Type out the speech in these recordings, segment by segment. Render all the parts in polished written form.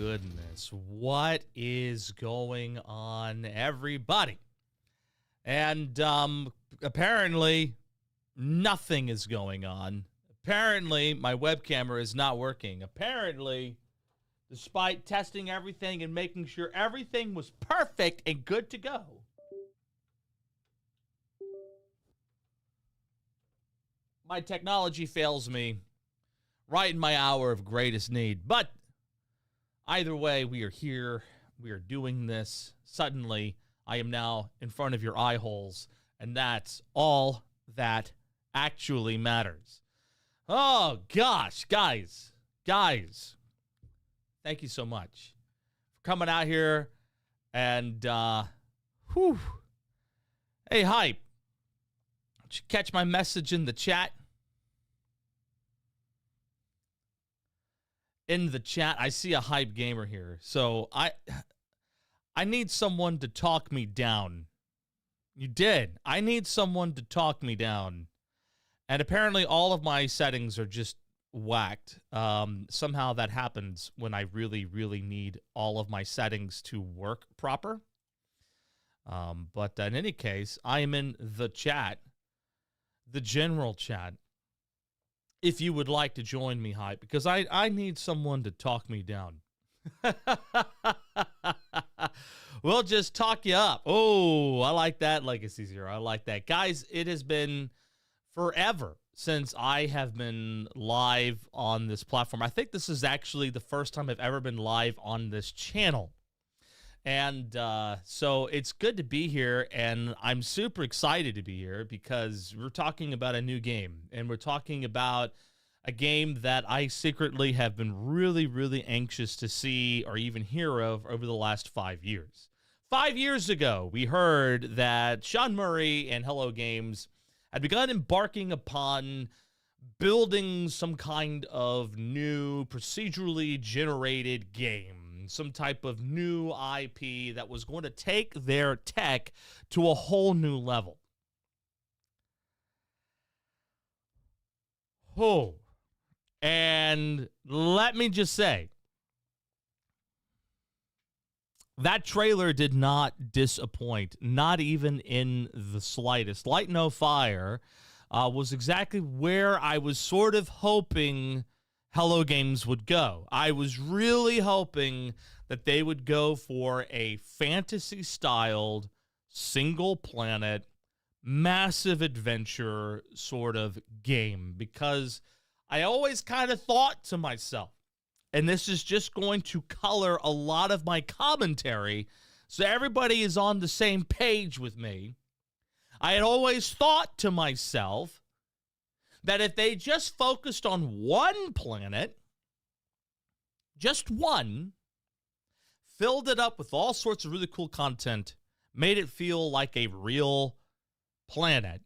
goodness. What is going on, everybody? And apparently nothing is going on. Apparently my web camera is not working. Apparently, despite testing everything and making sure everything was perfect and good to go, my technology fails me right in my hour of greatest need. But either way, we are here. We are doing this. Suddenly, I am now in front of your eye holes, and that's all that actually matters. Oh, gosh, guys, thank you so much for coming out here and, Hey, Hype, did you catch my message in the chat? In the chat, I see a Hype gamer here. So I need someone to talk me down. You did. I need someone to talk me down. And apparently all of my settings are just whacked. Somehow that happens when I really, really need all of my settings to work proper. But in any case, I am in the chat, the general chat. If you would like to join me, Hype, because I need someone to talk me down. We'll just talk you up. Oh, I like that, Legacy Zero. I like that. Guys, it has been forever since I have been live on this platform. I think this is actually the first time I've ever been live on this channel. And so it's good to be here, and I'm super excited to be here because we're talking about a new game, and we're talking about a game that I secretly have been really, really anxious to see or even hear of over the last 5 years. 5 years ago, we heard that Sean Murray and Hello Games had begun embarking upon building some kind of new procedurally generated game. Some type of new IP that was going to take their tech to a whole new level. Oh, and let me just say, that trailer did not disappoint, not even in the slightest. Light No Fire was exactly where I was sort of hoping Hello Games would go. I was really hoping that they would go for a fantasy-styled, single-planet, massive adventure sort of game, because I always kind of thought to myself, and this is just going to color a lot of my commentary so everybody is on the same page with me. I had always thought to myself that if they just focused on one planet, just one, filled it up with all sorts of really cool content, made it feel like a real planet,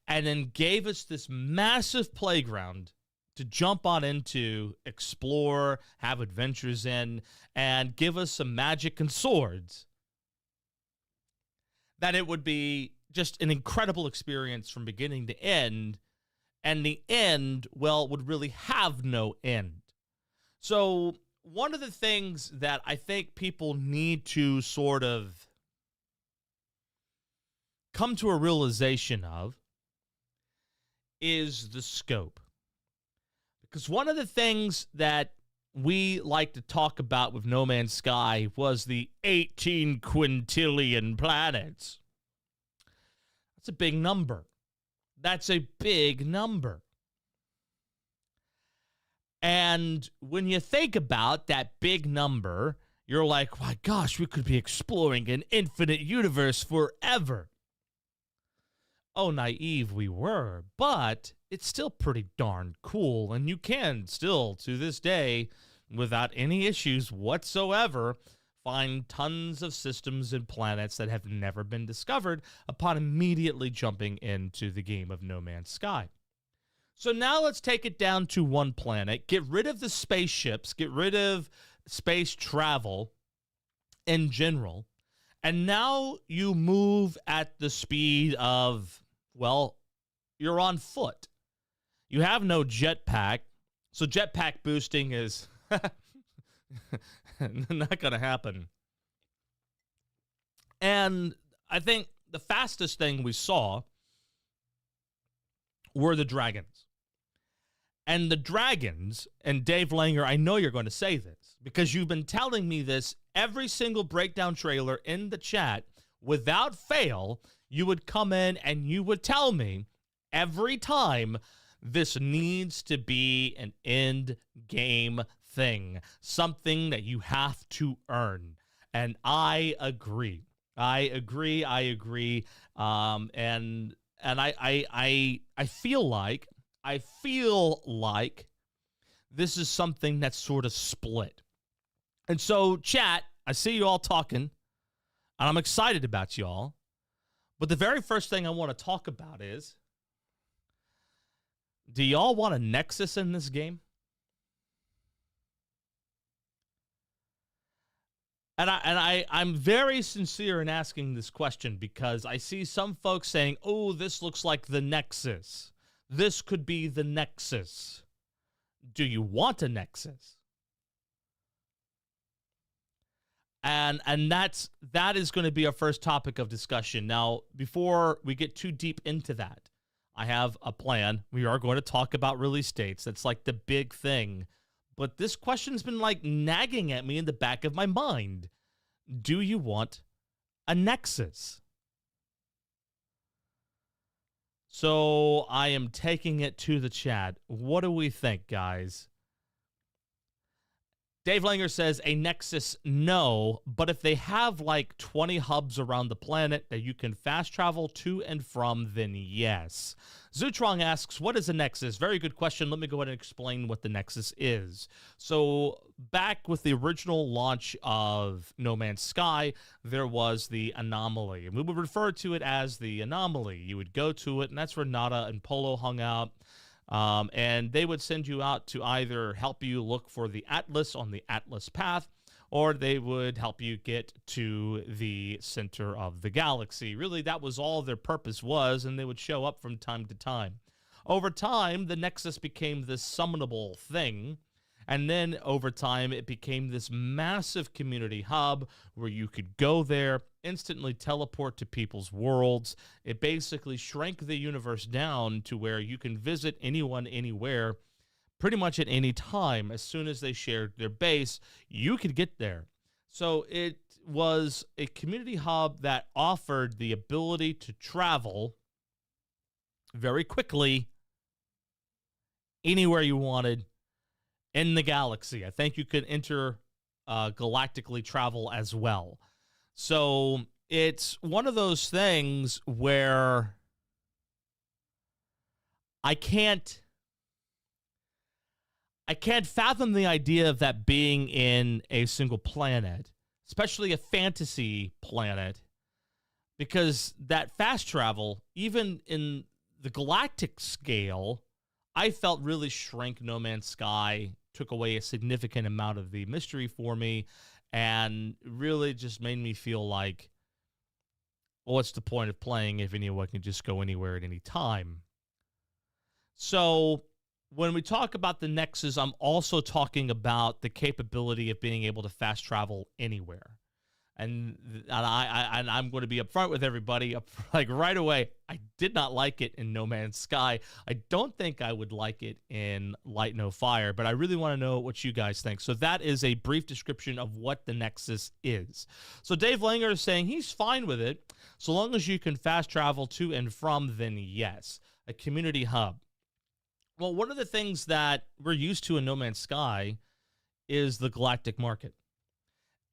and then gave us this massive playground to jump on into, explore, have adventures in, and give us some magic and swords, that it would be just an incredible experience from beginning to end. And the end, well, would really have no end. So one of the things that I think people need to sort of come to a realization of is the scope. Because one of the things that we like to talk about with No Man's Sky was the 18 quintillion planets. That's a big number. That's a big number. And when you think about that big number, you're like, my gosh, we could be exploring an infinite universe forever. Oh, naive we were, but it's still pretty darn cool. And you can still, to this day, without any issues whatsoever, find tons of systems and planets that have never been discovered upon immediately jumping into the game of No Man's Sky. So now let's take it down to one planet, get rid of the spaceships, get rid of space travel in general, and now you move at the speed of, well, you're on foot. You have no jetpack, so jetpack boosting is Not going to happen. And I think the fastest thing we saw were the dragons. And the dragons, and Dave Langer, I know you're going to say this because you've been telling me this every single breakdown trailer in the chat. Without fail, you would come in and you would tell me every time this needs to be an end game thing, something that you have to earn. And I agree. I agree. And I feel like this is something that's sort of split. And so, chat, I see you all talking, and I'm excited about y'all. But the very first thing I want to talk about is, do y'all want a Nexus in this game? And I'm very sincere in asking this question because I see some folks saying, oh, this looks like the Nexus. This could be the Nexus. Do you want a Nexus? And that is going to be our first topic of discussion. Now, before we get too deep into that, I have a plan. We are going to talk about release dates. That's like the big thing. But this question's been like nagging at me in the back of my mind. Do you want a Nexus? So I am taking it to the chat. What do we think, guys? Dave Langer says a Nexus, no, but if they have like 20 hubs around the planet that you can fast travel to and from, then yes. Zutrong asks, what is a Nexus? Very good question. Let me go ahead and explain what the Nexus is. So back with the original launch of No Man's Sky, there was the Anomaly. And we would refer to it as the Anomaly. You would go to it, and that's where Nada and Polo hung out. And they would send you out to either help you look for the Atlas on the Atlas path, or they would help you get to the center of the galaxy. Really, that was all their purpose was, and they would show up from time to time. Over time, the Nexus became this summonable thing, and then over time, it became this massive community hub where you could go there, instantly teleport to people's worlds. It basically shrank the universe down to where you can visit anyone, anywhere, pretty much at any time. As soon as they shared their base, you could get there. So it was a community hub that offered the ability to travel very quickly anywhere you wanted in the galaxy. I think you could galactically travel as well. So it's one of those things where I can't fathom the idea of that being in a single planet, especially a fantasy planet, because that fast travel, even in the galactic scale, I felt really shrank No Man's Sky, took away a significant amount of the mystery for me, and really just made me feel like, well, what's the point of playing if anyone can just go anywhere at any time? So when we talk about the Nexus, I'm also talking about the capability of being able to fast travel anywhere. And I'm going to be upfront with everybody, like right away. I did not like it in No Man's Sky. I don't think I would like it in Light No Fire, but I really want to know what you guys think. So that is a brief description of what the Nexus is. So Dave Langer is saying he's fine with it, so long as you can fast travel to and from, then yes. A community hub. Well, one of the things that we're used to in No Man's Sky is the galactic market.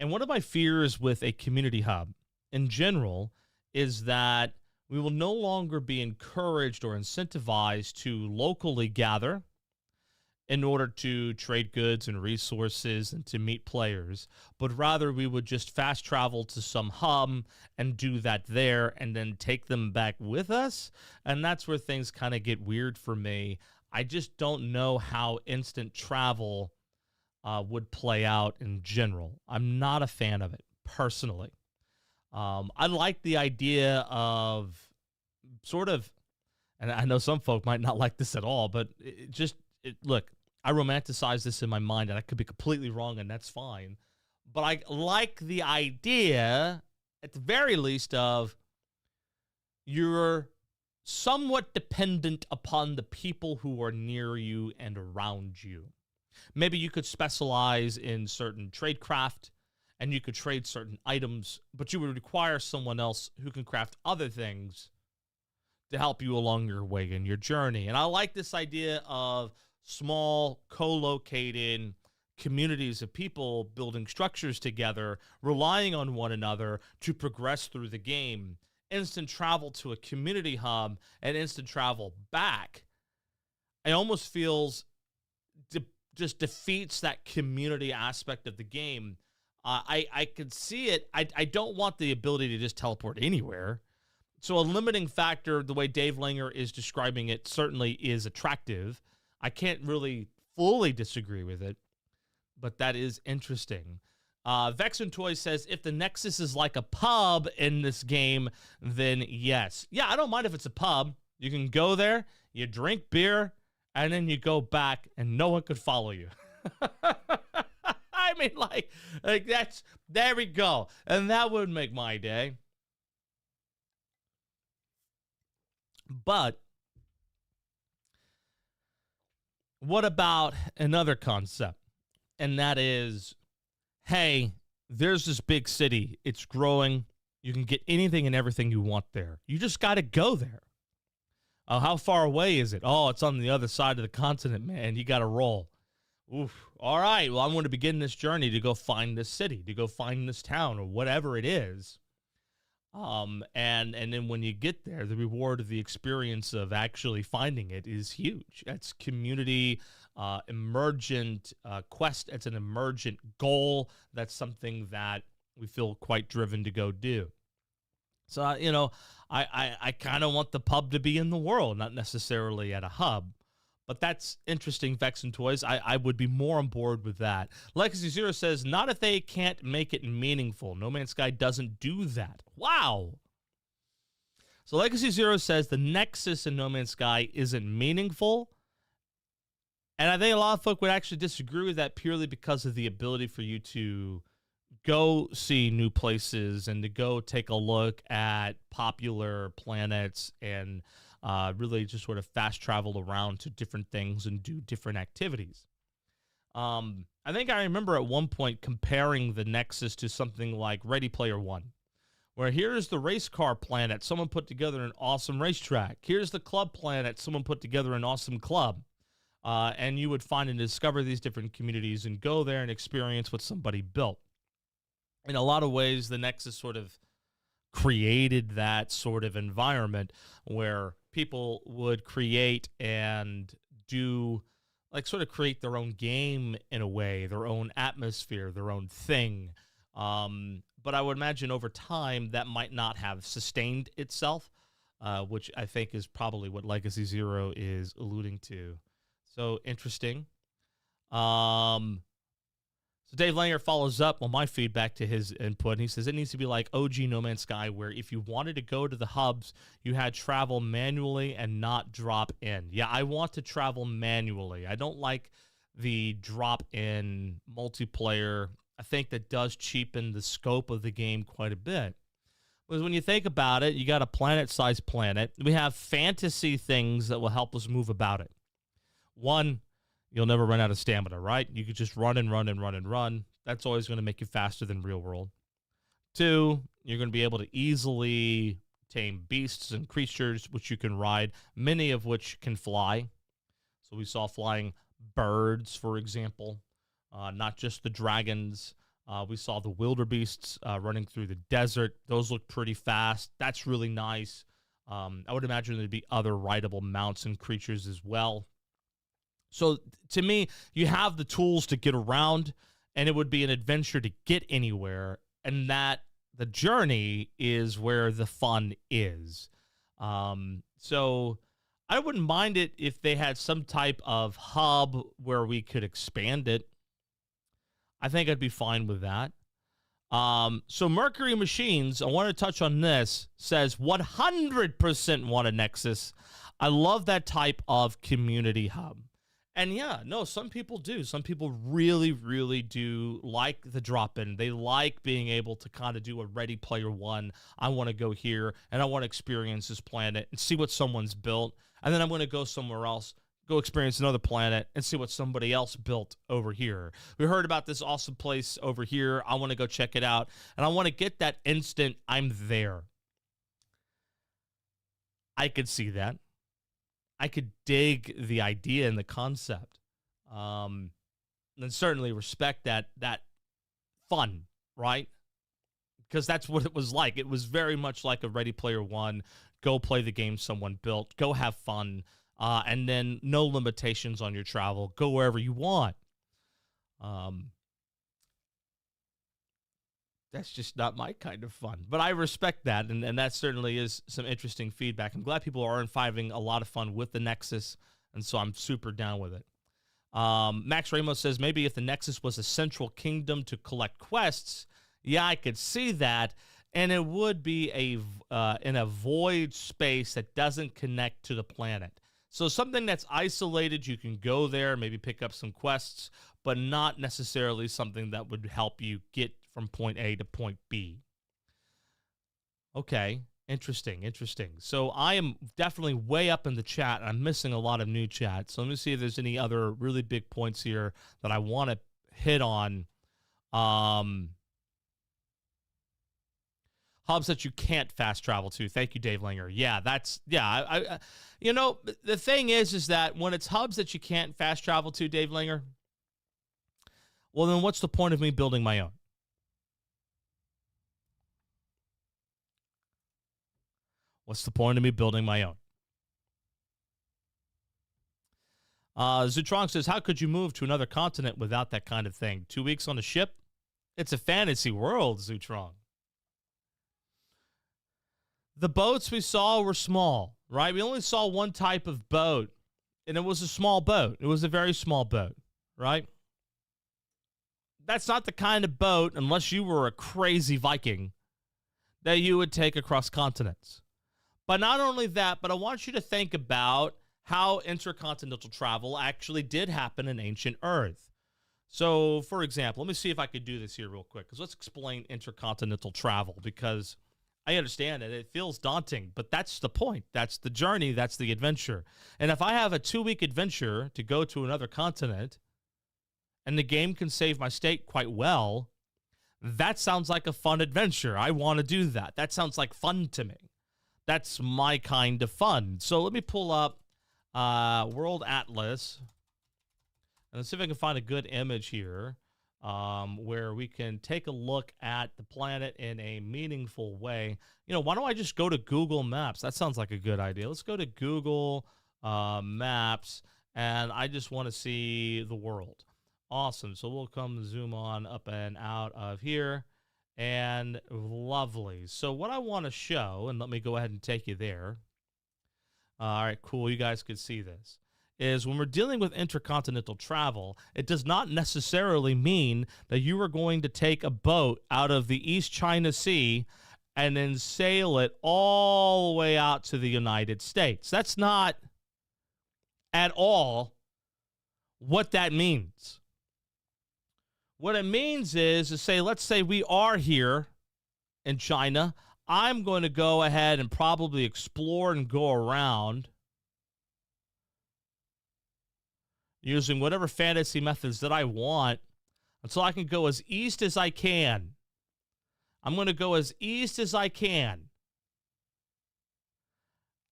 And one of my fears with a community hub in general is that we will no longer be encouraged or incentivized to locally gather in order to trade goods and resources and to meet players, but rather we would just fast travel to some hub and do that there and then take them back with us. And that's where things kind of get weird for me. I just don't know how instant travel would play out in general. I'm not a fan of it, personally. I like the idea of sort of, and I know some folk might not like this at all, but look, I romanticize this in my mind, and I could be completely wrong, and that's fine. but I like the idea, at the very least, of you're somewhat dependent upon the people who are near you and around you. Maybe you could specialize in certain tradecraft and you could trade certain items, but you would require someone else who can craft other things to help you along your way in your journey. And I like this idea of small, co-located communities of people building structures together, relying on one another to progress through the game. Instant travel to a community hub and instant travel back, it almost feels just defeats that community aspect of the game. I could see it. I don't want the ability to just teleport anywhere. So a limiting factor, the way Dave Langer is describing it, certainly is attractive. I can't really fully disagree with it, but that is interesting. Vexen Toy says, if the Nexus is like a pub in this game, then yes. Yeah, I don't mind if it's a pub. You can go there, you drink beer, and then you go back, and no one could follow you. I mean, like that's, there we go. And that would make my day. But what about another concept? And that is, hey, there's this big city. It's growing. You can get anything and everything you want there. You just got to go there. How far away is it? Oh, it's on the other side of the continent, man. You got to roll. Oof. All right. Well, I'm going to begin this journey to go find this city, to go find this town, or whatever it is. And then when you get there, the reward of the experience of actually finding it is huge. That's community, emergent quest. It's an emergent goal. That's something that we feel quite driven to go do. So, I kind of want the pub to be in the world, not necessarily at a hub. But that's interesting, Vexen Toys. I would be more on board with that. Legacy Zero says, not if they can't make it meaningful. No Man's Sky doesn't do that. Wow. So Legacy Zero says the Nexus in No Man's Sky isn't meaningful. And I think a lot of folk would actually disagree with that purely because of the ability for you to go see new places and to go take a look at popular planets and really just sort of fast travel around to different things and do different activities. I think I remember at one point comparing the Nexus to something like Ready Player One, where here's the race car planet. Someone put together an awesome racetrack. Here's the club planet. Someone put together an awesome club. And you would find and discover these different communities and go there and experience what somebody built. In a lot of ways, the Nexus sort of created that sort of environment where people would create and do, like, sort of create their own game in a way, their own atmosphere, their own thing. But I would imagine over time that might not have sustained itself, which I think is probably what Legacy Zero is alluding to. So interesting. So Dave Langer follows up on my feedback to his input, and he says it needs to be like OG No Man's Sky, where if you wanted to go to the hubs, you had to travel manually and not drop in. Yeah, I want to travel manually. I don't like the drop-in multiplayer. I think that does cheapen the scope of the game quite a bit. Because when you think about it, you got a planet-sized planet. We have fantasy things that will help us move about it. One, you'll never run out of stamina, right? You could just run and run and run and run. That's always going to make you faster than real world. Two, you're going to be able to easily tame beasts and creatures, which you can ride, many of which can fly. So we saw flying birds, for example, not just the dragons. We saw the wildebeests running through the desert. Those look pretty fast. That's really nice. I would imagine there'd be other rideable mounts and creatures as well. So to me, you have the tools to get around, and it would be an adventure to get anywhere, and that the journey is where the fun is. So I wouldn't mind it if they had some type of hub where we could expand it. I think I'd be fine with that. So Mercury Machines, I want to touch on this, says 100% want a Nexus. I love that type of community hub. And yeah, no, some people do. Some people really, really do like the drop-in. They like being able to kind of do a Ready Player One. I want to go here, and I want to experience this planet and see what someone's built. And then I'm going to go somewhere else, go experience another planet, and see what somebody else built over here. We heard about this awesome place over here. I want to go check it out. And I want to get that instant I'm there. I could see that. I could dig the idea and the concept, and certainly respect that fun, right? Because that's what it was like. It was very much like a Ready Player One. Go play the game someone built. Go have fun, and then no limitations on your travel. Go wherever you want. That's just not my kind of fun. But I respect that, and that certainly is some interesting feedback. I'm glad people are having a lot of fun with the Nexus, and so I'm super down with it. Max Ramos says, maybe if the Nexus was a central kingdom to collect quests, yeah, I could see that, and it would be in a void space that doesn't connect to the planet. So something that's isolated, you can go there, maybe pick up some quests, but not necessarily something that would help you get from point A to point B. Okay, interesting. So I am definitely way up in the chat. I'm missing a lot of new chat. So let me see if there's any other really big points here that I want to hit on. Hubs that you can't fast travel to. Thank you, Dave Linger. Yeah, I you know, the thing is that when it's hubs that you can't fast travel to, Dave Linger, well, then what's the point of me building my own? What's the point of me building my own? Zutron says, how could you move to another continent without that kind of thing? 2 weeks on a ship? It's a fantasy world, Zutron. The boats we saw were small, right? We only saw one type of boat, and it was a small boat. It was a very small boat, right? That's not the kind of boat, unless you were a crazy Viking, that you would take across continents. But not only that, but I want you to think about how intercontinental travel actually did happen in ancient Earth. So, for example, let me see if I could do this here real quick, because let's explain intercontinental travel, because I understand it. It feels daunting, but that's the point. That's the journey. That's the adventure. And if I have a 2-week adventure to go to another continent, and the game can save my state quite well, that sounds like a fun adventure. I want to do that. That sounds like fun to me. That's my kind of fun. So let me pull up World Atlas, and let's see if I can find a good image here where we can take a look at the planet in a meaningful way. You know, why don't I just go to Google Maps? That sounds like a good idea. Let's go to Google Maps, and I just want to see the world. Awesome. So we'll come zoom on up and out of here. And lovely. So what I want to show, and let me go ahead and take you there. All right, cool. You guys could see this. Is when we're dealing with intercontinental travel, it does not necessarily mean that you are going to take a boat out of the East China Sea and then sail it all the way out to the United States. That's not at all what that means. What it means is to say, let's say we are here in China. I'm going to go ahead and probably explore and go around using whatever fantasy methods that I want until I can go as east as I can. I'm going to go as east as I can.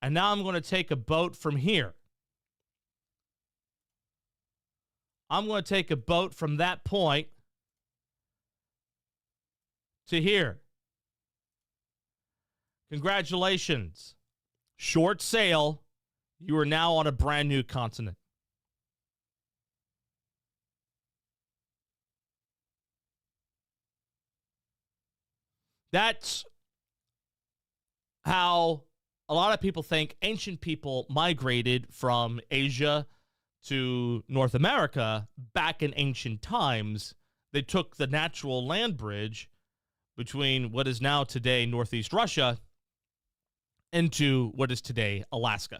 And now I'm going to take a boat from here. I'm going to take a boat from that point to here. Congratulations. Short sail. You are now on a brand new continent. That's how a lot of people think ancient people migrated from Asia to North America back in ancient times. They took the natural land bridge between what is now today Northeast Russia into what is today Alaska.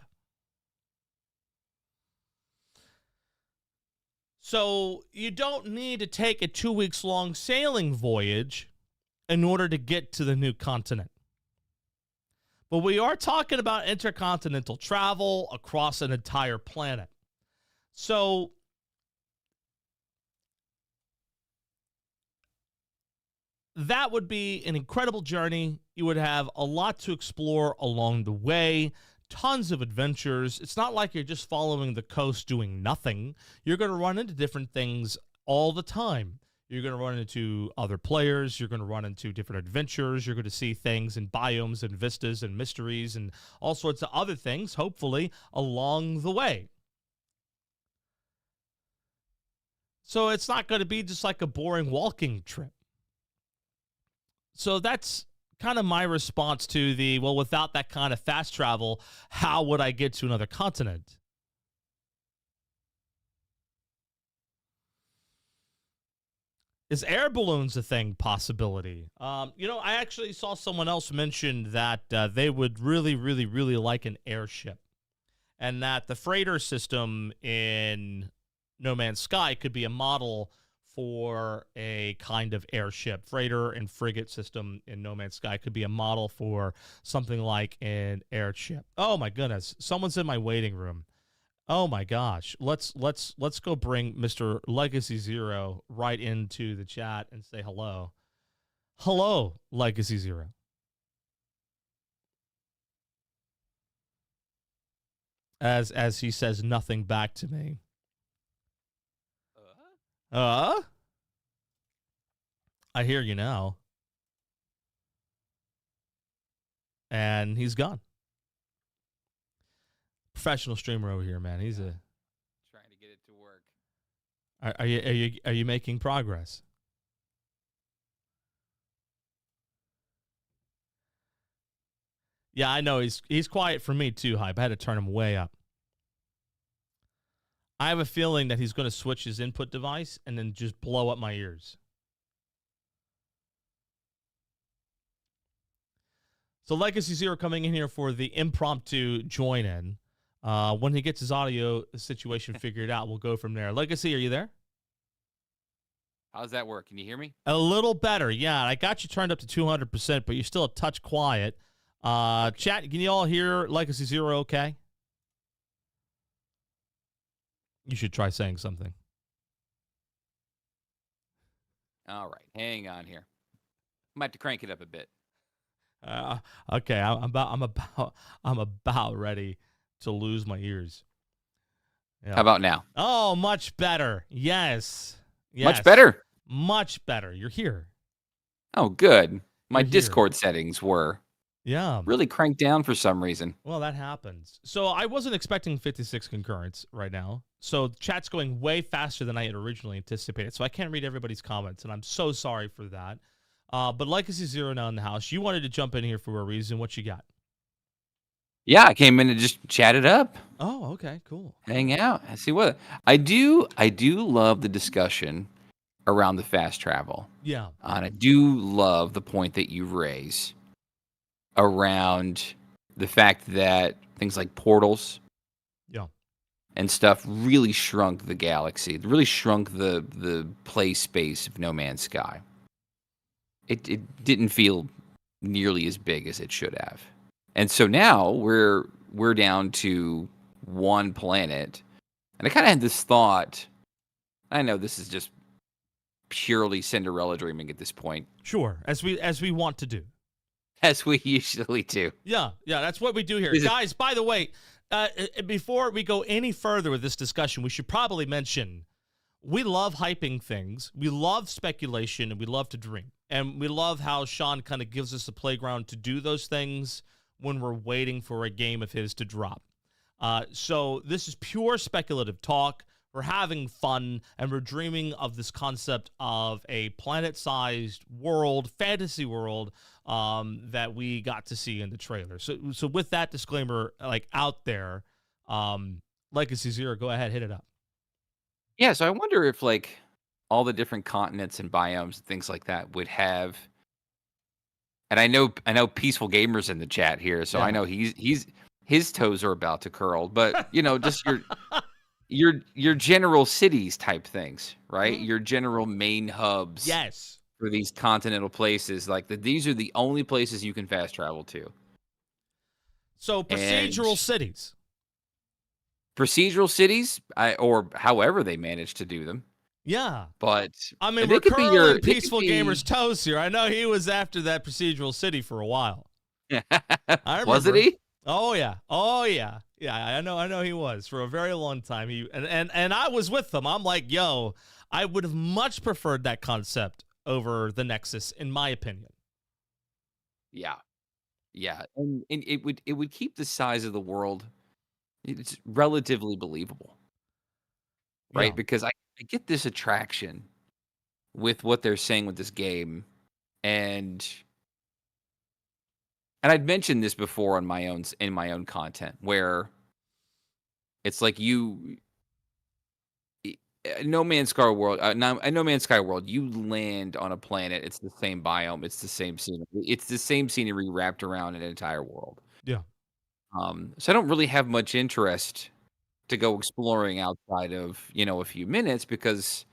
So you don't need to take a 2 weeks long sailing voyage in order to get to the new continent. But we are talking about intercontinental travel across an entire planet. So that would be an incredible journey. You would have a lot to explore along the way, tons of adventures. It's not like you're just following the coast doing nothing. You're going to run into different things all the time. You're going to run into other players. You're going to run into different adventures. You're going to see things and biomes and vistas and mysteries and all sorts of other things, hopefully, along the way. So it's not going to be just like a boring walking trip. So that's kind of my response to the, well, without that kind of fast travel, how would I get to another continent? Is air balloons a thing possibility? I actually saw someone else mention that they would really, really, really like an airship, and that the freighter system in No Man's Sky could be a model for a kind of airship. Freighter and frigate system in No Man's Sky could be a model for something like an airship. Oh my goodness, someone's in my waiting room. Oh my gosh, let's go bring Mr. Legacy Zero right into the chat and say hello. Hello, Legacy Zero. As he says nothing back to me. I hear you now. And he's gone. Professional streamer over here, man. He's trying to get it to work. Are you making progress? Yeah, I know he's quiet for me too, Hype. I had to turn him way up. I have a feeling that he's going to switch his input device and then just blow up my ears. So Legacy Zero coming in here for the impromptu join in. When he gets his audio situation figured out, we'll go from there. Legacy, are you there? How's that work? Can you hear me? A little better, yeah. I got you turned up to 200%, but you're still a touch quiet. Chat, can you all hear Legacy Zero okay? You should try saying something. All right, hang on here. I might have to crank it up a bit. Okay, I'm about ready to lose my ears. Yeah. How about now? Oh, much better. Yes. Much better? Much better. You're here. Oh, good. My Discord settings were really cranked down for some reason. Well, that happens. So I wasn't expecting 56 concurrents right now. So chat's going way faster than I had originally anticipated. So I can't read everybody's comments, and I'm so sorry for that. But Legacy Zero now in the house. You wanted to jump in here for a reason. What you got? Yeah, I came in and just chatted up. Oh, okay, cool. Hang out. I see what I do love the discussion around the fast travel. Yeah. And I do love the point that you raise around the fact that things like portals and stuff really shrunk the galaxy. It really shrunk the play space of No Man's Sky. It didn't feel nearly as big as it should have. And so now we're down to one planet. And I kind of had this thought. I know this is just purely Cinderella dreaming at this point. Sure, as we want to do. As we usually do. Yeah, that's what we do here. Guys, by the way, before we go any further with this discussion, we should probably mention we love hyping things. We love speculation, and we love to dream. And we love how Sean kind of gives us a playground to do those things when we're waiting for a game of his to drop. So this is pure speculative talk. We're having fun, and we're dreaming of this concept of a planet-sized world, fantasy world, that we got to see in the trailer. So with that disclaimer out there, Legacy Zero, go ahead, hit it up. Yeah, so I wonder if all the different continents and biomes and things like that would have. And I know Peaceful Gamer's in the chat here, so I know his toes are about to curl. But just your general cities type things, right? Your general main hubs. Yes. For these continental places, like these are the only places you can fast travel to. So procedural cities. Procedural cities, or however they manage to do them. Yeah. But I mean, we're curling Peaceful Gamer's toes here. I know he was after that procedural city for a while. I remember. Wasn't he? Oh yeah. Yeah, I know he was for a very long time. And I was with them. I'm like, yo, I would have much preferred that concept over the Nexus, in my opinion. Yeah. And it would keep the size of the world. It's relatively believable. Right? Yeah. Because I get this attraction with what they're saying with this game. And I'd mentioned this before in my own content, where it's like No Man's Sky world, No Man's Sky world, you land on a planet, it's the same biome, it's the same scenery. It's the same scenery wrapped around an entire world. Yeah. So I don't really have much interest to go exploring outside of, a few minutes, because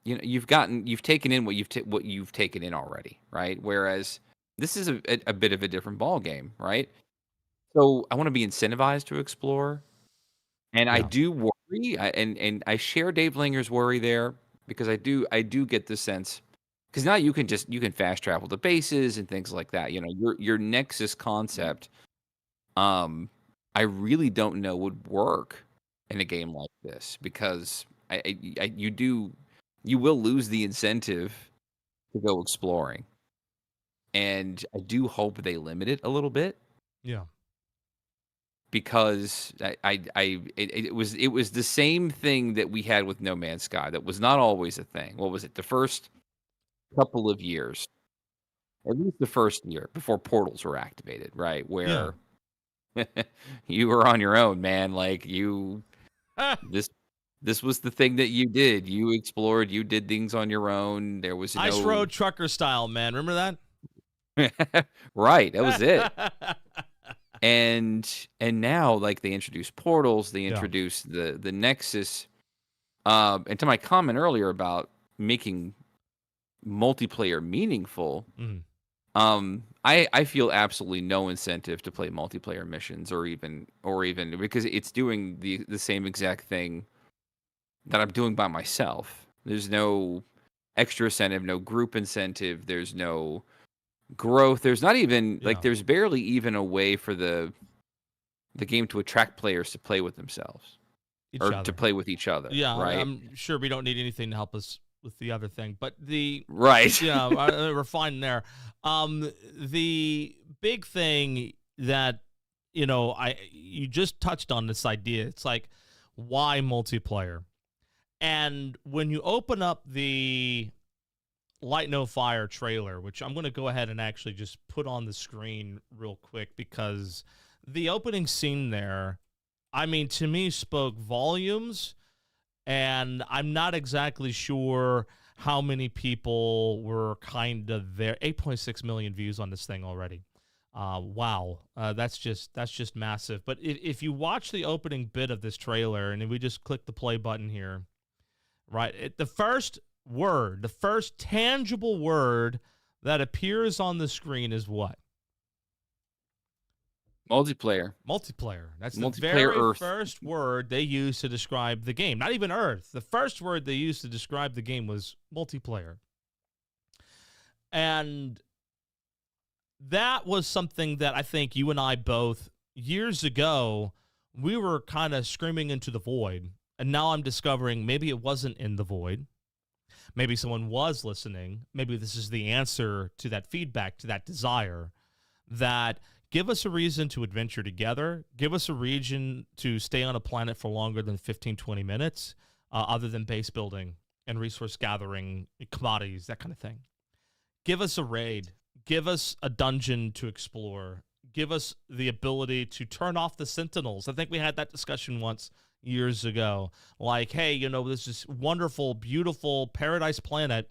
you've taken in what you've taken in already, right? Whereas this is a bit of a different ball game, right? So I want to be incentivized to explore, and I do worry, and I share Dave Linger's worry there, because I do get the sense, because now you can fast travel to bases and things like that. Your Nexus concept, I really don't know would work in a game like this, because you will lose the incentive to go exploring, and I do hope they limit it a little bit. Yeah. Because it was the same thing that we had with No Man's Sky. That was not always a thing. What was it? The first couple of years, at least the first year before portals were activated, right? Where you were on your own, man. Like this was the thing that you did. You explored. You did things on your own. There was Ice Road Trucker style, man. Remember that? Right. That was it. And now, like, they introduce portals, they introduce the Nexus. And to my comment earlier about making multiplayer meaningful, I feel absolutely no incentive to play multiplayer missions, or even because it's doing the same exact thing that I'm doing by myself. There's no extra incentive, no group incentive, there's no growth. There's not even there's barely even a way for the game to attract players to play with themselves to play with each other. Yeah, right. I'm sure we don't need anything to help us with the other thing, but right. Yeah, we're fine there. The big thing that you just touched on this idea. It's like, why multiplayer? And when you open up the Light No Fire trailer, which I'm going to go ahead and actually just put on the screen real quick, because the opening scene there, I mean, to me spoke volumes, and I'm not exactly sure how many people were kind of there. 8.6 million views on this thing already. Wow. That's just massive. But if you watch the opening bit of this trailer, and then we just click the play button here, right? The first tangible word that appears on the screen is what? Multiplayer. That's the very first word they used to describe the game. Not even Earth. The first word they used to describe the game was multiplayer. And that was something that I think you and I both, years ago, we were kind of screaming into the void. And now I'm discovering maybe it wasn't in the void. Maybe someone was listening. Maybe this is the answer to that feedback, to that desire, that give us a reason to adventure together. Give us a reason to stay on a planet for longer than 15, 20 minutes, other than base building and resource gathering, commodities, that kind of thing. Give us a raid. Give us a dungeon to explore. Give us the ability to turn off the sentinels. I think we had that discussion once years ago. Like, hey, this is wonderful, beautiful paradise planet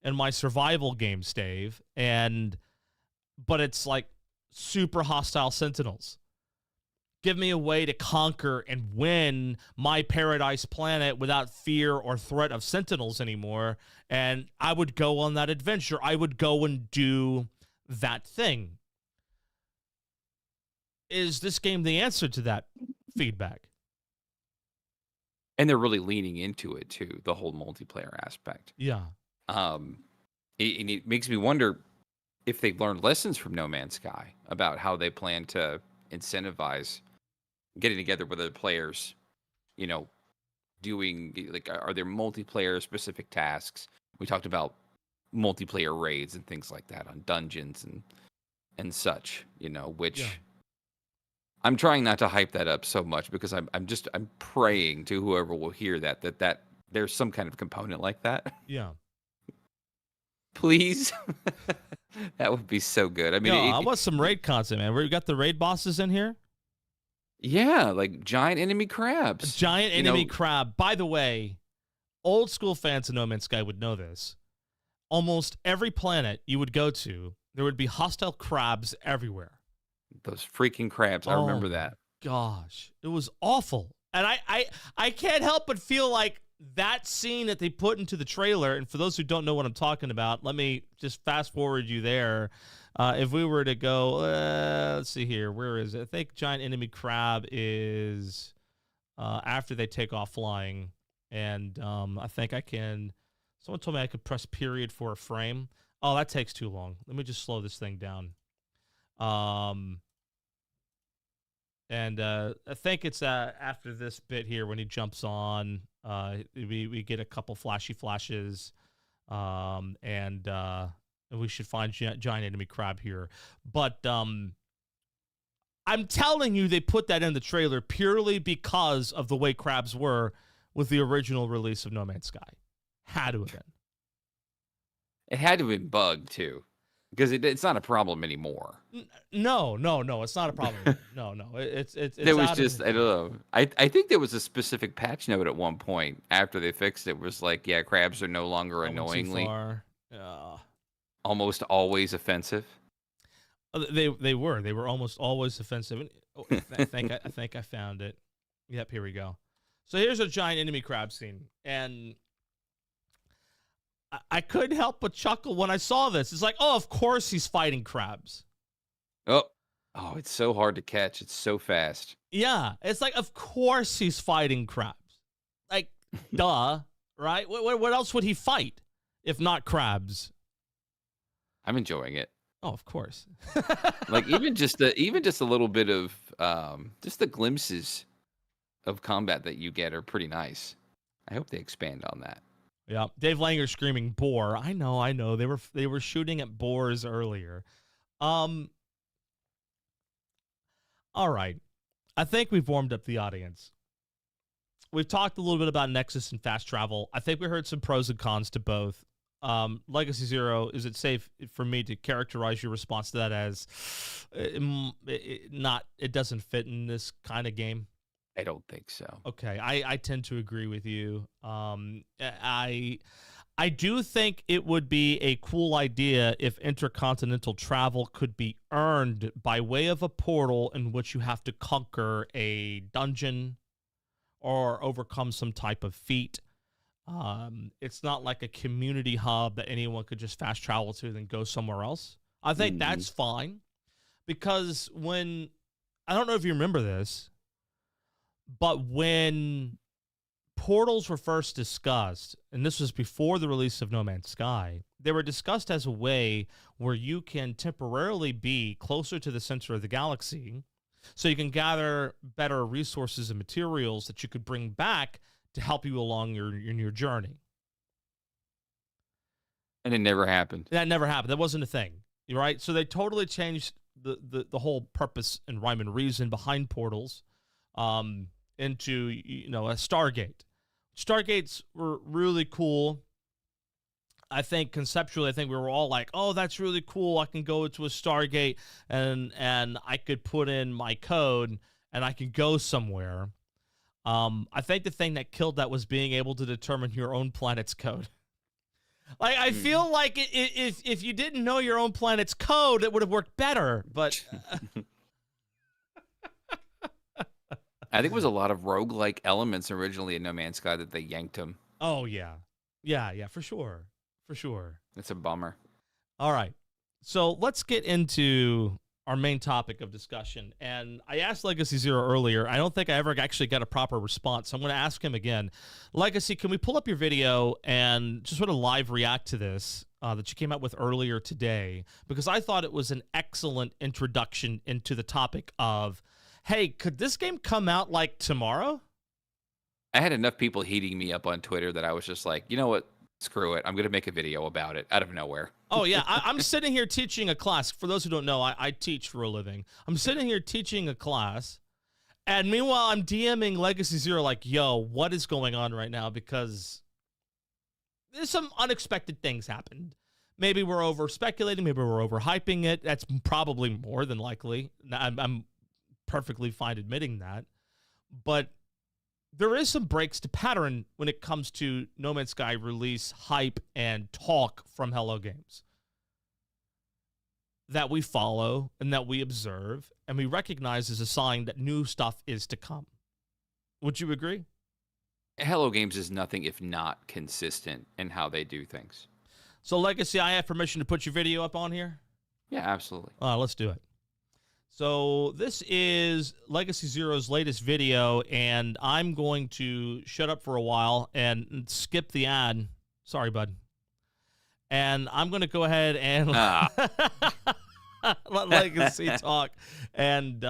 in my survival game, Stave, but it's like super hostile sentinels. Give me a way to conquer and win my paradise planet without fear or threat of sentinels anymore. And I would go on that adventure. I would go and do that thing. Is this game the answer to that feedback? And they're really leaning into it too, the whole multiplayer aspect. Yeah. It makes me wonder if they learned lessons from No Man's Sky about how they plan to incentivize getting together with other players, doing, like, are there multiplayer specific tasks? We talked about multiplayer raids and things like that on dungeons and such, which... Yeah. I'm trying not to hype that up so much because I'm praying to whoever will hear that there's some kind of component like that. Yeah. Please. That would be so good. I mean, I want some raid content, man. We got the raid bosses in here. Yeah, like giant enemy crabs. A giant enemy crab. By the way, old school fans of No Man's Sky would know this. Almost every planet you would go to, there would be hostile crabs everywhere. Those freaking crabs. I remember that. Gosh, it was awful. And I can't help but feel like that scene that they put into the trailer, and for those who don't know what I'm talking about, let me just fast forward you there. If we were to go, let's see here. Where is it? I think giant enemy crab is after they take off flying. And I think I can... Someone told me I could press period for a frame. Oh, that takes too long. Let me just slow this thing down. And I think it's after this bit here when he jumps on, we get a couple flashy flashes, and we should find giant enemy crab here. But I'm telling you, they put that in the trailer purely because of the way crabs were with the original release of No Man's Sky. Had to have been. It had to have been bugged too. Because it's not a problem anymore. No, it's not a problem. No, it's there was just, I don't know. I think there was a specific patch note at one point after they fixed it. It was like, yeah, crabs are no longer annoyingly almost always offensive. They were almost always offensive. I think I found it. Yep, here we go. So here's a giant enemy crab scene, and I couldn't help but chuckle when I saw this. It's like, oh, of course he's fighting crabs. Oh, it's so hard to catch. It's so fast. Yeah, it's like, of course he's fighting crabs. Like, duh, right? What else would he fight if not crabs? I'm enjoying it. Oh, of course. Like even just a little bit of just the glimpses of combat that you get are pretty nice. I hope they expand on that. Yeah, Dave Langer screaming boar. I know. They were shooting at boars earlier. All right. I think we've warmed up the audience. We've talked a little bit about Nexus and fast travel. I think we heard some pros and cons to both. Legacy Zero, is it safe for me to characterize your response to that as it doesn't fit in this kind of game? I don't think so. Okay, I tend to agree with you. I do think it would be a cool idea if intercontinental travel could be earned by way of a portal in which you have to conquer a dungeon or overcome some type of feat. It's not like a community hub that anyone could just fast travel to and then go somewhere else. I think that's fine, because I don't know if you remember this, but when portals were first discussed, and this was before the release of No Man's Sky, they were discussed as a way where you can temporarily be closer to the center of the galaxy so you can gather better resources and materials that you could bring back to help you along your journey. And it never happened. That never happened. That wasn't a thing, right? So they totally changed the whole purpose and rhyme and reason behind portals. Into a Stargate. Stargates were really cool. I think conceptually, we were all like, "Oh, that's really cool. I can go to a Stargate and I could put in my code and I can go somewhere." I think the thing that killed that was being able to determine your own planet's code. Like, I feel like if you didn't know your own planet's code, it would have worked better. But I think it was a lot of roguelike elements originally in No Man's Sky that they yanked him. Oh, yeah. Yeah, for sure. For sure. It's a bummer. All right. So let's get into our main topic of discussion. And I asked Legacy Zero earlier. I don't think I ever actually got a proper response. So I'm going to ask him again. Legacy, can we pull up your video and just sort of live react to this that you came out with earlier today? Because I thought it was an excellent introduction into the topic of, hey, could this game come out like tomorrow? I had enough people heating me up on Twitter that I was just like, you know what? Screw it. I'm going to make a video about it out of nowhere. Oh, yeah. I'm sitting here teaching a class. For those who don't know, I teach for a living. I'm sitting here teaching a class. And meanwhile, I'm DMing Legacy Zero like, yo, what is going on right now? Because there's some unexpected things happened. Maybe we're over-speculating. Maybe we're overhyping it. That's probably more than likely. I'm perfectly fine admitting that. But there is some breaks to pattern when it comes to No Man's Sky release, hype, and talk from Hello Games that we follow and that we observe and we recognize as a sign that new stuff is to come. Would you agree? Hello Games is nothing if not consistent in how they do things. So, Legacy, I have permission to put your video up on here? Yeah, absolutely. Let's do it. So this is Legacy Zero's latest video, and I'm going to shut up for a while and skip the ad. Sorry, bud. And I'm going to go ahead and let Legacy talk and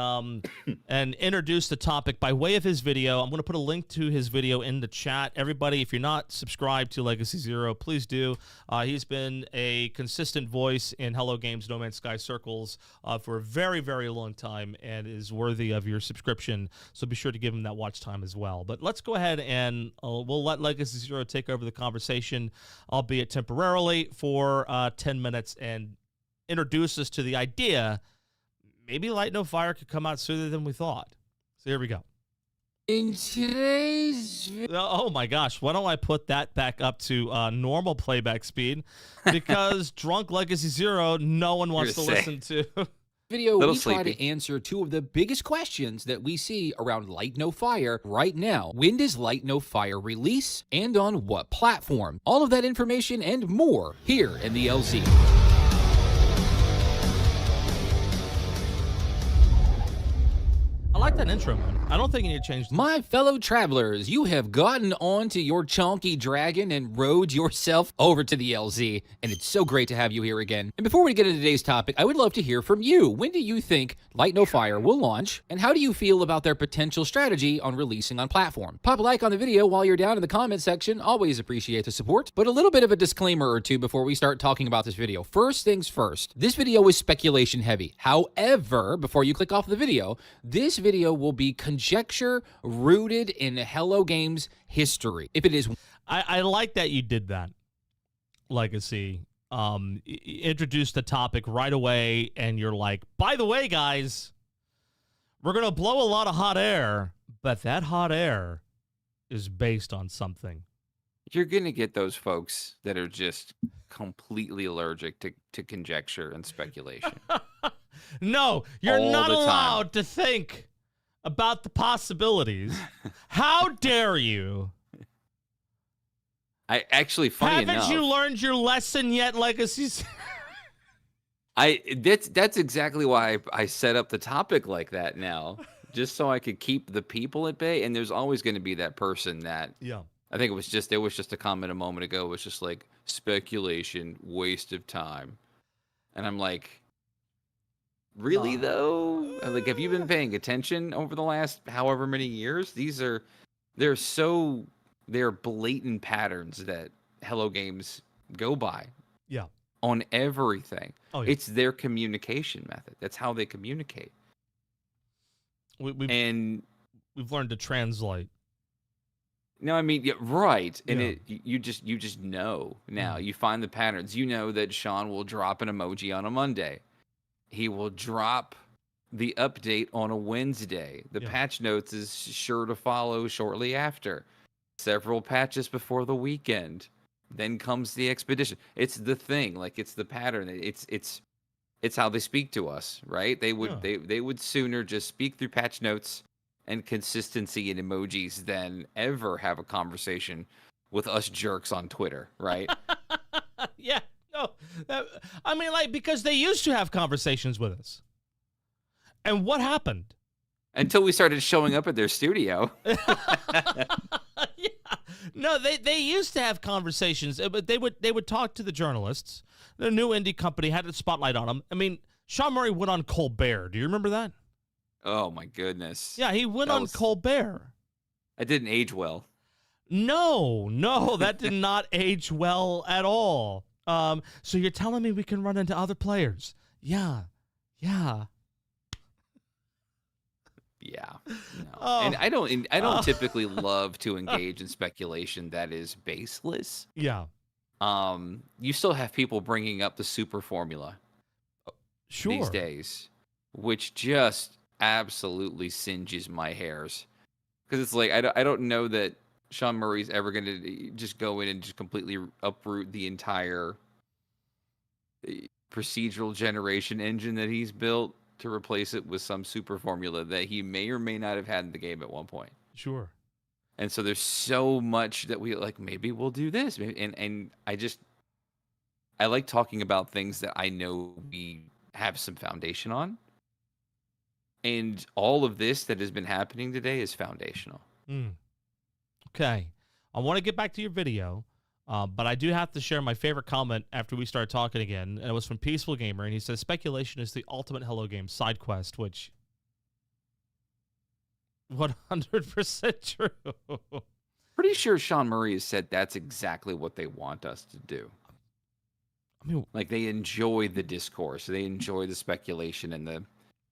introduce the topic by way of his video. I'm going to put a link to his video in the chat. Everybody, if you're not subscribed to Legacy Zero, please do. He's been a consistent voice in Hello Games No Man's Sky circles for a very, very long time and is worthy of your subscription. So be sure to give him that watch time as well. But let's go ahead and we'll let Legacy Zero take over the conversation, albeit temporarily, for 10 minutes and introduce us to the idea maybe Light No Fire could come out sooner than we thought. So here we go. In today's Oh my gosh, why don't I put that back up to normal playback speed? Because Drunk Legacy Zero, no one wants to listen to. video, we try to answer two of the biggest questions that we see around Light No Fire right now. When does Light No Fire release and on what platform? All of that information and more here in the LZ. I like that intro, man. I don't think you need to change. My fellow travelers, you have gotten onto your chonky dragon and rode yourself over to the LZ, and it's so great to have you here again. And before we get into today's topic, I would love to hear from you. When do you think Light No Fire will launch, and how do you feel about their potential strategy on releasing on platform? Pop a like on the video while you're down in the comment section. Always appreciate the support. But a little bit of a disclaimer or two before we start talking about this video. First things first, this video is speculation heavy. However, before you click off the video, this video will be conjecture rooted in Hello Games history. If it is, I like that you did that, Legacy. Introduced the topic right away, and you're like, by the way, guys, we're gonna blow a lot of hot air, but that hot air is based on something. You're gonna get those folks that are just completely allergic to conjecture and speculation. No, you're not allowed to think about the possibilities. How dare you? I actually, funny enough, haven't you learned your lesson yet, Legacies? That's exactly why I set up the topic like that now, just so I could keep the people at bay. And there's always going to be that person that, yeah, I think it was just a comment a moment ago. It was just like speculation, waste of time, and I'm like, really though? Like, have you been paying attention over the last however many years? They're blatant patterns that Hello Games go by. Yeah. On everything. Oh, yeah. It's their communication method. That's how they communicate. We've learned to translate. No, I mean, yeah, right. And Yeah. you just know now. You find the patterns. You know that Sean will drop an emoji on a Monday. He will drop the update on a Wednesday. The patch notes is sure to follow shortly after. Several patches before the weekend. Then comes the expedition. It's the thing. Like, it's the pattern. It's how they speak to us, right? They would they would sooner just speak through patch notes and consistency in emojis than ever have a conversation with us jerks on Twitter, right? Yeah. No. I mean, like, because they used to have conversations with us. And what happened? Until we started showing up at their studio. Yeah. No, they used to have conversations, but they would talk to the journalists. Their new indie company had a spotlight on them. I mean, Sean Murray went on Colbert. Do you remember that? Oh my goodness. Yeah, he went on Colbert. That didn't age well. No, that did not age well at all. So you're telling me we can run into other players? Yeah. Yeah. No. And I don't typically love to engage in speculation that is baseless. Yeah. You still have people bringing up the super formula these days, which just absolutely singes my hairs. Because it's like I don't know that Sean Murray's ever going to just go in and just completely uproot the entire procedural generation engine that he's built to replace it with some super formula that he may or may not have had in the game at one point. Sure. And so there's so much that we like, maybe we'll do this. And I like talking about things that I know we have some foundation on. And all of this that has been happening today is foundational. Okay. I want to get back to your video, but I do have to share my favorite comment after we started talking again. And it was from Peaceful Gamer. And he says, speculation is the ultimate Hello Games side quest, which 100% true. Pretty sure Sean Murray has said that's exactly what they want us to do. I mean, like they enjoy the discourse. They enjoy the speculation and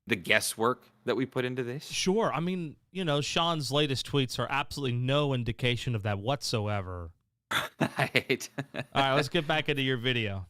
the guesswork that we put into this. Sure. I mean, Sean's latest tweets are absolutely no indication of that whatsoever. Right. All right, let's get back into your video.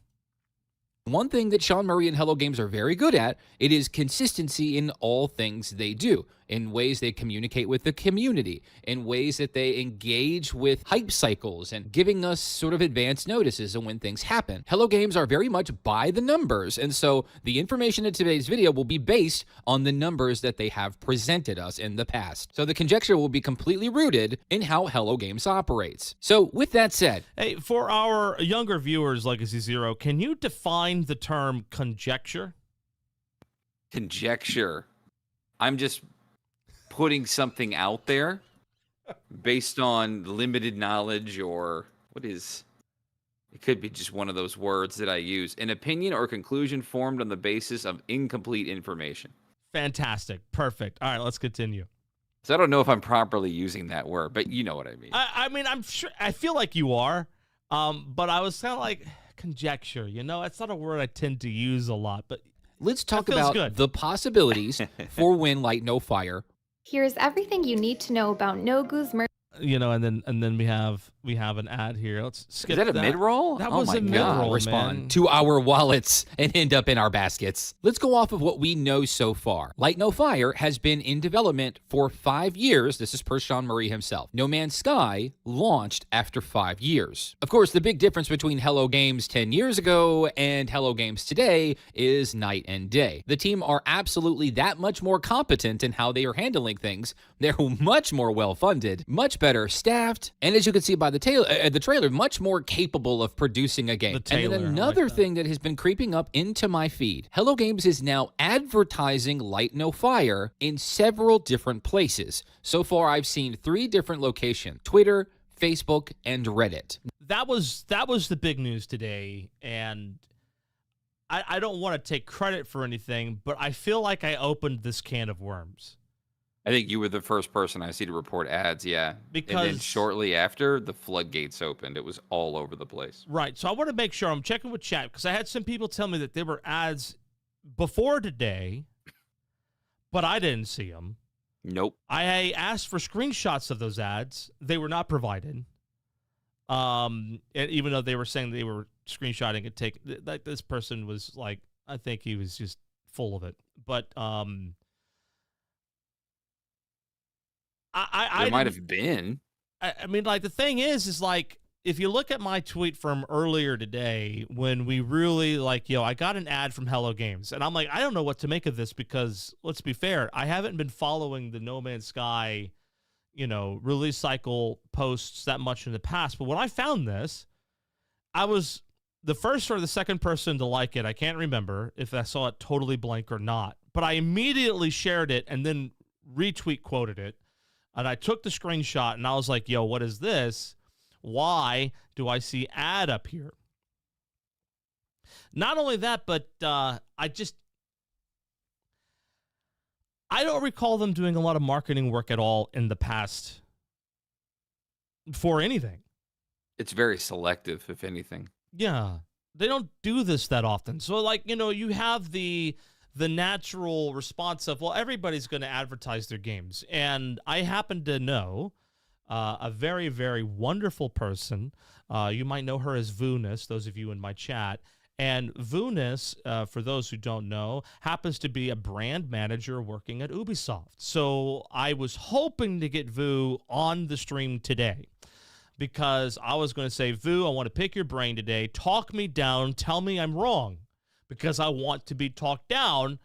One thing that Sean Murray and Hello Games are very good at, it is consistency in all things they do, in ways they communicate with the community, in ways that they engage with hype cycles and giving us sort of advance notices of when things happen. Hello Games are very much by the numbers, and so the information in today's video will be based on the numbers that they have presented us in the past. So the conjecture will be completely rooted in how Hello Games operates. So with that said, hey, for our younger viewers, Legacy Zero, can you define the term conjecture? Conjecture. I'm just putting something out there based on limited knowledge, or it could be just one of those words that I use. An opinion or conclusion formed on the basis of incomplete information. Fantastic. Perfect. All right, let's continue. So I don't know if I'm properly using that word, but you know what I mean. I mean, I'm sure, I feel like you are, but I was kind of like, conjecture, it's not a word I tend to use a lot, but let's talk about the possibilities for Win Light No Fire. Here's everything you need to know about Nogu's murder. And then we have an ad here. Let's skip that. Is that a mid-roll? That was a mid-roll, respond to our wallets and end up in our baskets. Let's go off of what we know so far. Light No Fire has been in development for 5 years. This is per Sean Murray himself. No Man's Sky launched after 5 years. Of course, the big difference between Hello Games 10 years ago and Hello Games today is night and day. The team are absolutely that much more competent in how they are handling things. They're much more well-funded, much better staffed, and as you can see by the trailer, much more capable of producing a game. And then another thing that has been creeping up into my feed, Hello Games is now advertising Light No Fire in several different places. So far, I've seen 3 different locations: Twitter, Facebook, and Reddit. That was the big news today, and I don't want to take credit for anything, but I feel like I opened this can of worms. I think you were the first person I see to report ads, yeah. Because, and then shortly after, the floodgates opened. It was all over the place. Right. So I want to make sure I'm checking with chat, because I had some people tell me that there were ads before today, but I didn't see them. Nope. I asked for screenshots of those ads. They were not provided. And even though they were saying they were screenshotting it, like this person was like, I think he was just full of it. But there might have been. I mean, like, the thing is like, if you look at my tweet from earlier today, when we really I got an ad from Hello Games, and I'm like, I don't know what to make of this because let's be fair, I haven't been following the No Man's Sky, release cycle posts that much in the past. But when I found this, I was the first or the second person to like it. I can't remember if I saw it totally blank or not, but I immediately shared it and then retweet quoted it. And I took the screenshot and I was like, yo, what is this? Why do I see ad up here? Not only that, but I don't recall them doing a lot of marketing work at all in the past for anything. It's very selective, if anything. Yeah, they don't do this that often. So, you have the natural response of, well, everybody's going to advertise their games. And I happen to know a very, very wonderful person. You might know her as Vunus, those of you in my chat. And Vunus, for those who don't know, happens to be a brand manager working at Ubisoft. So I was hoping to get Vu on the stream today because I was going to say, Vu, I want to pick your brain today. Talk me down. Tell me I'm wrong because I want to be talked down.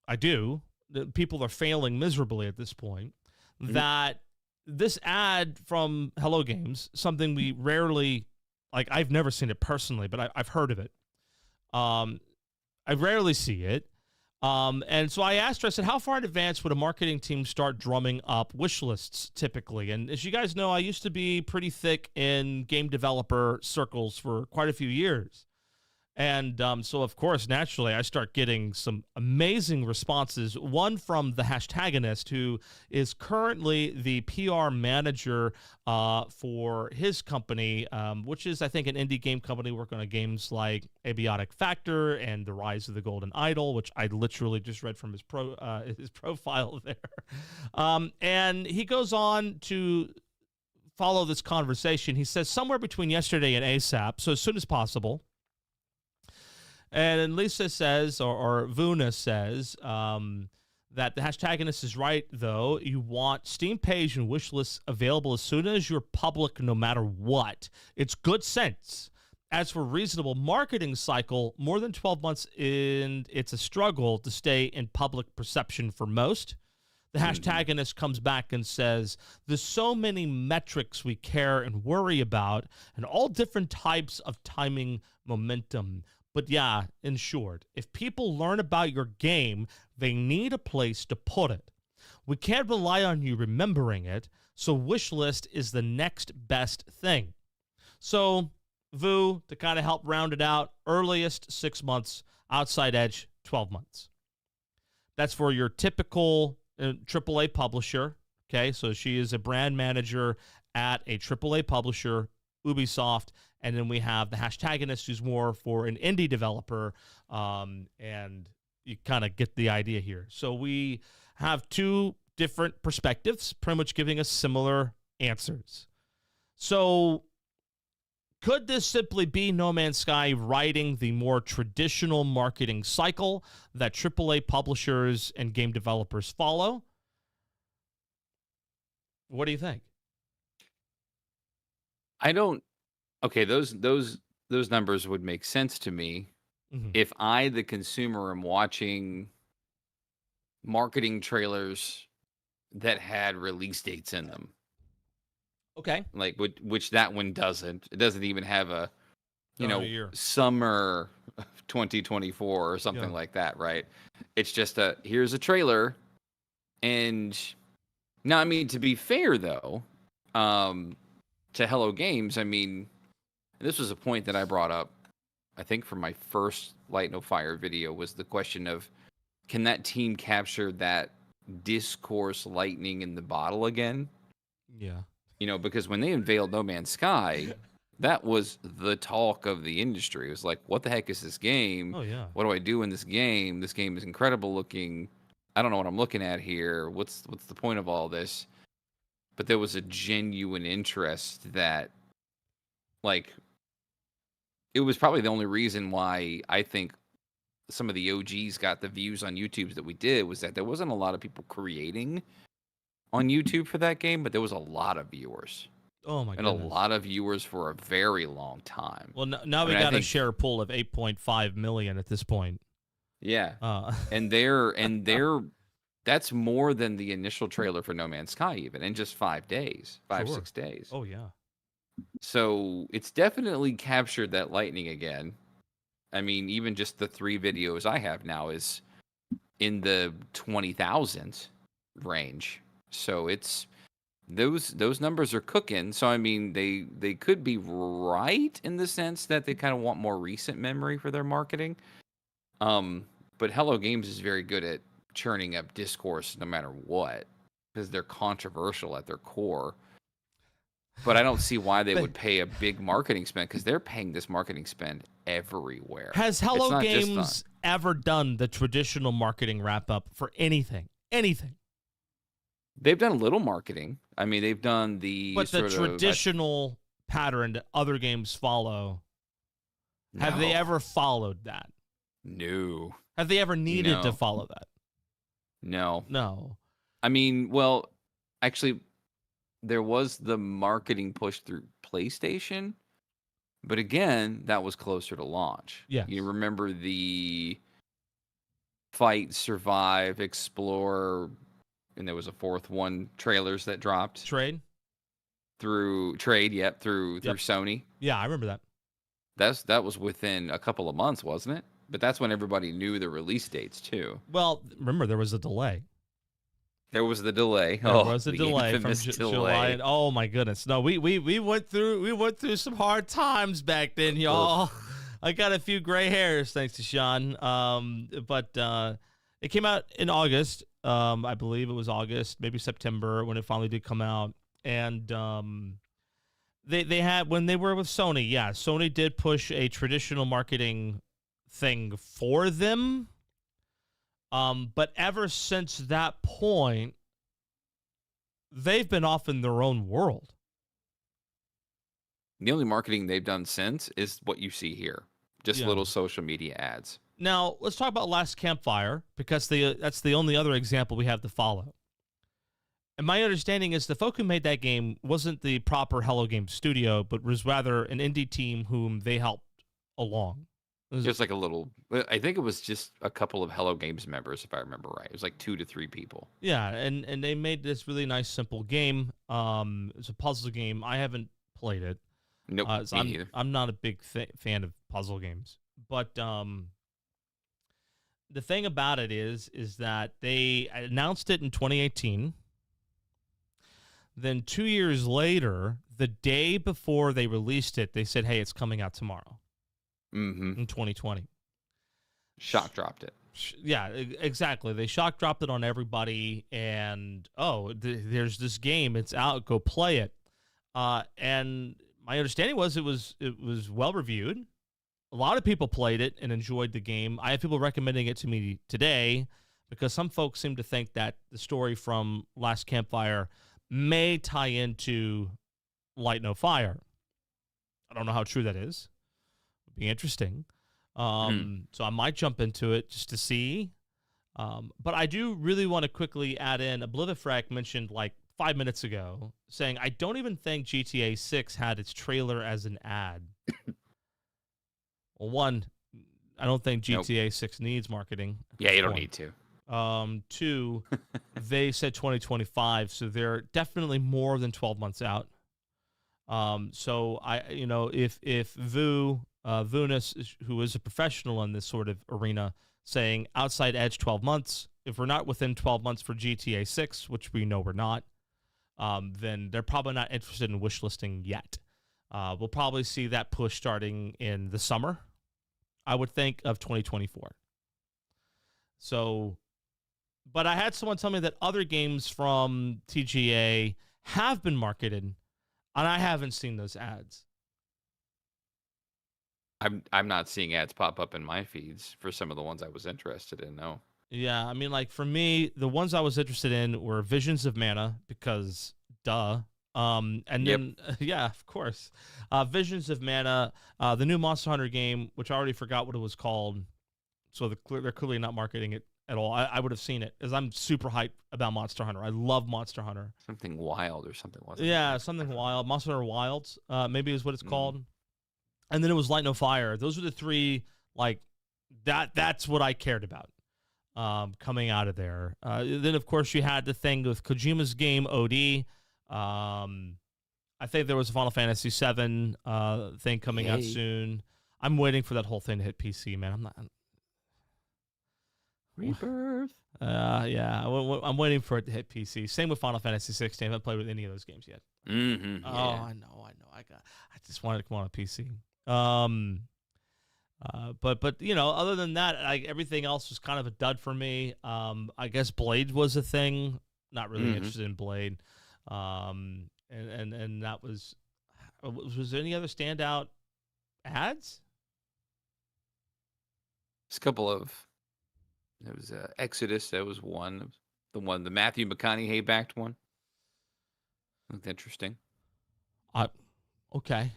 I do. The people are failing miserably at this point. Mm-hmm. That this ad from Hello Games, something we rarely, I've never seen it personally, but I've heard of it. I rarely see it. And so I asked her, I said, how far in advance would a marketing team start drumming up wish lists typically? And as you guys know, I used to be pretty thick in game developer circles for quite a few years. And so, of course, naturally, I start getting some amazing responses. One from the Hashtagonist, who is currently the PR manager for his company, which is, I think, an indie game company working on games like Abiotic Factor and The Rise of the Golden Idol, which I literally just read from his profile there. And he goes on to follow this conversation. He says somewhere between yesterday and ASAP, so as soon as possible. And then Lisa says, or Vuna says, that the Hashtagonist is right, though. You want Steam page and wish lists available as soon as you're public, no matter what. It's good sense. As for reasonable marketing cycle, more than 12 months, and it's a struggle to stay in public perception for most. The Hashtagonist comes back and says, there's so many metrics we care and worry about, and all different types of timing momentum. But yeah, in short, if people learn about your game, they need a place to put it. We can't rely on you remembering it, so wishlist is the next best thing. So, Vu, to kind of help round it out, earliest 6 months, outside edge 12 months. That's for your typical AAA publisher. Okay, so she is a brand manager at a AAA publisher, Ubisoft. And then we have the Hashtagonist, who's more for an indie developer, and you kind of get the idea here. So we have two different perspectives, pretty much giving us similar answers. So could this simply be No Man's Sky riding the more traditional marketing cycle that AAA publishers and game developers follow? What do you think? Okay, those numbers would make sense to me if I, the consumer, am watching marketing trailers that had release dates in them. Okay. Which that one doesn't. It doesn't even have a summer of 2024 or something like that, right? It's just here's a trailer. And now, I mean, to be fair though, to Hello Games, I mean, this was a point that I brought up, I think, from my first Light No Fire video, was the question of, can that team capture that discourse lightning in the bottle again? Yeah. Because when they unveiled No Man's Sky, that was the talk of the industry. It was like, what the heck is this game? Oh, yeah. What do I do in this game? This game is incredible looking. I don't know what I'm looking at here. What's the point of all this? But there was a genuine interest that, it was probably the only reason why I think some of the OGs got the views on YouTube that we did, was that there wasn't a lot of people creating on YouTube for that game, but there was a lot of viewers. Oh my and goodness. a lot of viewers for a very long time. Well, now we got a share pool of 8.5 million at this point. Yeah, and that's more than the initial trailer for No Man's Sky, even in just 5 days, 6 days. Oh yeah. So it's definitely captured that lightning again. I mean, even just the 3 videos I have now is in the 20,000 range. So it's those numbers are cooking. So I mean, they could be right in the sense that they kind of want more recent memory for their marketing. But Hello Games is very good at churning up discourse no matter what, because they're controversial at their core. But I don't see why they would pay a big marketing spend, because they're paying this marketing spend everywhere. Has Hello Games ever done the traditional marketing wrap up for anything? Anything? They've done a little marketing. I mean, they've done the traditional pattern that other games follow. No. Have they ever followed that? No. Have they ever needed to follow that? No. No. I mean, well, actually, there was the marketing push through PlayStation, but again, that was closer to launch. Yeah. You remember the Fight, Survive, Explore, and there was a 4th one, trailers that dropped. Trade? Through Sony. Yeah, I remember that. That was within a couple of months, wasn't it? But that's when everybody knew the release dates too. Well, remember there was a delay. There was the delay. There was a delay from July. And, oh my goodness! No, we went through some hard times back then, y'all. I got a few gray hairs thanks to Sean. But it came out in August. I believe it was August, maybe September when it finally did come out. And they had, when they were with Sony, yeah, Sony did push a traditional marketing thing for them. But ever since that point, they've been off in their own world. The only marketing they've done since is what you see here. Just little social media ads. Now, let's talk about Last Campfire, because that's the only other example we have to follow. And my understanding is the folk who made that game wasn't the proper Hello Games studio, but was rather an indie team whom they helped along. Just like a little, I think it was just a couple of Hello Games members, if I remember right. It was like 2 to 3 people. Yeah, and they made this really nice, simple game. It's a puzzle game. I haven't played it. Nope, me neither. I'm not a big fan of puzzle games. But the thing about it is that they announced it in 2018. Then 2 years later, the day before they released it, they said, hey, it's coming out tomorrow. In 2020. Shock dropped it. Yeah, exactly. They shock dropped it on everybody, and there's this game. It's out. Go play it. And my understanding was it was well reviewed. A lot of people played it and enjoyed the game. I have people recommending it to me today because some folks seem to think that the story from Last Campfire may tie into Light No Fire. I don't know how true that is. Be interesting. So I might jump into it just to see. But I do really want to quickly add in, Oblivifrac mentioned like 5 minutes ago, saying, I don't even think GTA 6 had its trailer as an ad. Well, one, I don't think GTA 6 needs marketing. Yeah, you don't need to. 2, they said 2025, so they're definitely more than 12 months out. So if Vunis, who is a professional in this sort of arena, saying outside edge 12 months, if we're not within 12 months for GTA 6, which we know we're not, then they're probably not interested in wishlisting yet. We'll probably see that push starting in the summer, I would think, of 2024. So, but I had someone tell me that other games from TGA have been marketed, and I haven't seen those ads. I'm not seeing ads pop up in my feeds for some of the ones I was interested in, no. Yeah, I mean, like, for me, the ones I was interested in were Visions of Mana, because duh. And then, yeah, of course. Visions of Mana, the new Monster Hunter game, which I already forgot what it was called, so they're clearly not marketing it at all, I would have seen it, as I'm super hyped about Monster Hunter. I love Monster Hunter. Something Wild or something, wasn't it? Yeah, something wild. Monster Hunter Wilds, maybe is what it's called. And then it was Light No Fire. Those were the three, like, that's what I cared about coming out of there. Then, of course, you had the thing with Kojima's game, OD. I think there was a Final Fantasy VII thing coming out soon. I'm waiting for that whole thing to hit PC, man. I'm not... Rebirth. Yeah, I'm waiting for it to hit PC. Same with Final Fantasy 16. I haven't played with any of those games yet. Mm-hmm, Oh, yeah. I know. I just wanted to come on a PC. But you know, other than that, everything else was kind of a dud for me. I guess Blade was a thing. Not really interested in Blade. And that was there any other standout ads? There's a couple of. There was Exodus. That was one. The Matthew McConaughey backed one. Looked interesting. Okay.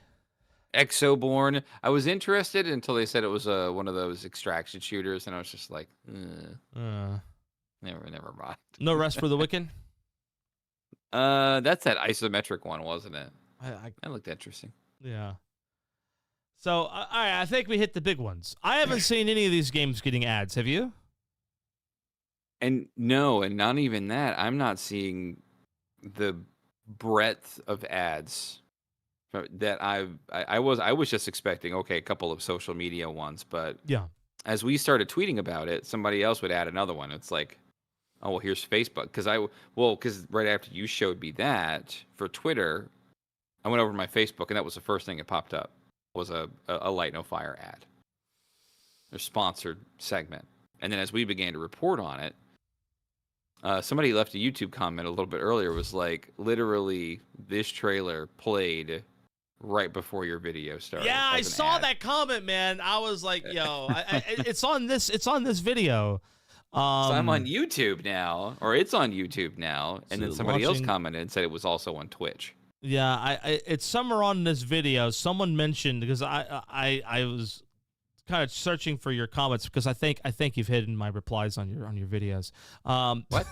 Exoborn. I was interested until they said it was one of those extraction shooters, and I was just like, never mind. No Rest for the Wicked? That's that isometric one, wasn't it? That looked interesting. Yeah. So, all right, I think we hit the big ones. I haven't seen any of these games getting ads. Have you? And no, and not even that. I'm not seeing the breadth of ads that I was just expecting. Okay, a couple of social media ones, but yeah, as we started tweeting about it, somebody else would add another one. It's like, oh well, here's Facebook. Because right after you showed me that for Twitter, I went over to my Facebook, and that was the first thing that popped up was a Light No Fire ad, a sponsored segment. And then as we began to report on it, somebody left a YouTube comment a little bit earlier, was like, literally, this trailer played right before your video started. Yeah, I saw that comment, man. I was like, yo, it's on this video. So I'm on YouTube now, or it's on YouTube now, and then somebody else commented and said it was also on Twitch. Yeah, it's somewhere on this video. Someone mentioned, because I was kind of searching for your comments, because I think you've hidden my replies on your videos. What?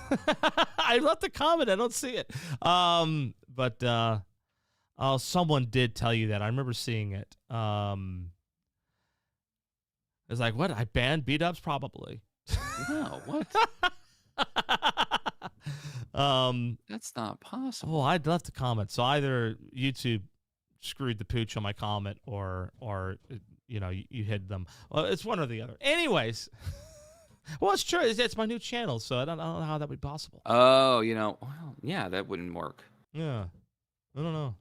I left the comment. I don't see it. But someone did tell you that. I remember seeing it. It's like, what? I banned BDubz? Probably. No, what? That's not possible. Oh, I'd left the comment. So either YouTube screwed the pooch on my comment, or you know, you hid them. Well, it's one or the other. Anyways, well, it's true. It's my new channel, so I don't know how that would be possible. Oh, well, yeah, that wouldn't work. Yeah, I don't know.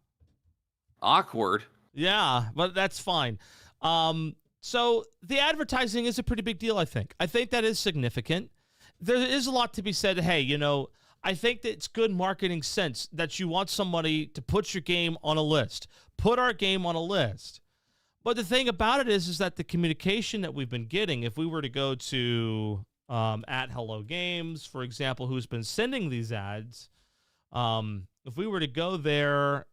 Awkward. Yeah, but that's fine. So the advertising is a pretty big deal, I think. I think that is significant. There is a lot to be said. Hey, I think that it's good marketing sense that you want somebody to put your game on a list. Put our game on a list. But the thing about it is that the communication that we've been getting, if we were to go to at Hello Games, for example, who's been sending these ads, if we were to go there,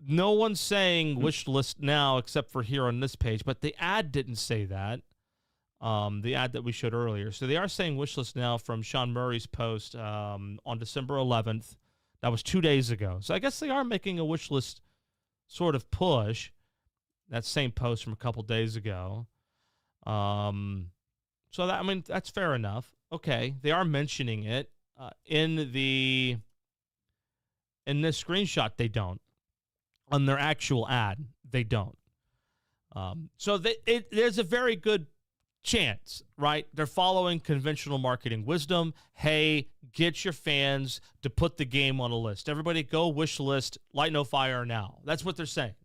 no one's saying wish list now except for here on this page, but the ad didn't say that. The ad that we showed earlier. So they are saying wish list now from Sean Murray's post on December 11th. That was 2 days ago. So I guess they are making a wish list sort of push. That same post from a couple days ago. So that's fair enough. Okay, they are mentioning it in this screenshot. They don't. On their actual ad, they don't. So there's a very good chance, right? They're following conventional marketing wisdom. Hey, get your fans to put the game on a list. Everybody go wish list Light No Fire now. That's what they're saying.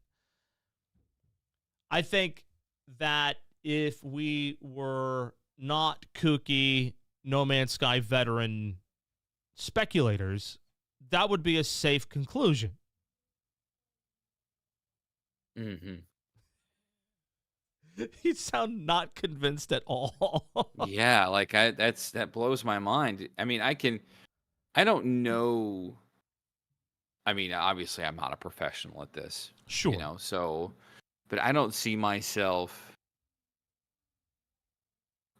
I think that if we were not kooky, No Man's Sky veteran speculators, that would be a safe conclusion. Mm-hmm. You sound not convinced at all. Yeah, like that blows my mind. I mean, I don't know. I mean, obviously, I'm not a professional at this. Sure. But I don't see myself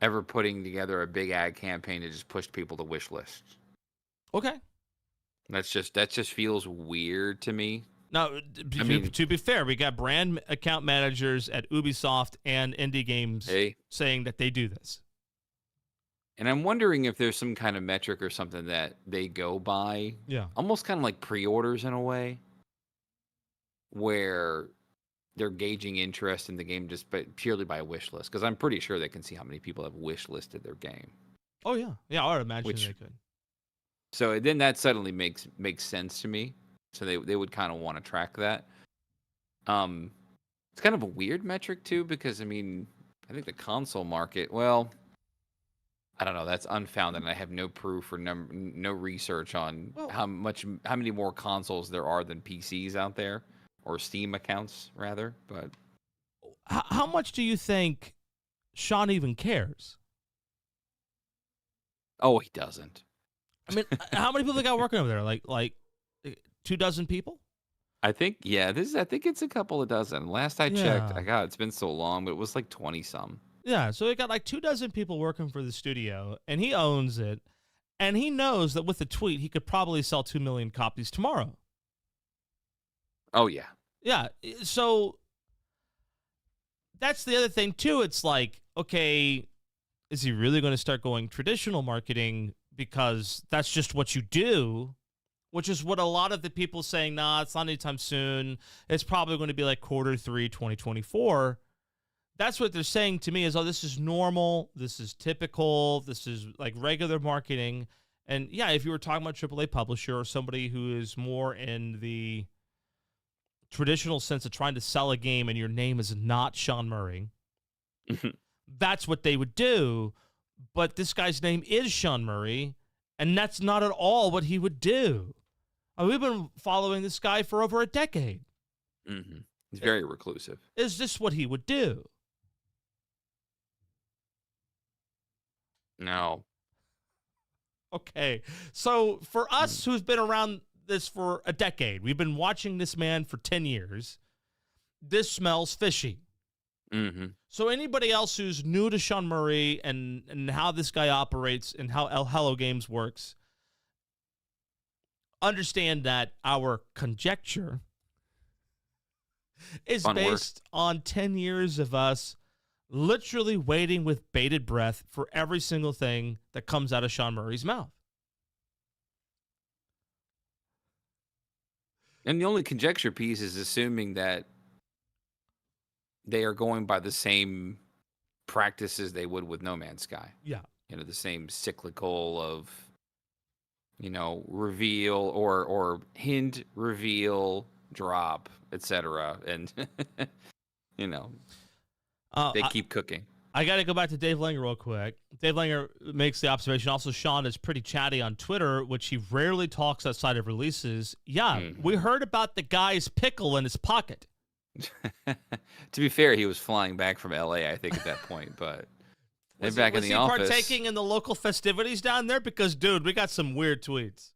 ever putting together a big ad campaign to just push people to wish lists. Okay. That just feels weird to me. Now, to be fair, we got brand account managers at Ubisoft and indie games saying that they do this. And I'm wondering if there's some kind of metric or something that they go by. Yeah. Almost kind of like pre-orders in a way, where they're gauging interest in the game just purely by a wish list. Because I'm pretty sure they can see how many people have wish listed their game. Oh, yeah. Yeah, I would imagine they could. So then that suddenly makes sense to me. So they would kind of want to track that. It's kind of a weird metric too, because I mean, I think the console market, well, I don't know, that's unfounded, and I have no proof or no research on how many more consoles there are than PCs out there, or Steam accounts rather. But how much do you think Sean even cares? Oh, he doesn't. I mean, how many people they got working over there? Like 24 people? I think, yeah, I think it's a couple of dozen. Last I checked, it's been so long, but it was like 20 some. Yeah, so they got like 24 people working for the studio, and he owns it, and he knows that with a tweet, he could probably sell 2 million copies tomorrow. Oh, yeah. Yeah, so that's the other thing, too. It's like, okay, is he really going to start going traditional marketing because that's just what you do, which is what a lot of the people saying, nah, it's not anytime soon. It's probably going to be like Q3 2024. That's what they're saying to me is, oh, this is normal. This is typical. This is like regular marketing. And yeah, if you were talking about AAA publisher or somebody who is more in the traditional sense of trying to sell a game and your name is not Sean Murray, that's what they would do. But this guy's name is Sean Murray, and that's not at all what he would do. I mean, we've been following this guy for over a decade. Mm-hmm. He's very reclusive. Is this what he would do? No. Okay. So for us who's been around this for a decade, we've been watching this man for 10 years, this smells fishy. Mm-hmm. So anybody else who's new to Sean Murray and how this guy operates and how Hello Games works, understand that our conjecture is based on 10 years of us literally waiting with bated breath for every single thing that comes out of Sean Murray's mouth. And the only conjecture piece is assuming that they are going by the same practices they would with No Man's Sky. Yeah. You know, the same cyclical of, you know, reveal or hint, reveal, drop, etc. And, you know, they keep cooking. I got to go back to Dave Langer real quick. Dave Langer makes the observation. Also, Sean is pretty chatty on Twitter, which he rarely talks outside of releases. Yeah, we heard about the guy's pickle in his pocket. To be fair, he was flying back from LA, I think, at that point. But was back in the office. Was he partaking in the local festivities down there? Because, dude, we got some weird tweets.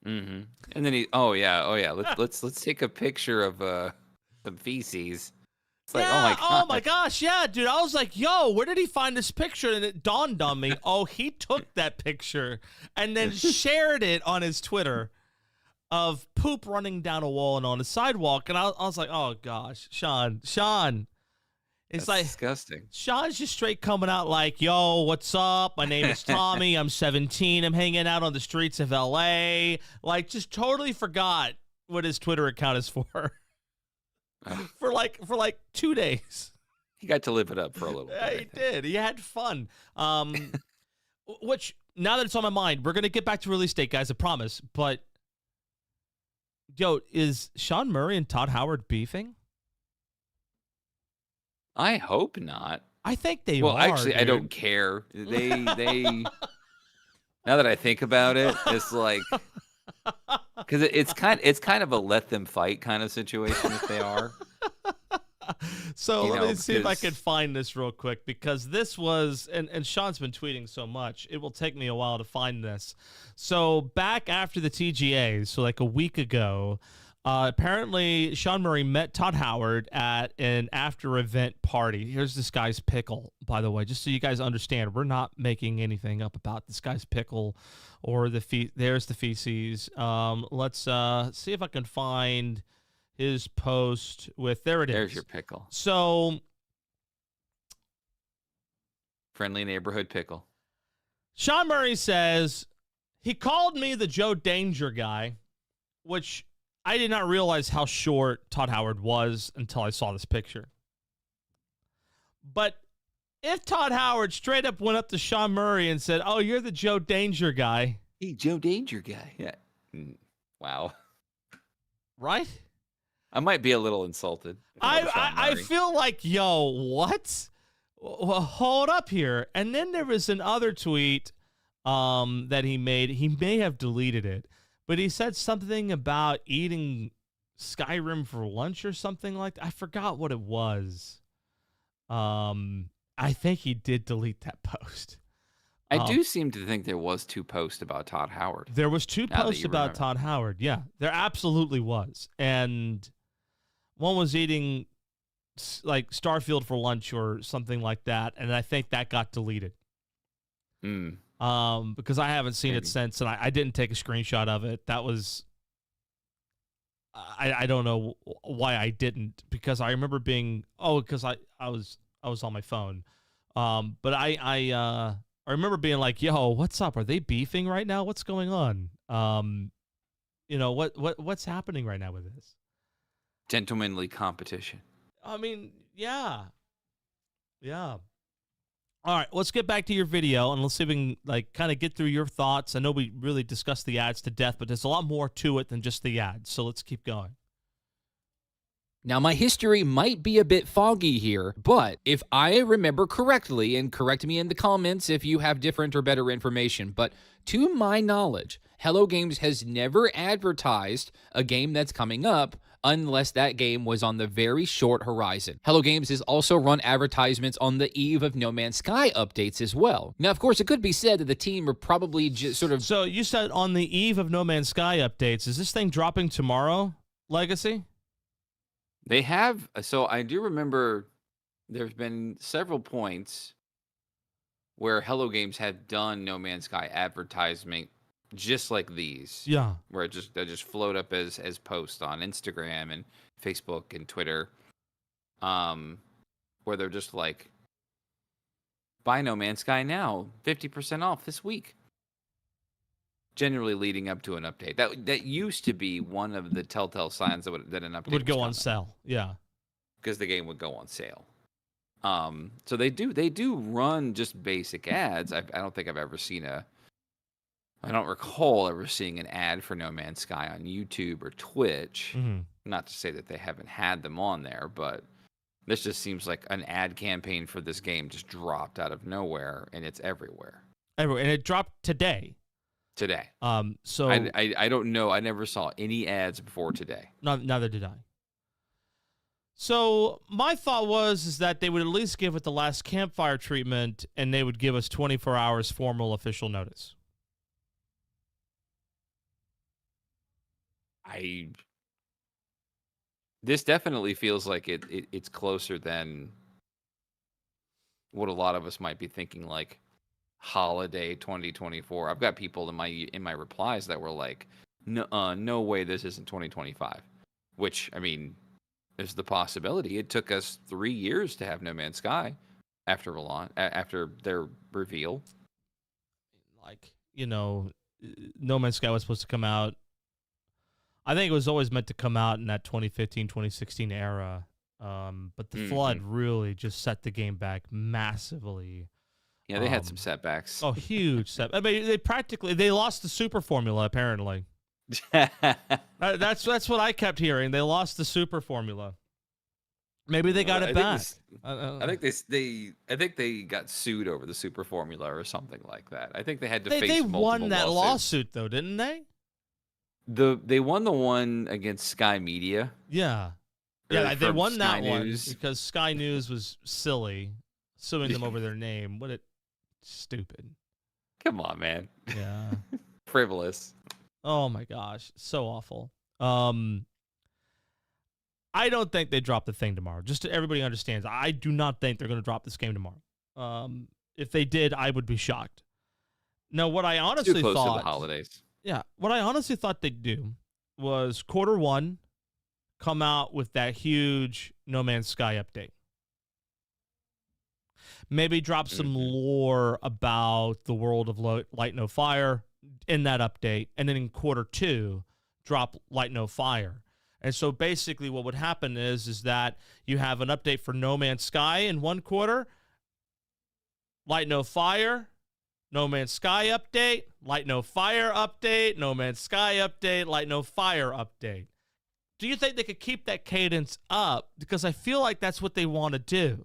Mm-hmm. And then oh yeah. Let's take a picture of some feces. It's like, oh my gosh, yeah, dude. I was like, yo, where did he find this picture? And it dawned on me, oh, he took that picture and then shared it on his Twitter of poop running down a wall and on a sidewalk. And I was like, oh gosh, Sean. It's That's like disgusting. Sean's just straight coming out like, yo, what's up? My name is Tommy. I'm 17. I'm hanging out on the streets of LA. Like, just totally forgot what his Twitter account is for. For like 2 days. He got to live it up for a little bit. Yeah, he did. He had fun. Which, now that it's on my mind, we're going to get back to release date, guys, I promise. But, yo, is Sean Murray and Todd Howard beefing? I hope not. I think they well, are. Well, actually, dude. I don't care. They now that I think about it, it's like, because it's kind of a let them fight kind of situation if they are. So let me see if I can find this real quick, because this was, and Sean's been tweeting so much, it will take me a while to find this. So back after the TGA, so like a week ago, Apparently, Sean Murray met Todd Howard at an after-event party. Here's this guy's pickle, by the way, just so you guys understand. We're not making anything up about this guy's pickle or there's the feces. Let's see if I can find his post with, there it is. There's your pickle. So, Friendly neighborhood pickle. Sean Murray says, he called me the Joe Danger guy, which I did not realize how short Todd Howard was until I saw this picture. But if Todd Howard straight up went up to Sean Murray and said, "Oh, you're the Joe Danger guy." Hey, Joe Danger guy. Yeah. Wow. Right? I might be a little insulted. I feel like, yo, what? Well, hold up here. And then there was another tweet that he made. He may have deleted it, but he said something about eating Skyrim for lunch or something like that. I forgot what it was. I think he did delete that post. I do seem to think there was 2 posts about Todd Howard. There was 2 posts about Todd Howard. Yeah, there absolutely was. And one was eating like Starfield for lunch or something like that, and I think that got deleted. Because I haven't seen it since, and I didn't take a screenshot of it. That was, I don't know why I didn't, because I remember being, because I was on my phone. But I remember being like, yo, what's up? Are they beefing right now? What's going on? What's happening right now with this? Gentlemanly competition. I mean, yeah. Yeah. All right, let's get back to your video, and let's see if we can kind of get through your thoughts. I know we really discussed the ads to death, but there's a lot more to it than just the ads, so let's keep going. Now, my history might be a bit foggy here, but if I remember correctly, and correct me in the comments if you have different or better information, but to my knowledge, Hello Games has never advertised a game that's coming up unless that game was on the very short horizon. Hello Games has also run advertisements on the eve of No Man's Sky updates as well. Now, of course, it could be said that the team are probably just sort of... So you said on the eve of No Man's Sky updates. Is this thing dropping tomorrow, Legacy? They have, so I do remember there's been several points where Hello Games had done No Man's Sky advertisement just like these. Yeah. Where they just float up as posts on Instagram and Facebook and Twitter. Where they're just like, buy No Man's Sky now, 50% off this week. Generally leading up to an update. That used to be one of the telltale signs that an update would go on sale. Yeah. Because the game would go on sale. So they do run just basic ads. I don't think I've ever seen I don't recall ever seeing an ad for No Man's Sky on YouTube or Twitch. Mm-hmm. Not to say that they haven't had them on there, but this just seems like an ad campaign for this game just dropped out of nowhere, and it's everywhere. Everywhere, and it dropped today. So I don't know. I never saw any ads before today. Neither did I. So my thought is that they would at least give it the last campfire treatment, and they would give us 24 hours formal official notice. This definitely feels like it's closer than what a lot of us might be thinking, like holiday 2024. I've got people in my replies that were like, no way this isn't 2025, which, I mean, there's the possibility. It took us 3 years to have No Man's Sky after their reveal. Like, No Man's Sky was supposed to come out, I think it was always meant to come out in that 2015, 2016 era. But the flood really just set the game back massively. Yeah, they had some setbacks. Oh, huge setbacks. I mean, they lost the super formula, apparently. That's what I kept hearing. They lost the super formula. Maybe they got it back. I think they got sued over the super formula or something like that. I think they had to face multiple They won that lawsuits. lawsuit, though, didn't they? They won the one against Sky Media. Yeah. Yeah, they won that one News. because Sky News was silly, suing them over their name. Stupid. Come on, man. Yeah. Frivolous. Oh my gosh, so awful. I don't think they drop the thing tomorrow. Just so everybody understands, I do not think they're going to drop this game tomorrow. If they did, I would be shocked. No, what I honestly Too close thought, to the holidays. Yeah, what I honestly thought they'd do was Q1 come out with that huge No Man's Sky update. Maybe drop some lore about the world of Light No Fire in that update, and then in Q2 drop Light No Fire. And so basically what would happen is that you have an update for No Man's Sky in one quarter, Light No Fire, No Man's Sky update, Light No Fire update, No Man's Sky update, Light No Fire update. Do you think they could keep that cadence up? Because I feel like that's what they want to do.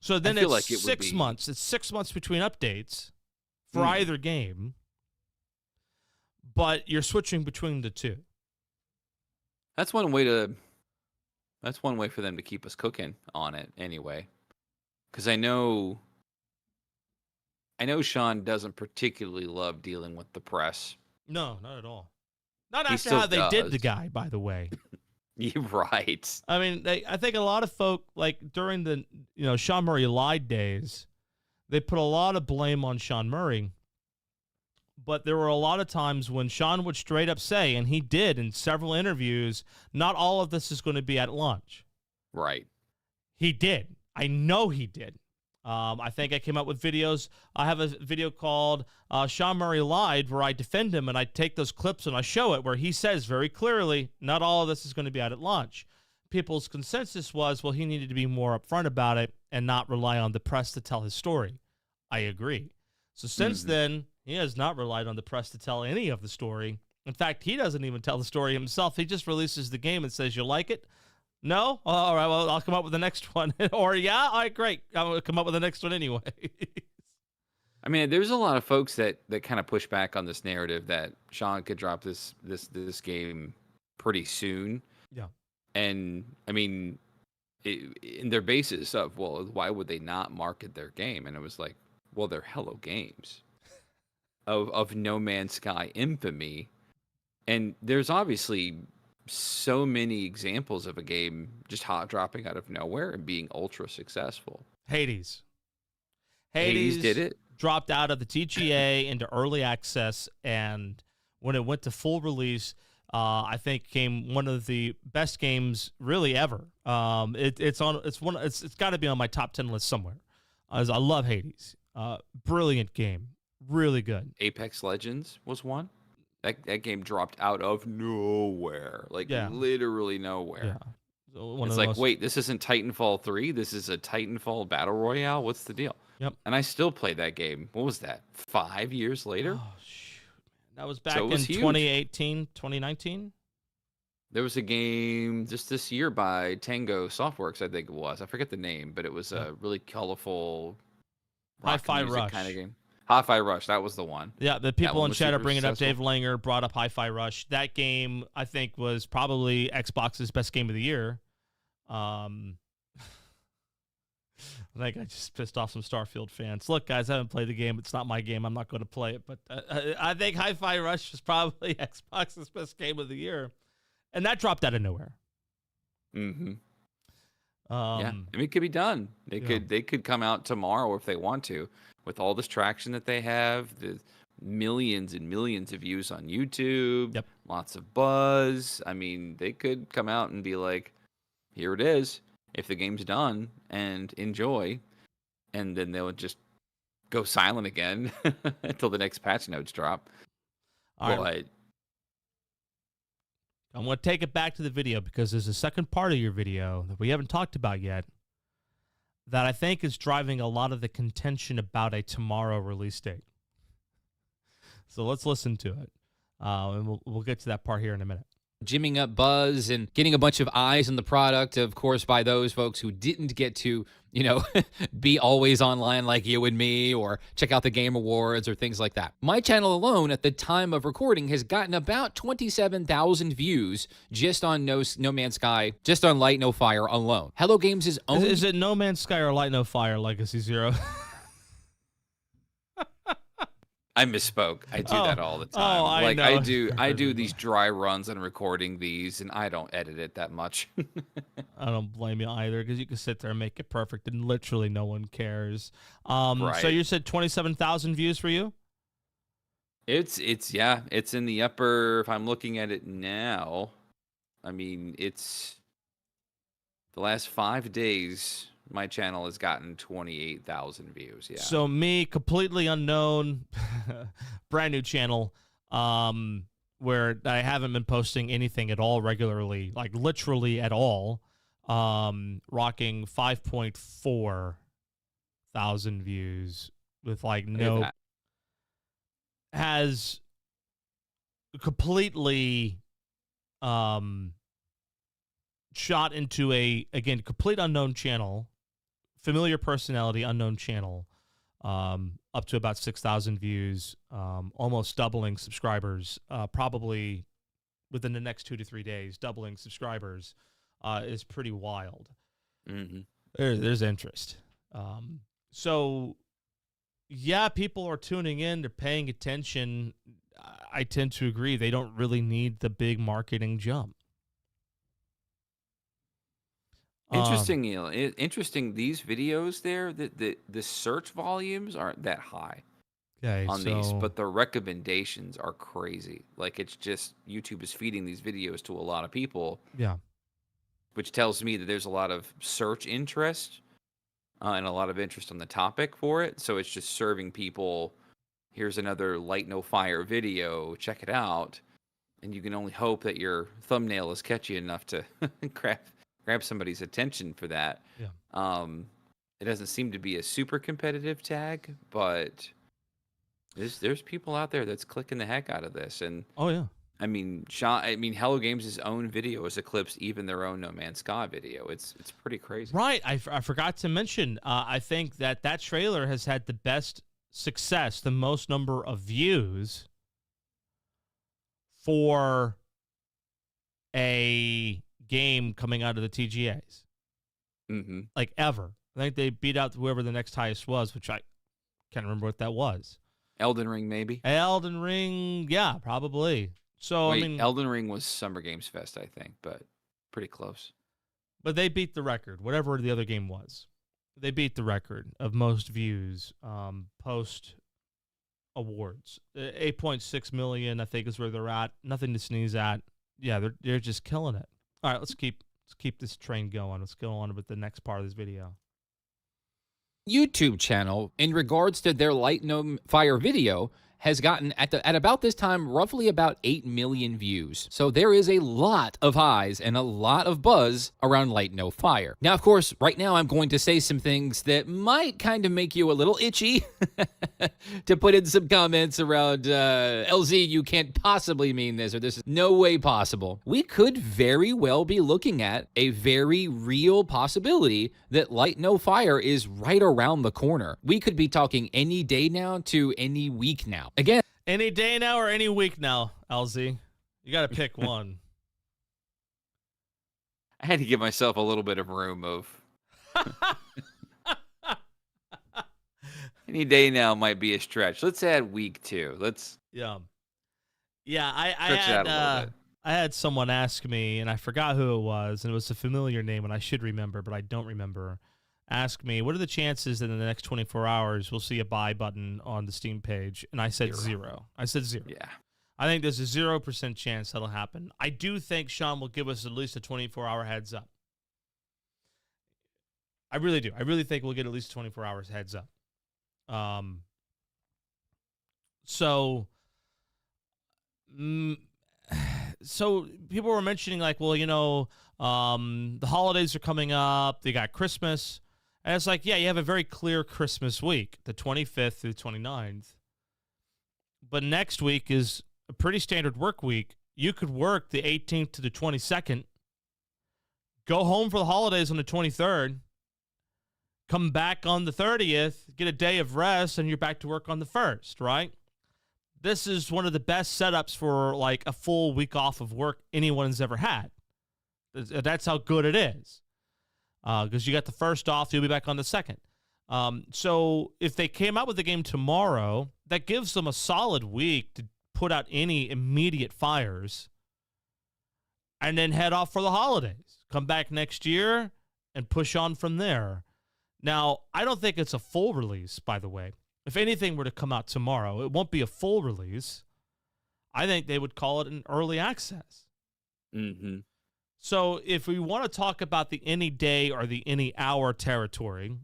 So then it's 6 months. It's 6 months between updates for either game, but you're switching between the two. That's one way for them to keep us cooking on it anyway. Because I know Sean doesn't particularly love dealing with the press. No, not at all. Not after how they did the guy, by the way. You're right. I mean, I think a lot of folk, like during the Sean Murray lied days, they put a lot of blame on Sean Murray. But there were a lot of times when Sean would straight up say, and he did in several interviews, not all of this is going to be at launch. Right. He did. I know he did. I think I came up with videos. I have a video called Sean Murray Lied where I defend him, and I take those clips and I show it where he says very clearly, not all of this is going to be out at launch. People's consensus was, well, he needed to be more upfront about it and not rely on the press to tell his story. I agree. So since then, he has not relied on the press to tell any of the story. In fact, he doesn't even tell the story himself. He just releases the game and says, you like it? No? All right, well, I'll come up with the next one. Or, yeah? All right, great. I'll come up with the next one anyway. I mean, there's a lot of folks that kind of push back on this narrative that Sean could drop this game pretty soon. Yeah. And, I mean, in their basis of, well, why would they not market their game? And it was like, well, they're Hello Games of No Man's Sky infamy. And there's obviously so many examples of a game just hot dropping out of nowhere and being ultra successful. Hades did it. Dropped out of the TGA into early access, and when it went to full release, I think came one of the best games really ever. It's got to be on my top 10 list somewhere. As I love Hades. Brilliant game. Really good. Apex Legends was one. That game dropped out of nowhere. Literally nowhere. Yeah. So it's like, wait, this isn't Titanfall 3? This is a Titanfall Battle Royale? What's the deal? Yep. And I still played that game. What was that? 5 years later? Oh, shoot. That was back in 2018, 2019? There was a game just this year by Tango Softworks, I think it was. I forget the name, but it was a really colorful Hi-Fi Rush kind of game. Hi-Fi Rush, that was the one. Yeah, the people in chat are bringing up. Dave Langer brought up Hi-Fi Rush. That game, I think, was probably Xbox's best game of the year. I think I just pissed off some Starfield fans. Look, guys, I haven't played the game. It's not my game. I'm not going to play it. But I think Hi-Fi Rush is probably Xbox's best game of the year. And that dropped out of nowhere. Mm-hmm. Yeah, I mean, it could be done. They could come out tomorrow if they want to, with all this traction that they have, the millions and millions of views on YouTube, lots of buzz. I mean, they could come out and be like, here it is, if the game's done, and enjoy. And then they'll just go silent again until the next patch notes drop. All right. I'm going to take it back to the video because there's a second part of your video that we haven't talked about yet that I think is driving a lot of the contention about a tomorrow release date. So let's listen to it, and we'll get to that part here in a minute. Jimming up buzz and getting a bunch of eyes on the product, of course, by those folks who didn't get to, be always online like you and me, or check out the Game Awards or things like that. My channel alone at the time of recording has gotten about 27,000 views just on No Man's Sky, just on Light No Fire alone. Hello Games' own... Is it No Man's Sky or Light No Fire Legacy Zero? I misspoke. I do that all the time. I know. I do these dry runs on recording these, and I don't edit it that much. I don't blame you either, because you can sit there and make it perfect, and literally no one cares. Right. So you said 27,000 views for you? It's in the upper. If I'm looking at it now, I mean, it's the last 5 days. My channel has gotten 28,000 views. Yeah. So me, completely unknown, brand new channel, where I haven't been posting anything at all regularly, like literally at all, rocking 5.4 thousand views with like no, has completely shot into a, again, complete unknown channel. Familiar personality, unknown channel, up to about 6,000 views, almost doubling subscribers, probably within the next 2 to 3 days, doubling subscribers is pretty wild. Mm-hmm. There's interest. So, yeah, people are tuning in, they're paying attention. I tend to agree. They don't really need the big marketing jump. Interesting, interesting. These videos there, the search volumes aren't that high on these, but the recommendations are crazy. Like, it's just YouTube is feeding these videos to a lot of people. Yeah, which tells me that there's a lot of search interest and a lot of interest on the topic for it. So it's just serving people. Here's another Light No Fire video. Check it out, and you can only hope that your thumbnail is catchy enough to grab somebody's attention for that. Yeah. It doesn't seem to be a super competitive tag, but there's people out there that's clicking the heck out of this. And oh yeah, I mean, Hello Games' own video has eclipsed even their own No Man's Sky video. It's pretty crazy. Right. I forgot to mention. I think that trailer has had the best success, the most number of views for a game coming out of the TGAs, like ever. I think they beat out whoever the next highest was, which I can't remember what that was. Elden Ring, maybe. Elden Ring, yeah, probably. So wait, I mean, Elden Ring was Summer Games Fest, I think, but pretty close. But they beat the record, whatever the other game was. They beat the record of most views post awards. 8.6 million, I think, is where they're at. Nothing to sneeze at. Yeah, they're just killing it. All right, let's keep this train going. Let's go on with the next part of this video. YouTube channel, in regards to their Light No Fire video, has gotten at about this time roughly about 8 million views. So there is a lot of highs and a lot of buzz around Light No Fire. Now, of course, right now I'm going to say some things that might kind of make you a little itchy to put in some comments around, LZ, you can't possibly mean this, or this is no way possible. We could very well be looking at a very real possibility that Light No Fire is right around the corner. We could be talking any day now to any week now. Again, any day now or any week now, LZ. You got to pick one. I had to give myself a little bit of room of any day now might be a stretch. Let's add week 2. Yeah. I had someone ask me, and I forgot who it was, and it was a familiar name, and I should remember, but I don't remember. Ask me, what are the chances that in the next 24 hours we'll see a buy button on the Steam page? And I said 0. I said 0. Yeah. I think there's a 0% chance that'll happen. I do think Sean will give us at least a 24-hour heads up. I really do. I really think we'll get at least 24 hours heads up. So people were mentioning, like, well, the holidays are coming up. They got Christmas. And it's like, yeah, you have a very clear Christmas week, the 25th through the 29th. But next week is a pretty standard work week. You could work the 18th to the 22nd, go home for the holidays on the 23rd, come back on the 30th, get a day of rest, and you're back to work on the 1st, right? This is one of the best setups for, like, a full week off of work anyone's ever had. That's how good it is. Because you got the 1st off, you'll be back on the 2nd. So if they came out with the game tomorrow, that gives them a solid week to put out any immediate fires and then head off for the holidays. Come back next year and push on from there. Now, I don't think it's a full release, by the way. If anything were to come out tomorrow, it won't be a full release. I think they would call it an early access. Mm-hmm. So if we want to talk about the any day or the any hour territory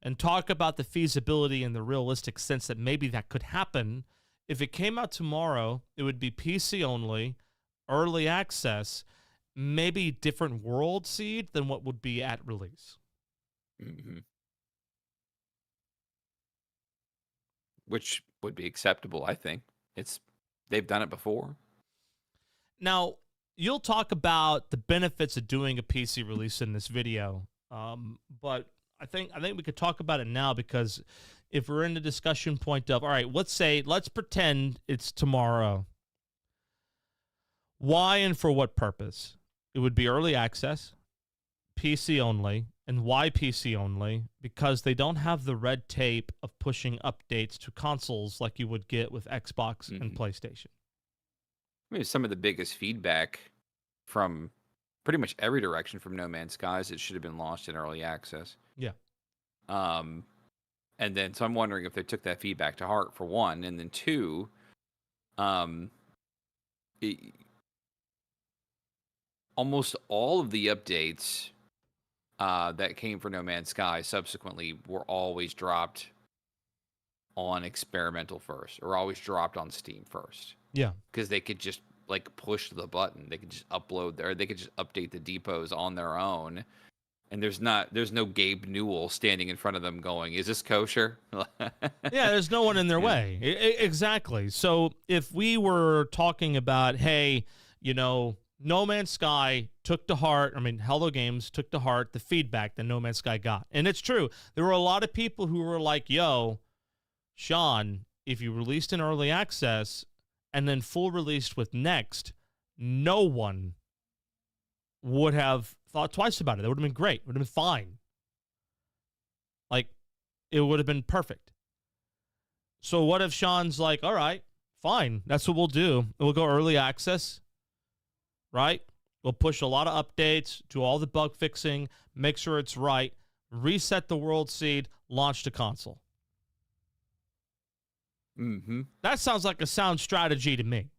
and talk about the feasibility and the realistic sense that maybe that could happen, if it came out tomorrow, it would be PC only, early access, maybe different world seed than what would be at release. Mm-hmm. Which would be acceptable, I think. They've done it before. Now, you'll talk about the benefits of doing a PC release in this video, but I think we could talk about it now, because if we're in the discussion point of, all right, let's pretend it's tomorrow. Why and for what purpose? It would be early access, PC only. And why PC only? Because they don't have the red tape of pushing updates to consoles like you would get with Xbox and PlayStation. I mean, some of the biggest feedback from pretty much every direction from No Man's Sky is it should have been launched in early access. Yeah. And then, so I'm wondering if they took that feedback to heart, for one, and then two, almost all of the updates that came for No Man's Sky subsequently were always dropped on experimental first, or always dropped on Steam first. Yeah. Because they could just push the button. They could just upload they could just update the depots on their own. And there's no Gabe Newell standing in front of them going, "Is this kosher?" Yeah, there's no one in their way. Exactly. So if we were talking about, hey, No Man's Sky took to heart, Hello Games took to heart the feedback that No Man's Sky got. And it's true. There were a lot of people who were like, yo, Sean, if you released in early access and then full released with Next, no one would have thought twice about it. That would have been great. It would have been fine. It would have been perfect. So what if Sean's like, all right, fine. That's what we'll do. We'll go early access. Right? We'll push a lot of updates, do all the bug fixing, make sure it's right, reset the world seed, launch the console. Mm-hmm. That sounds like a sound strategy to me.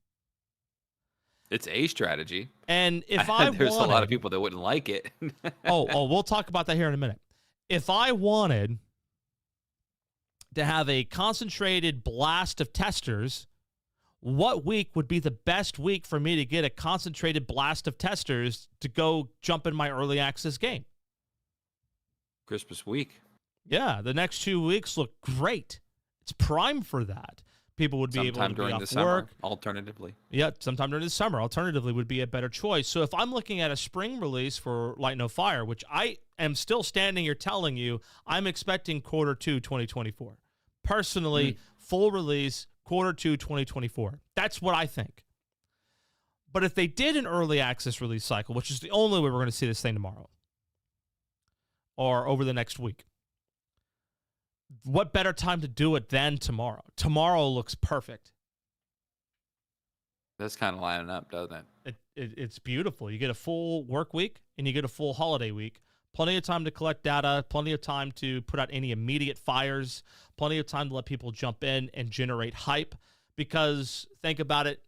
It's a strategy. And if there's a lot of people that wouldn't like it. oh, we'll talk about that here in a minute. If I wanted to have a concentrated blast of testers, what week would be the best week for me to get a concentrated blast of testers to go jump in my early access game? Christmas week. Yeah, the next 2 weeks look great. It's prime for that. People would be able to be off work. Alternatively. Yeah, sometime during the summer. Alternatively would be a better choice. So if I'm looking at a spring release for Light No Fire, which I am still standing here telling you, I'm expecting Q2 2024. Personally, full release, Q2 2024. That's what I think. But if they did an early access release cycle, which is the only way we're going to see this thing tomorrow or over the next week, what better time to do it than tomorrow? Tomorrow looks perfect. That's kind of lining up, doesn't it? It's beautiful. You get a full work week and you get a full holiday week. Plenty of time to collect data, plenty of time to put out any immediate fires, plenty of time to let people jump in and generate hype. Because think about it,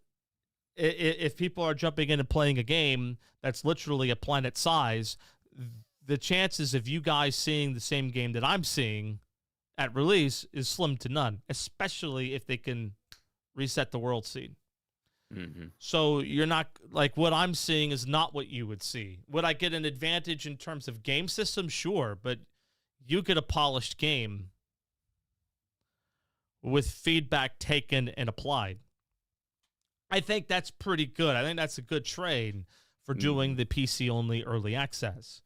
if people are jumping in and playing a game that's literally a planet size, the chances of you guys seeing the same game that I'm seeing at release is slim to none, especially if they can reset the world seed. Mm-hmm. So you're not, what I'm seeing is not what you would see. Would I get an advantage in terms of game system? Sure, but you get a polished game with feedback taken and applied. I think that's pretty good. I think that's a good trade for doing the PC-only early access.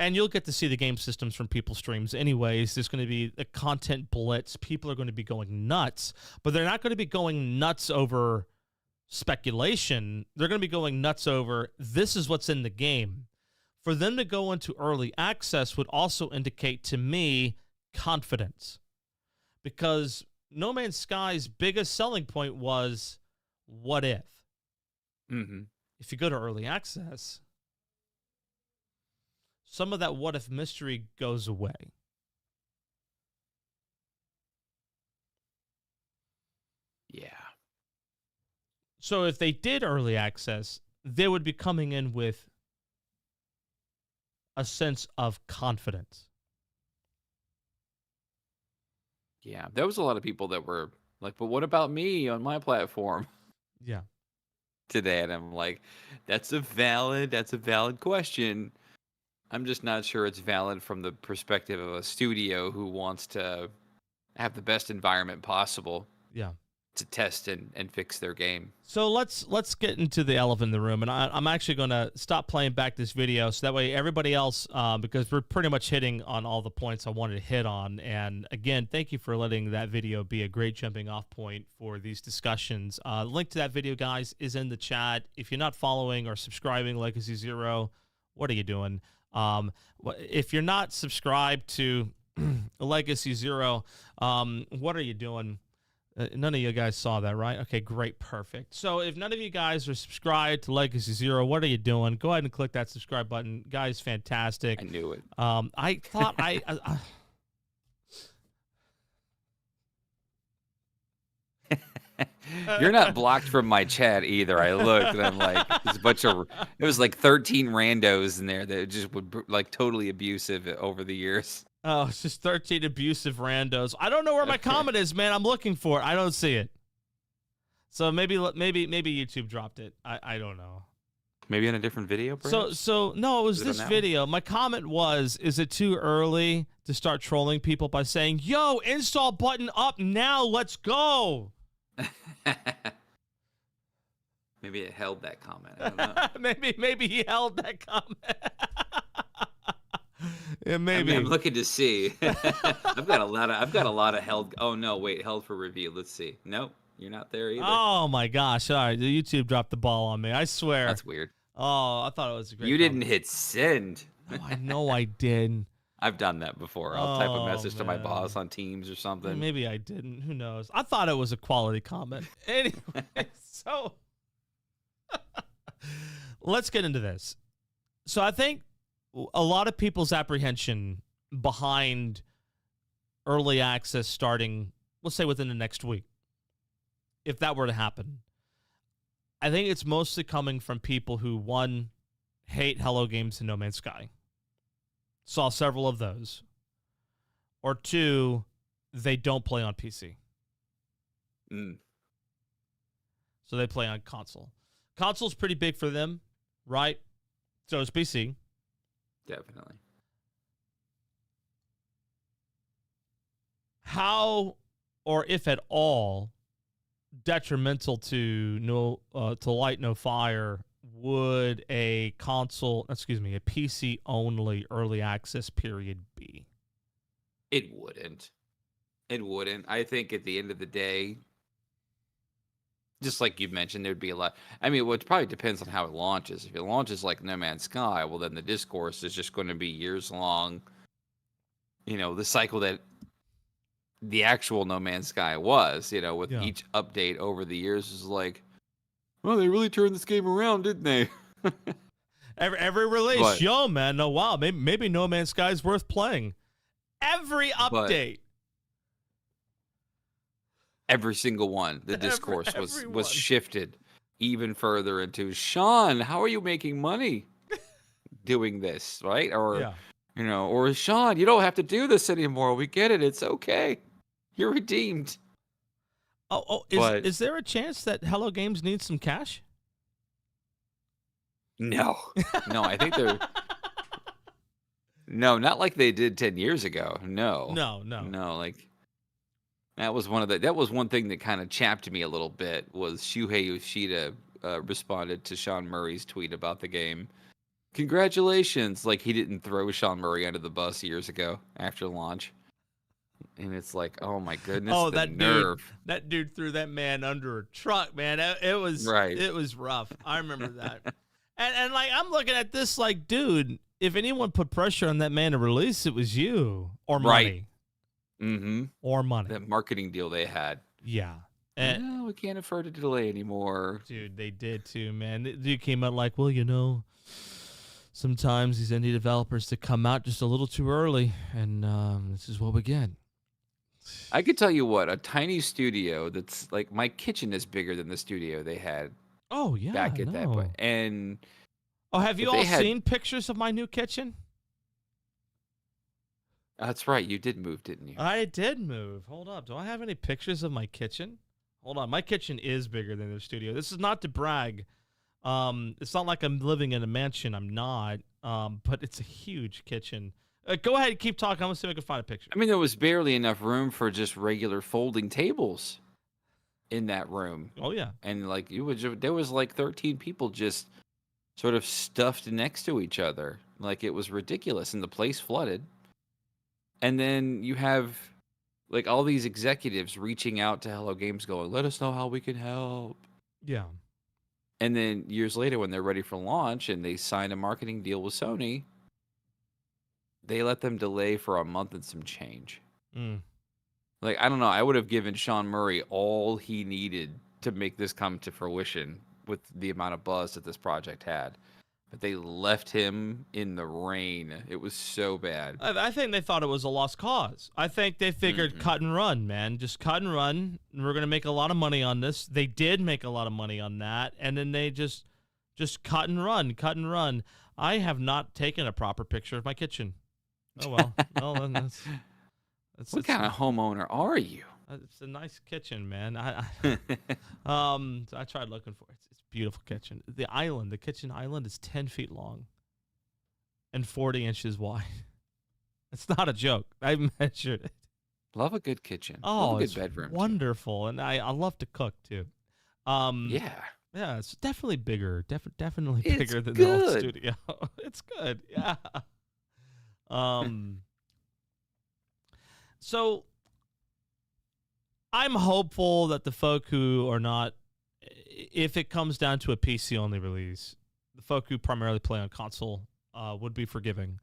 And you'll get to see the game systems from people's streams anyways. There's going to be a content blitz. People are going to be going nuts, but they're not going to be going nuts over speculation. They're going to be going nuts over this is what's in the game. For them to go into early access would also indicate to me confidence. because No Man's Sky's biggest selling point was what if? Mm-hmm. If you go to early access, some of that what if mystery goes away. Yeah. So if they did early access, they would be coming in with a sense of confidence. Yeah. There was a lot of people that were like, but what about me on my platform Yeah. today? And I'm like, that's a valid question. I'm just not sure it's valid from the perspective of a studio who wants to have the best environment possible. Yeah. To test and fix their game. So let's get into the elephant in the room, and I'm actually going to stop playing back this video so that way everybody else, because we're pretty much hitting on all the points I wanted to hit on. And again, thank you for letting that video be a great jumping off point for these discussions. Link to that video, guys, is in the chat. If you're not following or subscribing Legacy Zero, what are you doing? If you're not subscribed to Legacy Zero, what are you doing? None of you guys saw that, right? Okay, great, perfect. So if none of you guys are subscribed to Legacy Zero, what are you doing? Go ahead and click that subscribe button. Guys, fantastic. I knew it. I thought You're not blocked from my chat either. I looked and I'm like, there's a bunch of, it was like 13 randos in there that just would like totally abusive over the years. Oh, it's just 13 abusive randos. I don't know where my comment is, man. I'm looking for it. I don't see it. So maybe YouTube dropped it. I don't know. Maybe on a different video, perhaps? So no, it was this video. My comment was, is it too early to start trolling people by saying, yo, install button up now, let's go? Maybe it held that comment. I don't know. maybe he held that comment. Yeah, maybe. I mean, I'm looking to see. I've got a lot of held. Oh no, wait, held for review. Let's see. Nope, you're not there either. Oh my gosh! All right, the YouTube dropped the ball on me. I swear. That's weird. Oh, I thought it was a great. You didn't hit send. Oh, I know I did. I've done that before. I'll type a message to my boss on Teams or something. Maybe I didn't. Who knows? I thought it was a quality comment. Anyway, so let's get into this. So I think a lot of people's apprehension behind early access starting, let's say within the next week, if that were to happen, I think it's mostly coming from people who, one, hate Hello Games and No Man's Sky. Saw several of those. Or two, they don't play on PC. So they play on console. Console's pretty big for them, right? So is PC. Definitely. How, or if at all, detrimental to Light No Fire would a PC only early access period be? It wouldn't. I think at the end of the day, just like you mentioned, there'd be a lot. I mean, well, it probably depends on how it launches. If it launches like No Man's Sky, well, then the discourse is just going to be years long. You know, the cycle that the actual No Man's Sky was, you know, with each update over the years is like, well, they really turned this game around, didn't they? every release, man, no, wow, maybe No Man's Sky is worth playing. Every update. Every single one, the discourse was shifted even further into, Sean, how are you making money doing this, right? Or, you know, or Sean, you don't have to do this anymore. We get it. It's okay. You're redeemed. Is there a chance that Hello Games needs some cash? No, I think they're... No, not like they did 10 years ago. No, like... That was one thing that kind of chapped me a little bit, was Shuhei Yoshida responded to Sean Murray's tweet about the game. Congratulations. Like, he didn't throw Sean Murray under the bus years ago after launch. And it's like, oh my goodness, that nerve. That dude threw that man under a truck, man. It was rough. I remember that. and like, I'm looking at this like, dude, if anyone put pressure on that man to release, it was you or money. Mm-hmm. or money. That marketing deal they had. Yeah. And, No, we can't afford to delay anymore. dude, they did too, man. The dude came out like, well, sometimes these indie developers to come out just a little too early, and this is what we get. I could tell you what, a tiny studio that's like my kitchen is bigger than the studio they had. Oh yeah, back at that point. And have you all seen pictures of my new kitchen? That's right, you did move, didn't you? I did move. Hold up, do I have any pictures of my kitchen? Hold on, my kitchen is bigger than the studio. This is not to brag. It's not like I'm living in a mansion. I'm not. But it's a huge kitchen. Go ahead and keep talking. I'm gonna see if I can find a picture. I mean, there was barely enough room for just regular folding tables in that room. Oh yeah. And like there was like 13 people just sort of stuffed next to each other. Like it was ridiculous, and the place flooded. And then you have like all these executives reaching out to Hello Games going, let us know how we can help. Yeah. And then years later, when they're ready for launch and they sign a marketing deal with Sony, they let them delay for a month and some change. Like, I don't know. I would have given Sean Murray all he needed to make this come to fruition with the amount of buzz that this project had. But they left him in the rain. It was so bad. I think they thought it was a lost cause. I think they figured cut and run, man. Just cut and run. We're going to make a lot of money on this. They did make a lot of money on that. And then they just cut and run. I have not taken a proper picture of my kitchen. Oh, well. Well, then that's what kind of homeowner are you? It's a nice kitchen, man. I tried looking for it. It's a beautiful kitchen. The kitchen island is 10 feet long and 40 inches wide. It's not a joke. I measured it. Love a good kitchen. Oh, love a good it's bedroom. Wonderful. Too. And I love to cook too. Yeah. Yeah, it's definitely bigger. Definitely it's bigger than good. the old studio. It's good. Yeah. So I'm hopeful that the folk who are not, if it comes down to a PC-only release, the folk who primarily play on console would be forgiving.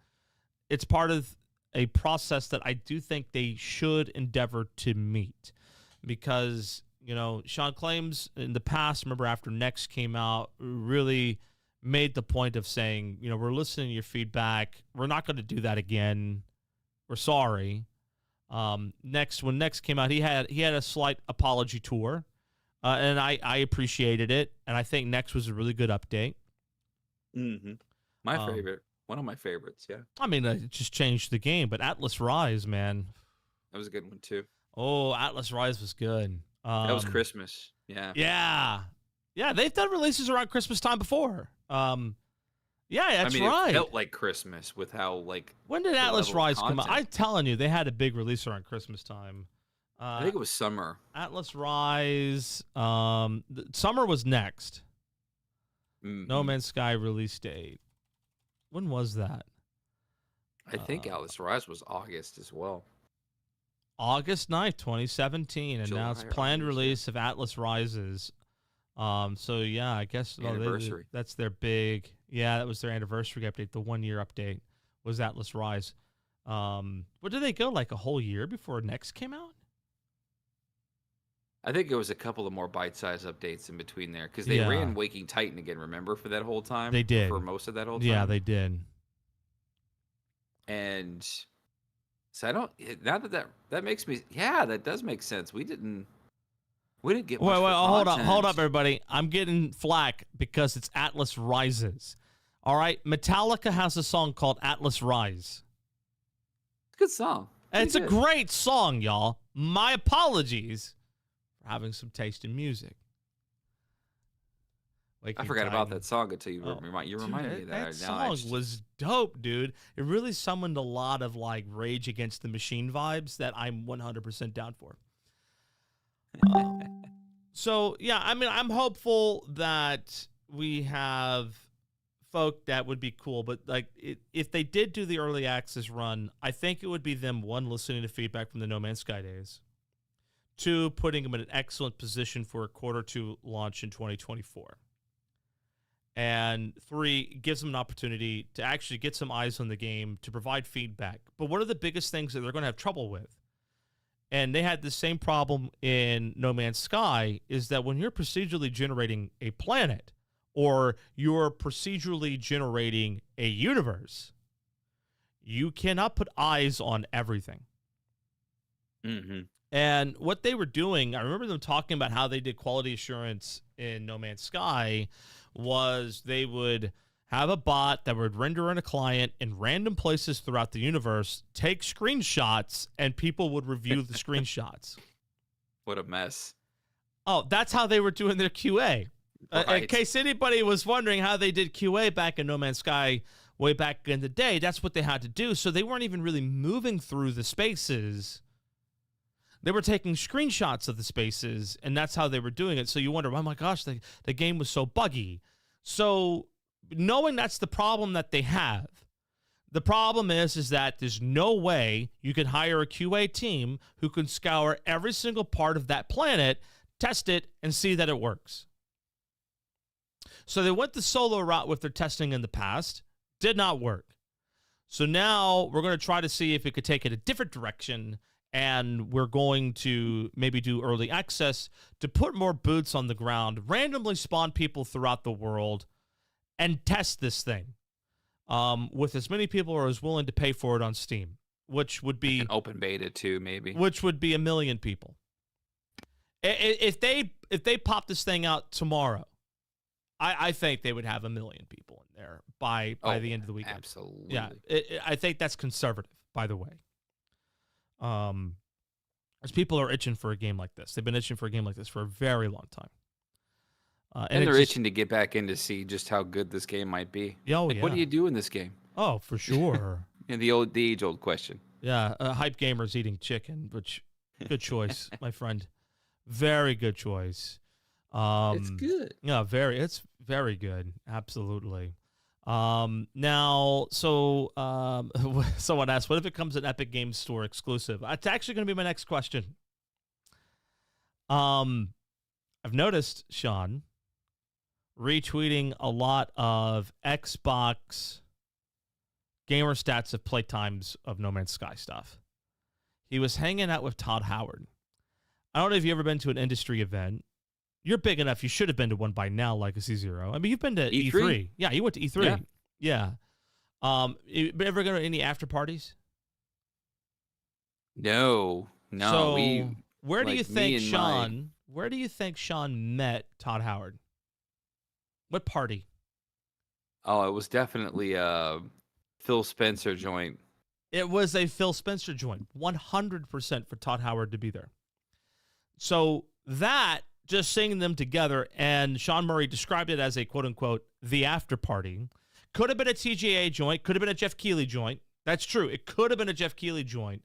It's part of a process that I do think they should endeavor to meet because, Sean Claims in the past, remember after Next came out, really made the point of saying, we're listening to your feedback. We're not going to do that again. We're sorry. When Next came out, he had a slight apology tour, and I appreciated it, and I think Next was a really good update. Mm-hmm. My favorite, one of my favorites, yeah. I mean, it just changed the game, but Atlas Rise, man, that was a good one too. Oh, Atlas Rise was good. That was Christmas, yeah. Yeah. They've done releases around Christmas time before. Yeah, that's right. It felt like Christmas with how When did Atlas Rise come out? I'm telling you, they had a big release around Christmas time. I think it was summer. Atlas Rise. Summer was next. Mm-hmm. No Man's Sky release date. When was that? I think Atlas Rise was August as well. August 9th, 2017, and now it's planned release of Atlas Rises. So yeah, I guess anniversary. That's their big. Yeah, that was their anniversary update. The 1-year update was Atlas Rise. What did they go like a whole year before Next came out? I think it was a couple of more bite-sized updates in between there because they ran Waking Titan again. Remember for that whole time? They did for most of that whole time. Yeah, they did. And so I don't. Now that makes me. Yeah, that does make sense. We didn't get. Wait, hold up, everybody. I'm getting flack because it's Atlas Rises. All right, Metallica has a song called Atlas Rise. It's a good song. It's a great song, y'all. My apologies for having some taste in music. I forgot about that song until you reminded me of that. That song was dope, dude. It really summoned a lot of Rage Against the Machine vibes that I'm 100% down for. So yeah, I mean, I'm hopeful that we have folk that would be cool, but if they did do the early access run, I think it would be them, 1, listening to feedback from the No Man's Sky days, 2, putting them in an excellent position for a Q2 launch in 2024. And 3, gives them an opportunity to actually get some eyes on the game, to provide feedback. But one of the biggest things that they're going to have trouble with and they had the same problem in No Man's Sky, is that when you're procedurally generating a planet or you're procedurally generating a universe, you cannot put eyes on everything. Mm-hmm. And what they were doing, I remember them talking about how they did quality assurance in No Man's Sky, was they would have a bot that would render in a client in random places throughout the universe, take screenshots, and people would review the screenshots. What a mess. Oh, that's how they were doing their QA. Right. In case anybody was wondering how they did QA back in No Man's Sky way back in the day, that's what they had to do. So they weren't even really moving through the spaces. They were taking screenshots of the spaces, and that's how they were doing it. So you wonder, oh my gosh, the game was so buggy. So knowing that's the problem that they have, the problem is that there's no way you can hire a QA team who can scour every single part of that planet, test it, and see that it works. So they went the solo route with their testing in the past. Did not work. So now we're going to try to see if we could take it a different direction, and we're going to maybe do early access to put more boots on the ground, randomly spawn people throughout the world, and test this thing with as many people as willing to pay for it on Steam, which would be an open beta too, maybe. Which would be 1 million people. If they pop this thing out tomorrow, I think they would have 1 million people in there by the end of the weekend. Absolutely. Yeah, I think that's conservative, by the way. As people are itching for a game like this. They've been itching for a game like this for a very long time. And they're itching to get back in to see just how good this game might be. Oh, What do you do in this game? Oh, for sure. And the age-old question. Yeah, hype gamers eating chicken, which good choice, my friend. Very good choice. It's good. Yeah, it's very good. Absolutely. Now, so someone asked, what if it comes an Epic Games Store exclusive? It's actually going to be my next question. I've noticed, Sean, retweeting a lot of Xbox gamer stats of playtimes of No Man's Sky stuff. He was hanging out with Todd Howard. I don't know if you've ever been to an industry event. You're big enough. You should have been to one by now, Legacy Zero. I mean, you've been to E3. Yeah, you went to E3. Yeah. You ever go to any after parties? No. So where do you think Sean? Where do you think Sean met Todd Howard? What party? Oh, it was definitely a Phil Spencer joint. It was a Phil Spencer joint. 100% for Todd Howard to be there. So that, just seeing them together, and Sean Murray described it as a quote-unquote the after party. Could have been a TGA joint. Could have been a Jeff Keighley joint. That's true. It could have been a Jeff Keighley joint.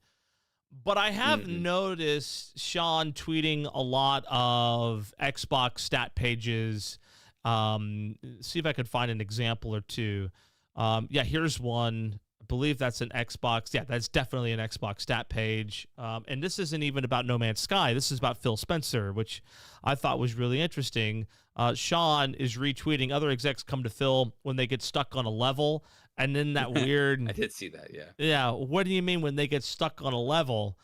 But I have noticed Sean tweeting a lot of Xbox stat pages. See if I could find an example or two. Yeah, here's one. I believe that's an Xbox. Yeah, that's definitely an Xbox stat page. And this isn't even about No Man's Sky. This is about Phil Spencer, which I thought was really interesting. Sean is retweeting other execs come to Phil when they get stuck on a level. And then that weird... I did see that, yeah. Yeah, what do you mean when they get stuck on a level?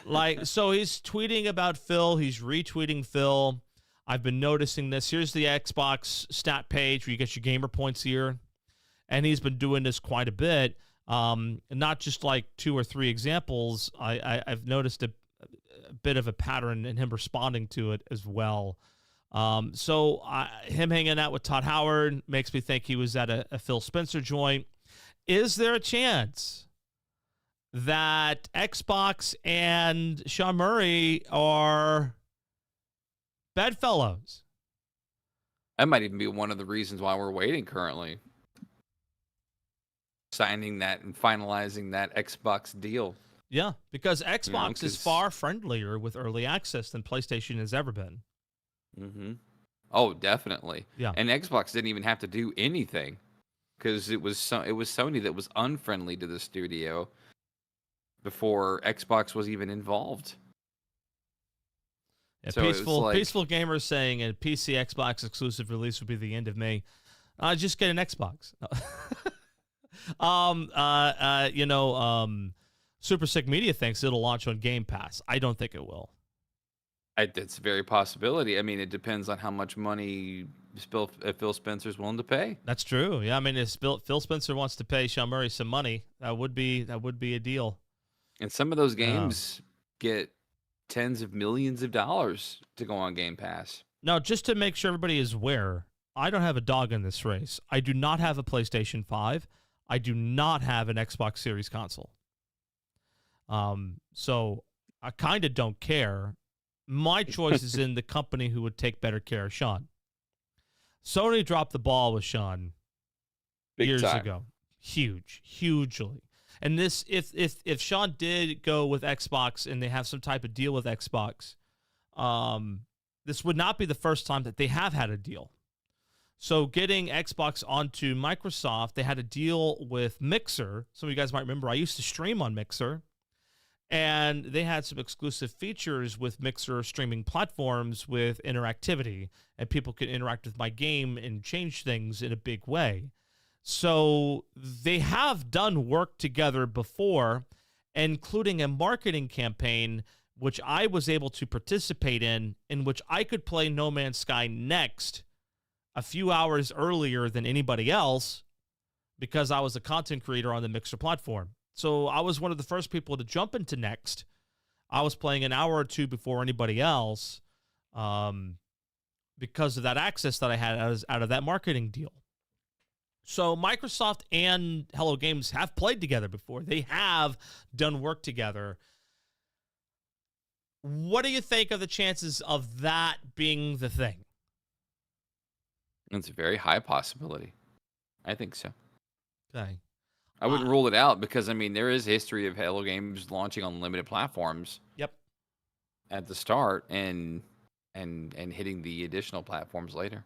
Like, so he's tweeting about Phil. He's retweeting Phil. I've been noticing this. Here's the Xbox stat page where you get your gamer points here. And he's been doing this quite a bit. Not just like 2 or 3 examples. I've noticed a bit of a pattern in him responding to it as well. So him hanging out with Todd Howard makes me think he was at a Phil Spencer joint. Is there a chance that Xbox and Sean Murray are bedfellows? That might even be one of the reasons why we're waiting currently. Signing that and finalizing that Xbox deal. Yeah, because Xbox is far friendlier with early access than PlayStation has ever been. Mm-hmm. Oh, definitely. Yeah. And Xbox didn't even have to do anything because it was Sony that was unfriendly to the studio before Xbox was even involved. Yeah, so peaceful gamers saying a PC Xbox exclusive release would be the end of May. Just get an Xbox. Super Sick Media thinks it'll launch on Game Pass. I don't think it will. It's a very possibility. I mean, it depends on how much money Phil Spencer's willing to pay. That's true. Yeah, I mean, if Phil Spencer wants to pay Sean Murray some money, that would be a deal. And some of those games get tens of millions of dollars to go on Game Pass. Now, just to make sure everybody is aware, I don't have a dog in this race. I do not have a PlayStation 5. I do not have an Xbox Series console. So I kind of don't care. My choice is in the company who would take better care of Sean. Sony dropped the ball with Sean years ago. Hugely. And this, if Sean did go with Xbox and they have some type of deal with Xbox, this would not be the first time that they have had a deal. So getting Xbox onto Microsoft, they had a deal with Mixer. Some of you guys might remember I used to stream on Mixer. And they had some exclusive features with Mixer streaming platforms with interactivity. And people could interact with my game and change things in a big way. So they have done work together before, including a marketing campaign, which I was able to participate in which I could play No Man's Sky Next a few hours earlier than anybody else because I was a content creator on the Mixer platform. So I was one of the first people to jump into Next. I was playing an hour or two before anybody else because of that access that I had out of that marketing deal. So Microsoft and Hello Games have played together before. They have done work together. What do you think of the chances of that being the thing? It's a very high possibility. I think so. Okay. I wouldn't rule it out because, I mean, there is history of Hello Games launching on limited platforms. Yep. At the start and hitting the additional platforms later.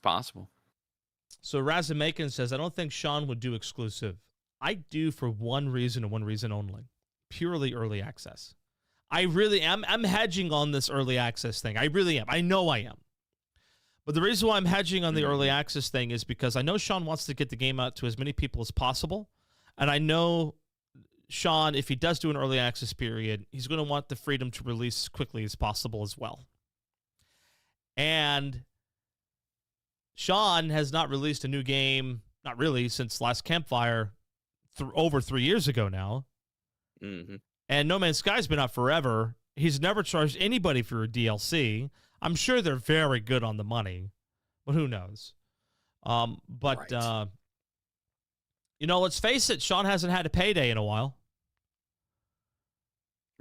Possible. So Razumakin says, I don't think Sean would do exclusive. I do for one reason and one reason only. Purely early access. I really am. I'm hedging on this early access thing. I really am. I know I am. But the reason why I'm hedging on the early access thing is because I know Sean wants to get the game out to as many people as possible. And I know Sean, if he does do an early access period, he's going to want the freedom to release as quickly as possible as well. And Sean has not released a new game, not really, since last Campfire, over 3 years ago now. Mm-hmm. And No Man's Sky's been out forever. He's never charged anybody for a DLC. I'm sure they're very good on the money, but who knows? Right. Let's face it, Sean hasn't had a payday in a while.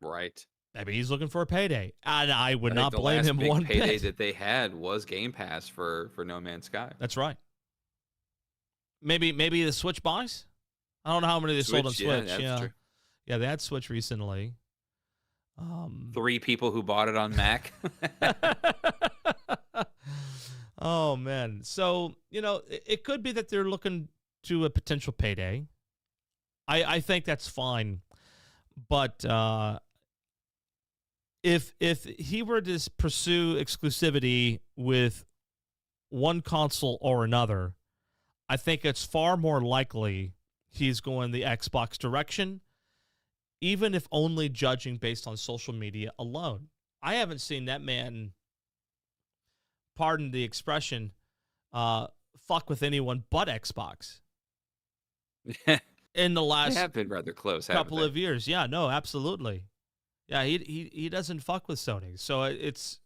Right. Maybe he's looking for a payday. And I would not blame him one bit. The payday that they had was Game Pass for No Man's Sky. That's right. Maybe the Switch buys? I don't know how many they sold on Switch. That's true. Yeah, they had Switch recently. 3 people who bought it on Mac. Oh, man. So, it could be that they're looking to a potential payday. I think that's fine. But if he were to pursue exclusivity with one console or another, I think it's far more likely he's going the Xbox direction, even if only judging based on social media alone. I haven't seen that man, pardon the expression, fuck with anyone but Xbox in the last they have been rather close, couple of years. Yeah, no, absolutely. Yeah, he doesn't fuck with Sony. So it's,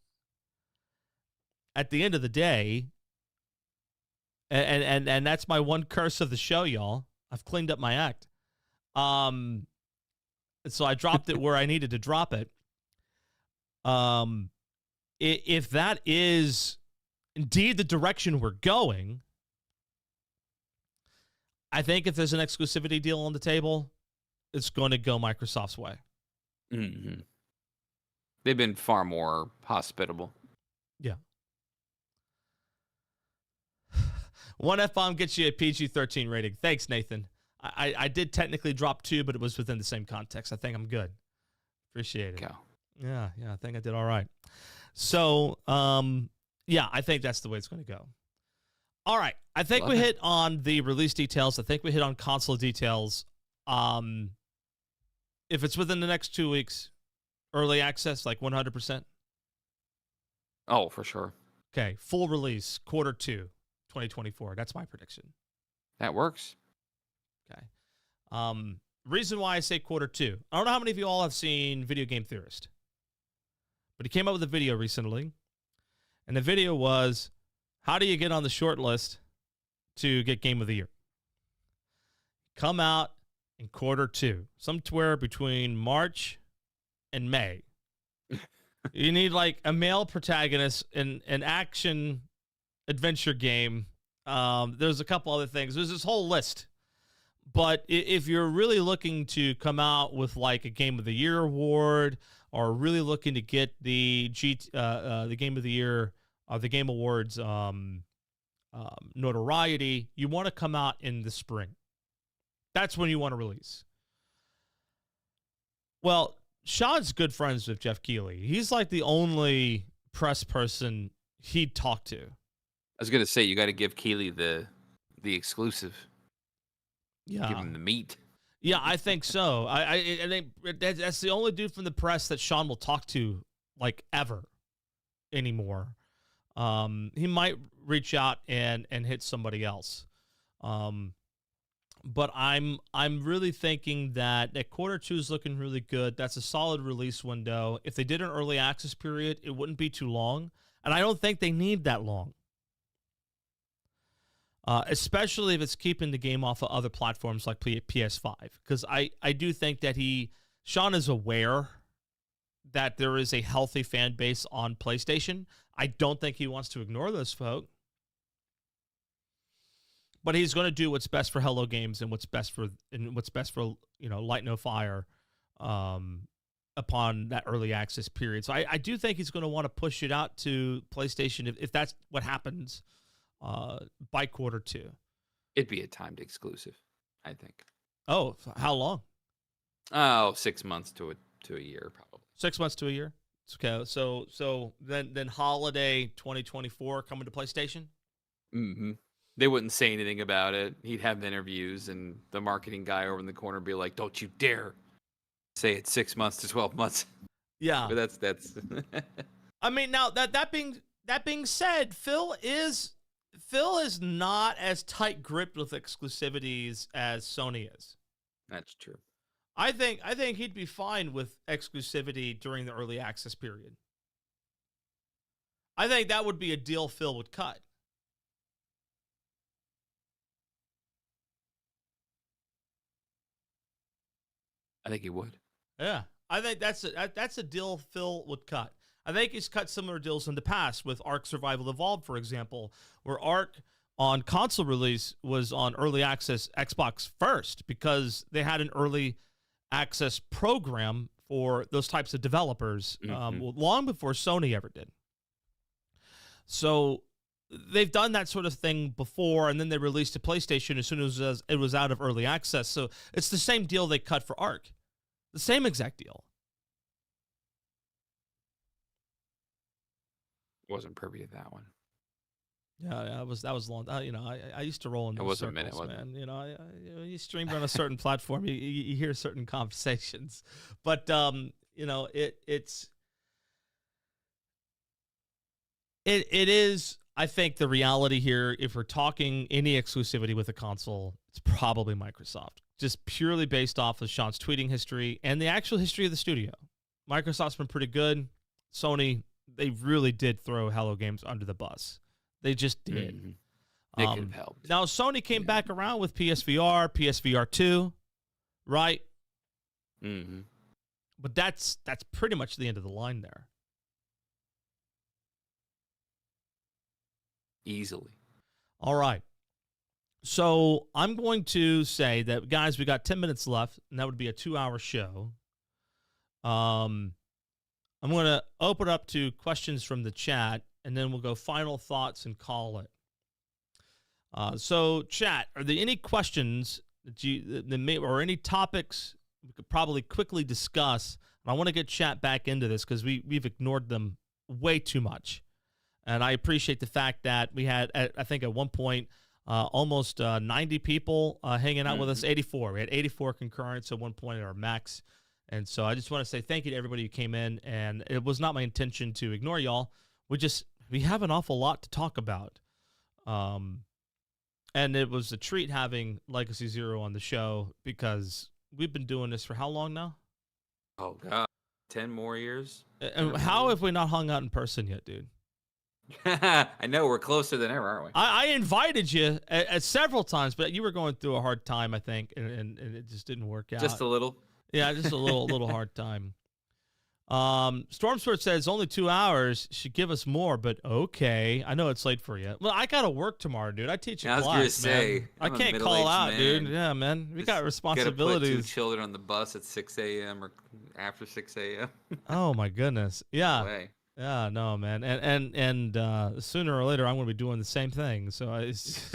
at the end of the day, and that's my one curse of the show, y'all. I've cleaned up my act. So I dropped it where I needed to drop it. If that is indeed the direction we're going, I think if there's an exclusivity deal on the table, it's going to go Microsoft's way. Mm-hmm. They've been far more hospitable. Yeah. One F-bomb gets you a PG-13 rating. Thanks, Nathan. I did technically drop 2, but it was within the same context. I think I'm good. Appreciate it. Go. Yeah, I think I did all right. So, yeah, I think that's the way it's going to go. All right. I think Love we it. hit on the release details. I think we hit on console details. If it's within the next 2 weeks, early access, like 100%. Oh, for sure. Okay. Full release, Q2, 2024. That's my prediction. That works. Okay. Reason why I say Q2. I don't know how many of you all have seen Video Game Theorist, but he came up with a video recently, and the video was, how do you get on the short list to get Game of the Year? Come out in Q2, somewhere between March and May. You need like a male protagonist in an action adventure game. There's a couple other things. There's this whole list. But if you're really looking to come out with like a Game of the Year award, or really looking to get the Game of the Year, the Game Awards notoriety, you want to come out in the spring. That's when you want to release. Well, Sean's good friends with Jeff Keighley. He's like the only press person he'd talk to. I was gonna say you got to give Keeley the exclusive. Yeah, Give him the meat. Yeah, I think so. I think that's the only dude from the press that Sean will talk to like ever anymore. He might reach out and hit somebody else. But I'm really thinking that Q2 is looking really good. That's a solid release window. If they did an early access period, it wouldn't be too long, and I don't think they need that long. Especially if it's keeping the game off of other platforms like PS5, because I do think that Sean is aware that there is a healthy fan base on PlayStation. I don't think he wants to ignore those folk. But he's going to do what's best for Hello Games and what's best for Light No Fire upon that early access period. So I do think he's going to want to push it out to PlayStation if that's what happens by Q2. It'd be a timed exclusive, I think. Oh, how long? Oh, 6 months to a year, probably. 6 months to a year. Okay, so then holiday 2024 coming to PlayStation. Mm-hmm. They wouldn't say anything about it. He'd have interviews, and the marketing guy over in the corner would be like, "Don't you dare say it's 6 months to 12 months." Yeah, but that's. I mean, now that being said, Phil is not as tight gripped with exclusivities as Sony is. That's true. I think he'd be fine with exclusivity during the early access period. I think that would be a deal Phil would cut. I think he would. Yeah, I think that's a deal Phil would cut. I think he's cut similar deals in the past with Ark Survival Evolved, for example, where Ark on console release was on early access Xbox first because they had an early access program for those types of developers long before Sony ever did. So they've done that sort of thing before, and then they released to PlayStation as soon as it was out of early access. So it's the same deal they cut for Ark. The same exact deal. Wasn't privy to that one. Yeah, that was long. I used to roll in those it wasn't circles, a minute, man. You stream on a certain platform, you hear certain conversations, but it is. I think the reality here, if we're talking any exclusivity with a console, it's probably Microsoft, just purely based off of Sean's tweeting history and the actual history of the studio. Microsoft's been pretty good. Sony, they really did throw Hello Games under the bus. They just did. Mm-hmm. They could have helped. Now, Sony came back around with PSVR, PSVR 2, right? Mm-hmm. But that's pretty much the end of the line there. Easily. All right. So I'm going to say that, guys, we got 10 minutes left, and that would be a 2-hour show. I'm going to open up to questions from the chat, and then we'll go final thoughts and call it. So, chat, are there any questions or any topics we could probably quickly discuss? And I want to get chat back into this because we've ignored them way too much. And I appreciate the fact that we had, I think at one point, almost 90 people hanging out with us. 84. We had 84 concurrents at one point at our max. And so I just want to say thank you to everybody who came in. And it was not my intention to ignore y'all. We have an awful lot to talk about. And it was a treat having Legacy Zero on the show because we've been doing this for how long now? Oh, God. 10 more years? And how have we not hung out in person yet, dude? I know. We're closer than ever, aren't we? I invited you at several times, but you were going through a hard time, I think, and it just didn't work out. Just a little? Yeah, just a little hard time. Stormsword says only 2 hours. Should give us more, but okay. I know it's late for you. Well, I got to work tomorrow, dude. I teach a class, I was gonna say, man. I can't call out, man. Dude. Yeah, man. We got responsibilities. Gotta put 2 children on the bus at 6 a.m. or after 6 a.m. Oh my goodness. Yeah. No way. Yeah, no, man. And sooner or later, I'm going to be doing the same thing. So it's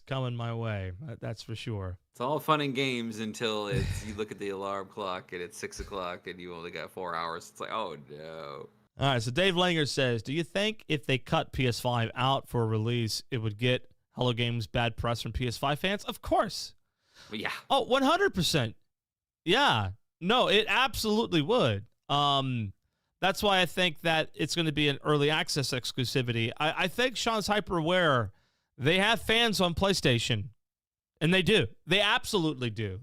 coming my way. That's for sure. It's all fun and games until you look at the alarm clock and it's 6 o'clock and you only got 4 hours. It's like, oh no. All right. So Dave Langer says, do you think if they cut PS5 out for a release, it would get Hello Games bad press from PS5 fans? Of course. Yeah. Oh, 100%. Yeah. No, it absolutely would. That's why I think that it's going to be an early access exclusivity. I think Sean's hyper aware. They have fans on PlayStation, and they do. They absolutely do.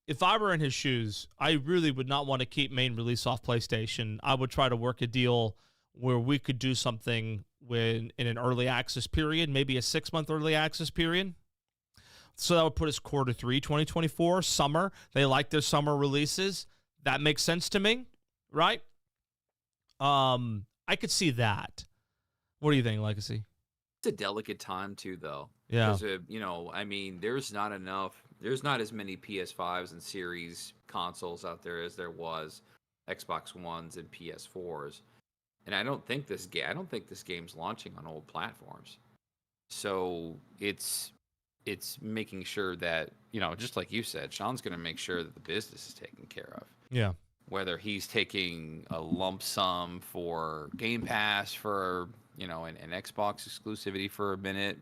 If I were in his shoes, I really would not want to keep main release off PlayStation. I would try to work a deal where we could do something in an early access period, maybe a 6-month early access period. So that would put us Q3 2024, summer. They like their summer releases. That makes sense to me, right? I could see that. What do you think, Legacy? It's a delicate time too, though. Yeah. There's not as many PS5s and Series consoles out there as there was Xbox Ones and PS4s. And I don't think this game's launching on old platforms. So it's making sure that, just like you said, Sean's going to make sure that the business is taken care of. Yeah. Whether he's taking a lump sum for Game Pass for, an Xbox exclusivity for a minute.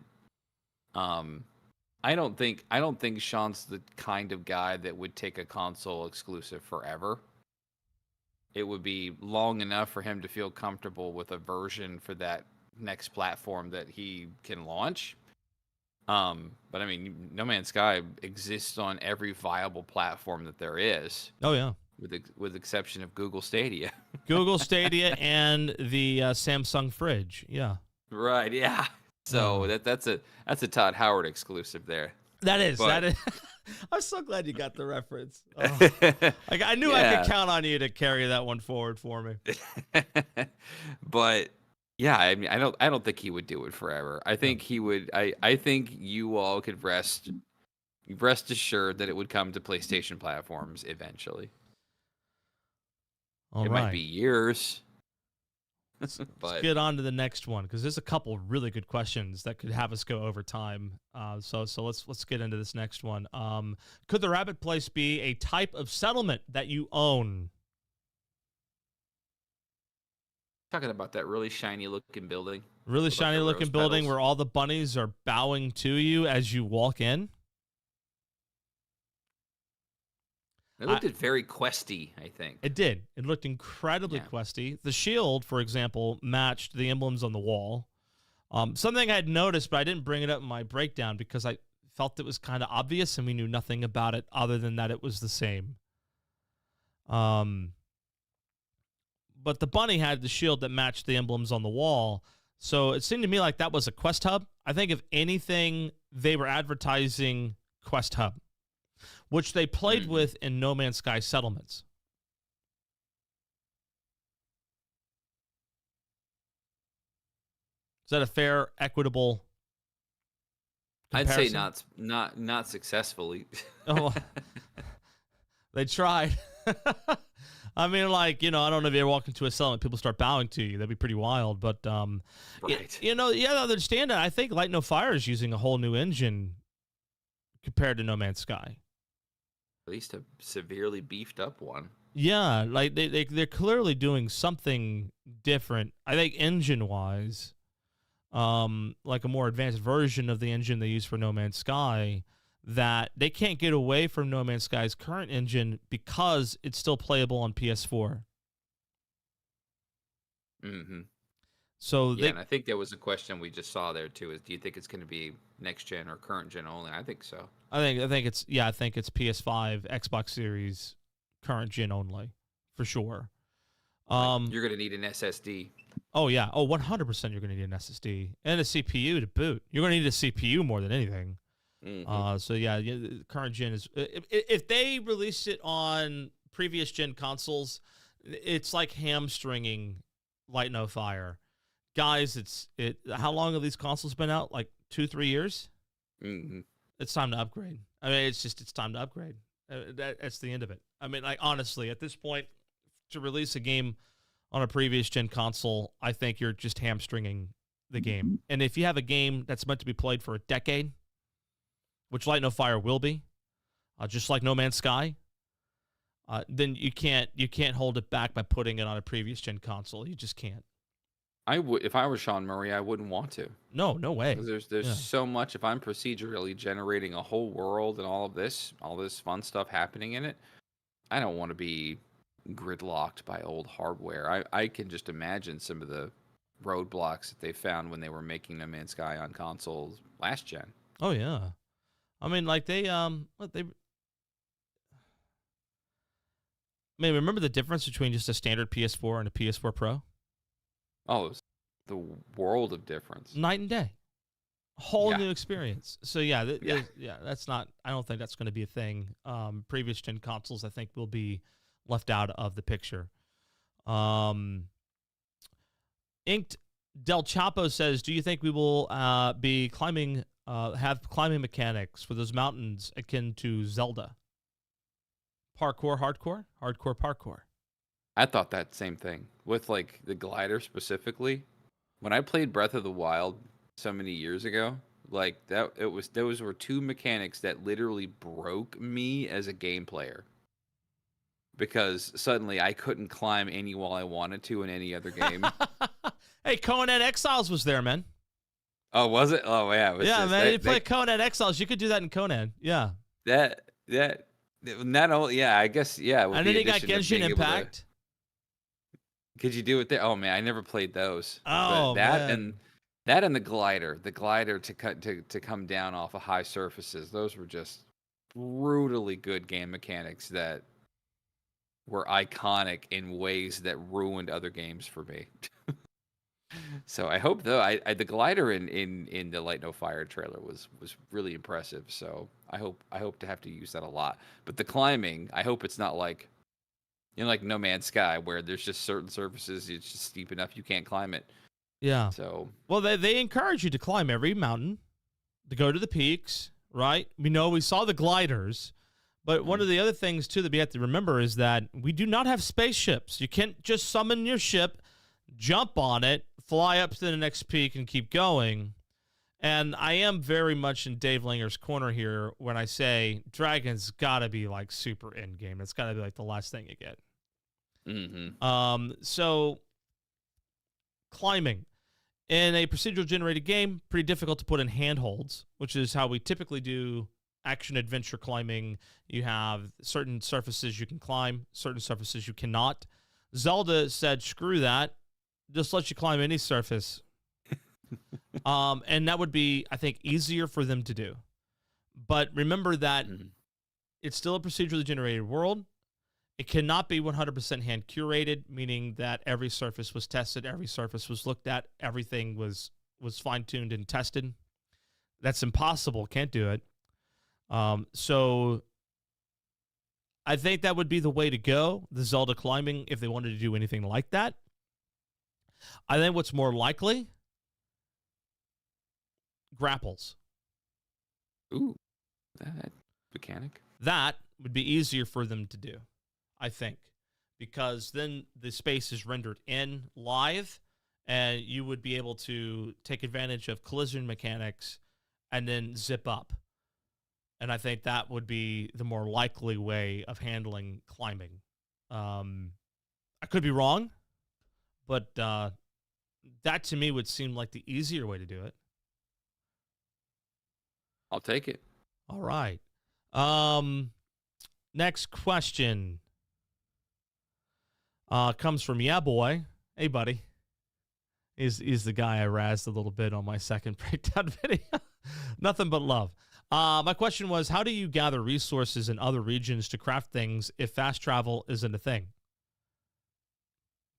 I don't think Sean's the kind of guy that would take a console exclusive forever. It would be long enough for him to feel comfortable with a version for that next platform that he can launch. But I mean, No Man's Sky exists on every viable platform that there is. Oh yeah. With exception of Google Stadia. Google Stadia and the Samsung fridge. Yeah. Right. Yeah. So that's a Todd Howard exclusive there. That is. I'm so glad you got the reference. Oh. I knew I could count on you to carry that one forward for me. But yeah, I mean, I don't think he would do it forever. I think he would. I think you all could rest assured that it would come to PlayStation platforms eventually. All it right. might be years. Let's get on to the next one because there's a couple really good questions that could have us go over time. So let's get into this next one. Could the Rabbit Place be a type of settlement that you own? Talking about that really shiny looking building. Really shiny looking building where all the bunnies are bowing to you as you walk in. It looked very questy, I think. It did. It looked incredibly questy. The shield, for example, matched the emblems on the wall. Something I had noticed, but I didn't bring it up in my breakdown because I felt it was kind of obvious and we knew nothing about it other than that it was the same. But the bunny had the shield that matched the emblems on the wall. So it seemed to me like that was a quest hub. I think if anything, they were advertising quest hub, which they played with in No Man's Sky Settlements. Is that a fair, equitable comparison? I'd say not successfully. Oh, they tried. I mean, I don't know if you ever walk into a settlement, people start bowing to you. That'd be pretty wild. But, right. you understand that. I think Light No Fire is using a whole new engine compared to No Man's Sky. At least a severely beefed up one. Yeah, like they're clearly doing something different. I think engine-wise, like a more advanced version of the engine they use for No Man's Sky, that they can't get away from No Man's Sky's current engine because it's still playable on PS4. Mm-hmm. So yeah, and I think that was a question we just saw there too. Is do you think it's going to be next gen or current gen only? I think so. I think it's PS5, Xbox Series, current gen only, for sure. You're going to need an SSD. Oh yeah. Oh, 100% you're going to need an SSD and a CPU to boot. You're going to need a CPU more than anything. Mm-hmm. So yeah, the current gen is if they released it on previous gen consoles, it's like hamstringing Light No Fire. Guys, how long have these consoles been out? Like 2-3 years? Mm-hmm. It's time to upgrade. I mean, it's time to upgrade. That's the end of it. I mean, like, honestly, at this point, to release a game on a previous gen console, I think you're just hamstringing the game. And if you have a game that's meant to be played for a decade, which Light No Fire will be, just like No Man's Sky, then you can't hold it back by putting it on a previous gen console. You just can't. I would, if I were Sean Murray, I wouldn't want to. No way. There's so much. If I'm procedurally generating a whole world and all this fun stuff happening in it, I don't want to be gridlocked by old hardware. I can just imagine some of the roadblocks that they found when they were making No Man's Sky on consoles last gen. Oh yeah, I mean, like remember the difference between just a standard PS4 and a PS4 Pro? Oh, it was the world of difference. Night and day. Whole new experience. So yeah, that's not. I don't think that's going to be a thing. Previous gen consoles, I think, will be left out of the picture. Inked Del Chapo says, "Do you think we will be climbing? Have climbing mechanics for those mountains akin to Zelda? Parkour, hardcore, parkour." I thought that same thing with like the glider specifically. When I played Breath of the Wild so many years ago, like those were two mechanics that literally broke me as a game player. Because suddenly I couldn't climb any wall I wanted to in any other game. Hey, Conan Exiles was there, man. Oh, was it? Oh, yeah. It was man. You play Conan Exiles. You could do that in Conan. Yeah. Not only, yeah, I guess, yeah. And then you got Genshin Impact. Could you do it there? Oh man, I never played those. Oh, man. And the glider to come down off of high surfaces. Those were just brutally good game mechanics that were iconic in ways that ruined other games for me. So I hope though, the glider in the Light No Fire trailer was really impressive. So I hope to have to use that a lot. But the climbing, I hope it's not like, like No Man's Sky, where there's just certain surfaces, it's just steep enough you can't climb it. Yeah. So, well, they encourage you to climb every mountain, to go to the peaks, right? We saw the gliders, but one of the other things too that we have to remember is that we do not have spaceships. You can't just summon your ship, jump on it, fly up to the next peak, and keep going. And I am very much in Dave Linger's corner here when I say Dragon's got to be like super end game. It's got to be like the last thing you get. Mm-hmm. So climbing in a procedural generated game, pretty difficult to put in handholds, which is how we typically do action adventure climbing. You have certain surfaces you can climb, certain surfaces you cannot. Zelda said, screw that. Just let you climb any surface. And that would be, I think, easier for them to do. But remember that it's still a procedurally generated world. It cannot be 100% hand curated, meaning that every surface was tested, every surface was looked at, everything was fine-tuned and tested. That's impossible. Can't do it. So I think that would be the way to go, the Zelda climbing, if they wanted to do anything like that. I think what's more likely, grapples. Ooh, that mechanic. That would be easier for them to do, I think, because then the space is rendered in live, and you would be able to take advantage of collision mechanics and then zip up. And I think that would be the more likely way of handling climbing. I could be wrong, But that to me would seem like the easier way to do it. I'll take it. All right. Next question comes from Yeah Boy. Hey, buddy. He's the guy I razzed a little bit on my second breakdown video. Nothing but love. My question was, how do you gather resources in other regions to craft things if fast travel isn't a thing?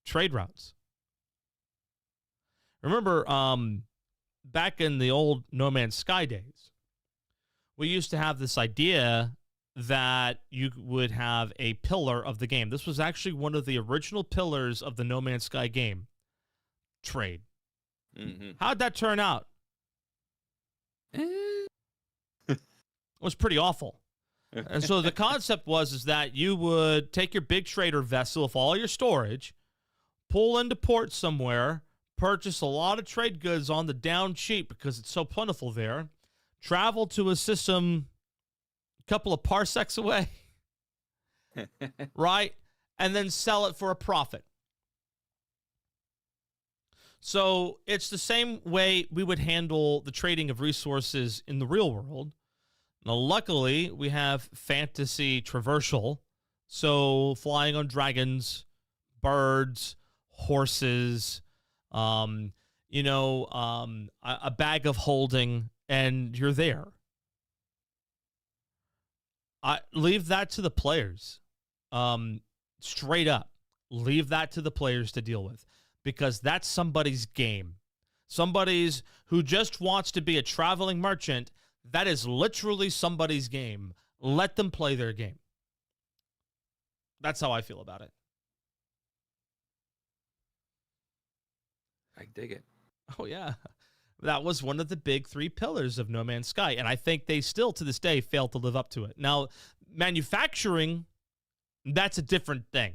Trade routes. Remember, back in the old No Man's Sky days, we used to have this idea that you would have a pillar of the game. This was actually one of the original pillars of the No Man's Sky game. Trade. Mm-hmm. How'd that turn out? It was pretty awful. And so the concept is that you would take your big trader vessel with all your storage, pull into port somewhere, purchase a lot of trade goods on the down cheap because it's so plentiful there, travel to a system a couple of parsecs away, right? And then sell it for a profit. So it's the same way we would handle the trading of resources in the real world. Now, luckily, we have fantasy traversal. So flying on dragons, birds, horses, a bag of holding, and you're there. I leave that to the players. Straight up, leave that to the players to deal with, because that's somebody's game. Somebody's who just wants to be a traveling merchant. That is literally somebody's game. Let them play their game. That's how I feel about it. I dig it. Oh, yeah. That was one of the big three pillars of No Man's Sky, and I think they still, to this day, fail to live up to it. Now, manufacturing, that's a different thing.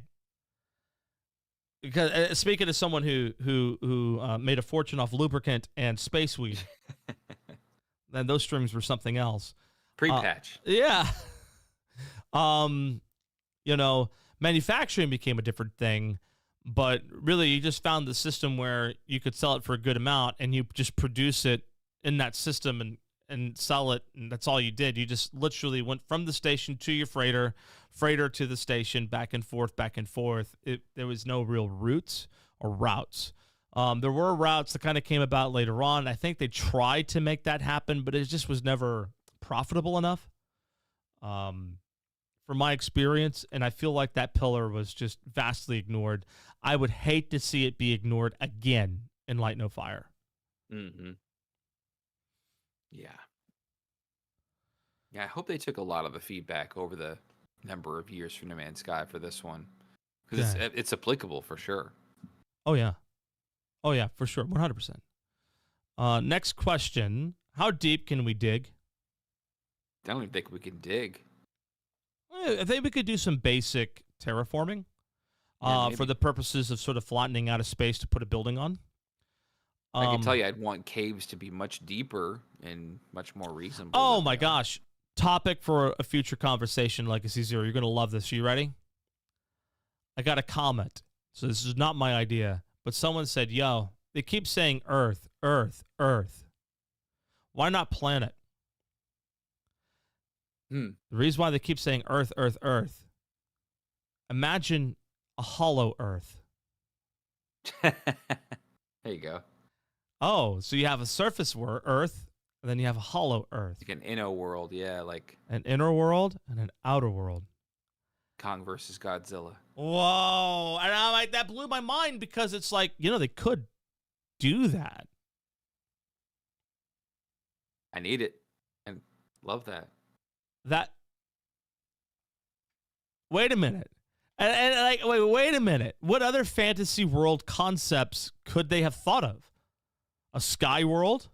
Because speaking as someone who made a fortune off lubricant and space weed, then those strings were something else. Pre-patch. Yeah. Manufacturing became a different thing. But really, you just found the system where you could sell it for a good amount, and you just produce it in that system and sell it, and that's all you did. You just literally went from the station to your freighter to the station, back and forth, back and forth. There was no real routes or routes. There were routes that kind of came about later on. I think they tried to make that happen, but it just was never profitable enough. From my experience, and I feel like that pillar was just vastly ignored. I would hate to see it be ignored again in Light No Fire. Mm-hmm. Yeah. Yeah, I hope they took a lot of the feedback over the number of years from No Man's Sky for this one. Because it's applicable for sure. Oh, yeah. Oh, yeah, for sure. 100%. Next question. How deep can we dig? I don't even think we can dig. I think we could do some basic terraforming for the purposes of sort of flattening out a space to put a building on. I can tell you I'd want caves to be much deeper and much more reasonable. Oh, my gosh. Topic for a future conversation, Legacy Zero. You're going to love this. Are you ready? I got a comment. So this is not my idea. But someone said, yo, they keep saying Earth, Earth, Earth. Why not planet? The reason why they keep saying Earth, Earth, Earth. Imagine a hollow Earth. There you go. Oh, so you have a surface Earth, and then you have a hollow Earth. Like an inner world, yeah, like an inner world and an outer world. Kong versus Godzilla. Whoa. And I'm like, that blew my mind, because it's like, they could do that. I need it. And love that. Wait a minute. And wait a minute. What other fantasy world concepts could they have thought of? A sky world?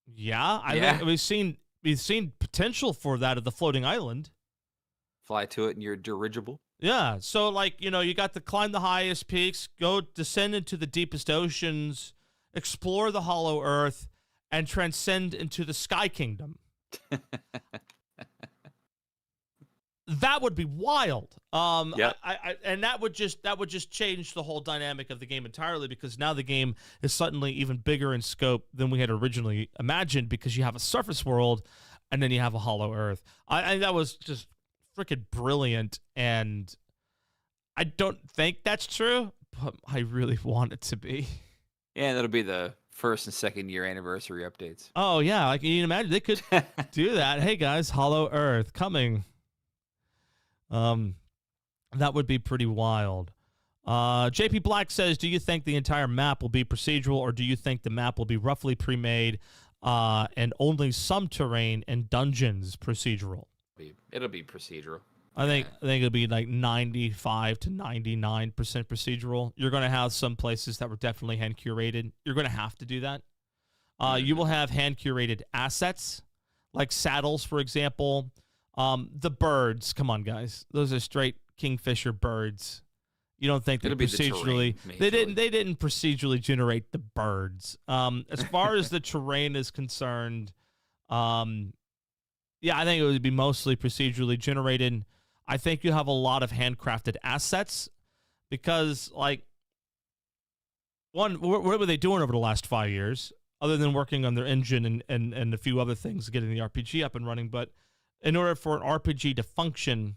Yeah. I think we've seen potential for that at the floating island. Fly to it in your dirigible. Yeah. So you got to climb the highest peaks, go descend into the deepest oceans, explore the hollow earth, and transcend into the sky kingdom. That would be wild. Yep. And that would just change the whole dynamic of the game entirely, because now the game is suddenly even bigger in scope than we had originally imagined, because you have a surface world and then you have a hollow Earth. I that was just freaking brilliant, and I don't think that's true, but I really want it to be. Yeah, that'll be the first and second year anniversary updates. Oh yeah, like, you can imagine they could do that. Hey guys, hollow Earth coming. That would be pretty wild. JP Black says, do you think the entire map will be procedural, or do you think the map will be roughly pre-made and only some terrain and dungeons procedural? It'll be procedural. I think it'll be like 95 to 99% procedural. You're going to have some places that were definitely hand curated. You're going to have to do that. You will have hand curated assets, like saddles, for example. The birds, come on, guys. Those are straight Kingfisher birds. You don't think they procedurally? They didn't procedurally generate the birds. As far as the terrain is concerned, yeah, I think it would be mostly procedurally generated. I think you have a lot of handcrafted assets, because, like, one, what were they doing over the last 5 years other than working on their engine and a few other things, getting the RPG up and running? But in order for an RPG to function,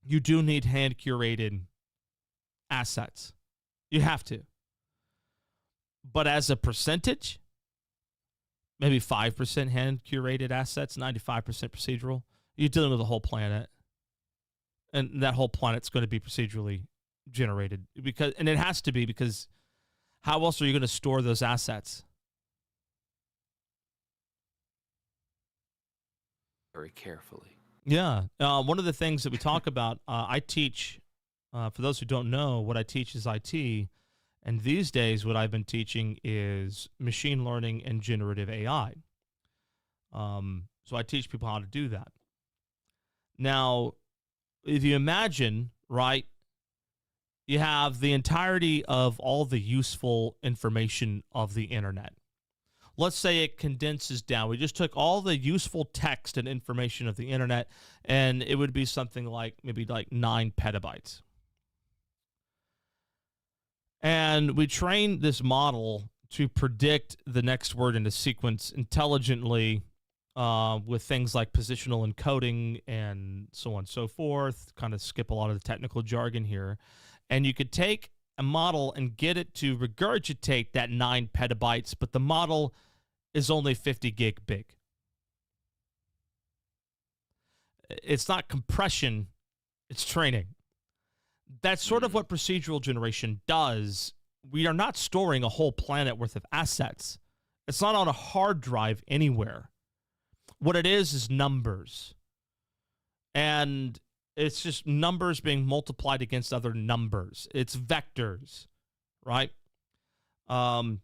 you do need hand-curated assets. You have to. But as a percentage, maybe 5% hand-curated assets, 95% procedural. You're dealing with a whole planet. And that whole planet's going to be procedurally generated. And it has to be, because how else are you going to store those assets? Very carefully. Yeah. One of the things that we talk about, I teach, for those who don't know, what I teach is IT. And these days, what I've been teaching is machine learning and generative AI. So I teach people how to do that. Now, if you imagine, right, you have the entirety of all the useful information of the internet. Let's say it condenses down. We just took all the useful text and information of the internet, and it would be something like maybe like 9 petabytes. And we trained this model to predict the next word in a sequence intelligently, with things like positional encoding and so on and so forth. Kind of skip a lot of the technical jargon here. And you could take a model and get it to regurgitate that 9 petabytes, but the model is only 50 gig big. It's not compression, it's training. That's sort of what procedural generation does. We are not storing a whole planet worth of assets. It's not on a hard drive anywhere. What it is numbers. And it's just numbers being multiplied against other numbers. It's vectors, right? And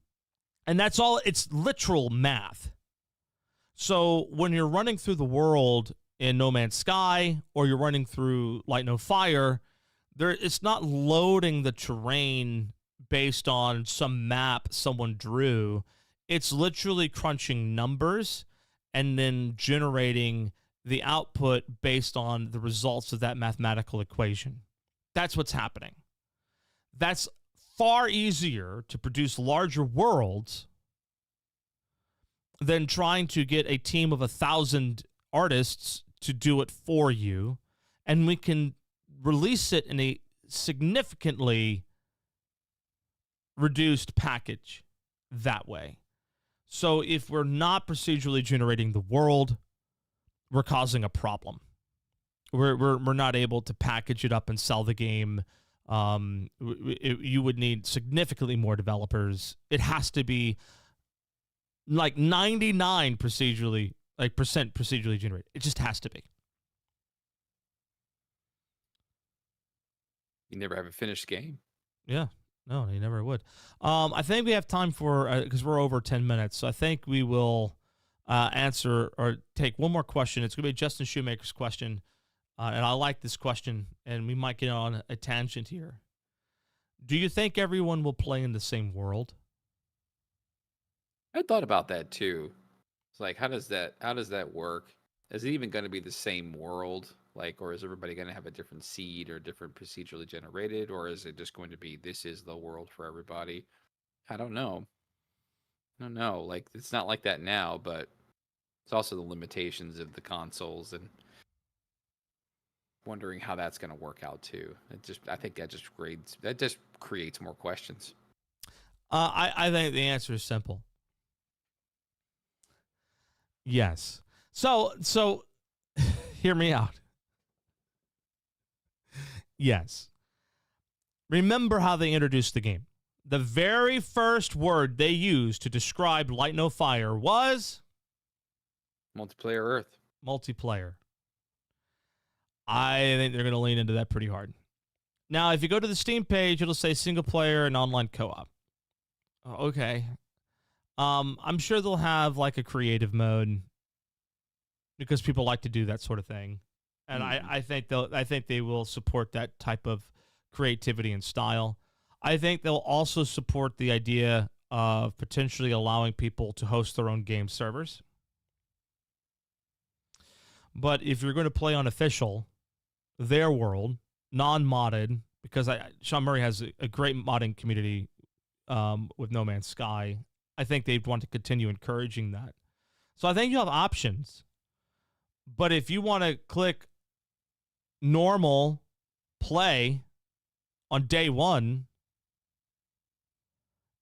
that's all. It's literal math. So when you're running through the world in No Man's Sky, or you're running through Light No Fire, it's not loading the terrain based on some map someone drew. It's literally crunching numbers and then generating the output based on the results of that mathematical equation. That's what's happening. That's far easier to produce larger worlds than trying to get a team of 1,000 artists to do it for you. And we can release it in a significantly reduced package that way. So if we're not procedurally generating the world, we're causing a problem. We're not able to package it up and sell the game. You would need significantly more developers. It has to be like 99 procedurally, like percent procedurally generated. It just has to be. You never have a finished game. Yeah. No, you never would. I think we have time for, because we're over 10 minutes, so I think we will answer or take one more question. It's going to be Justin Shoemaker's question, and I like this question, and we might get on a tangent here. Do you think everyone will play in the same world? I thought about that too. It's like, how does that work? Is it even going to be the same world? Like, or is everybody going to have a different seed or different procedurally generated, or is it just going to be this is the world for everybody? I don't know. I don't know. Like, it's not like that now, but it's also the limitations of the consoles and wondering how that's going to work out too. I think that just creates more questions. I think the answer is simple. Yes. So hear me out. Yes. Remember how they introduced the game. The very first word they used to describe Light No Fire was multiplayer Earth. Multiplayer. I think they're going to lean into that pretty hard. Now, if you go to the Steam page, it'll say single player and online co-op. Okay. I'm sure they'll have like a creative mode because people like to do that sort of thing. And I think they will support that type of creativity and style. I think they'll also support the idea of potentially allowing people to host their own game servers. But if you're going to play unofficial, their world, non-modded, because Sean Murray has a great modding community with No Man's Sky, I think they'd want to continue encouraging that. So I think you have options. But if you want to click normal play on day one,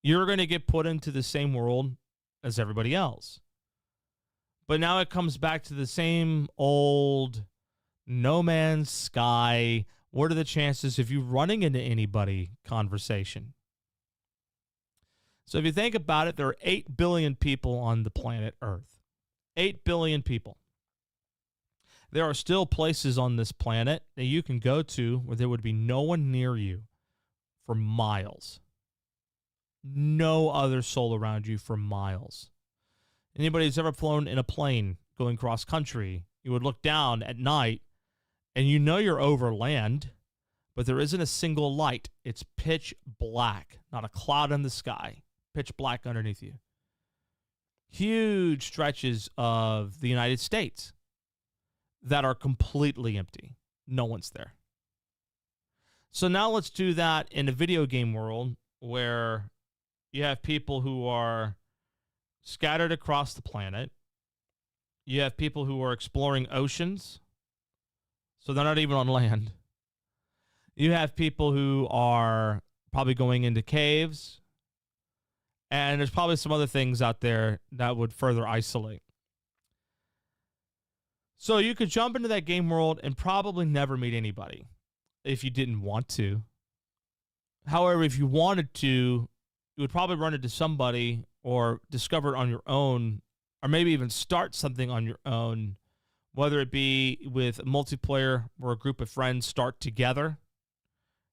you're going to get put into the same world as everybody else. But now it comes back to the same old No Man's Sky. What are the chances of you running into anybody conversation? So if you think about it, there are 8 billion people on the planet Earth. 8 billion people. There are still places on this planet that you can go to where there would be no one near you for miles. No other soul around you for miles. Anybody who's ever flown in a plane going cross country, you would look down at night and you know you're over land, but there isn't a single light. It's pitch black, not a cloud in the sky, pitch black underneath you. Huge stretches of the United States that are completely empty. No one's there. So now let's do that in a video game world where you have people who are scattered across the planet. You have people who are exploring oceans, so they're not even on land. You have people who are probably going into caves, and there's probably some other things out there that would further isolate. So you could jump into that game world and probably never meet anybody if you didn't want to. However, if you wanted to, you would probably run into somebody or discover it on your own, or maybe even start something on your own, whether it be with multiplayer where a group of friends start together.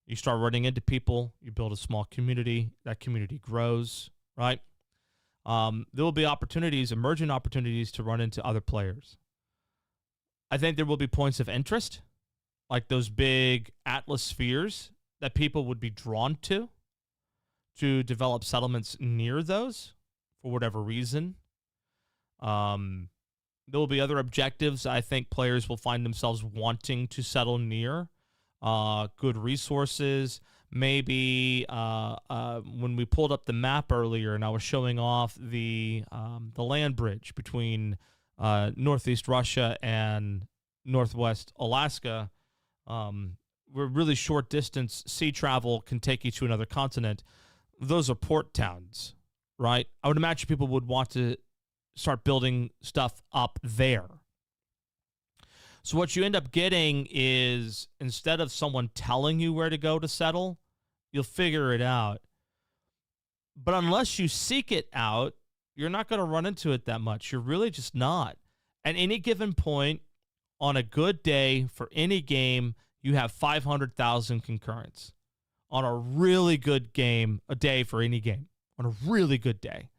You start running into people, you build a small community, that community grows, right? There will be opportunities, emergent opportunities to run into other players. I think there will be points of interest, like those big Atlas spheres that people would be drawn to develop settlements near those for whatever reason. There will be other objectives I think players will find themselves wanting to settle near. Good resources. Maybe when we pulled up the map earlier and I was showing off the land bridge between northeast Russia and northwest Alaska, where really short distance sea travel can take you to another continent. Those are port towns, right? I would imagine people would want to start building stuff up there. So what you end up getting is, instead of someone telling you where to go to settle, you'll figure it out. But unless you seek it out, you're not going to run into it that much. You're really just not. At any given point, on a good day for any game, you have 500,000 concurrents. On a really good game, a day for any game. On a really good day.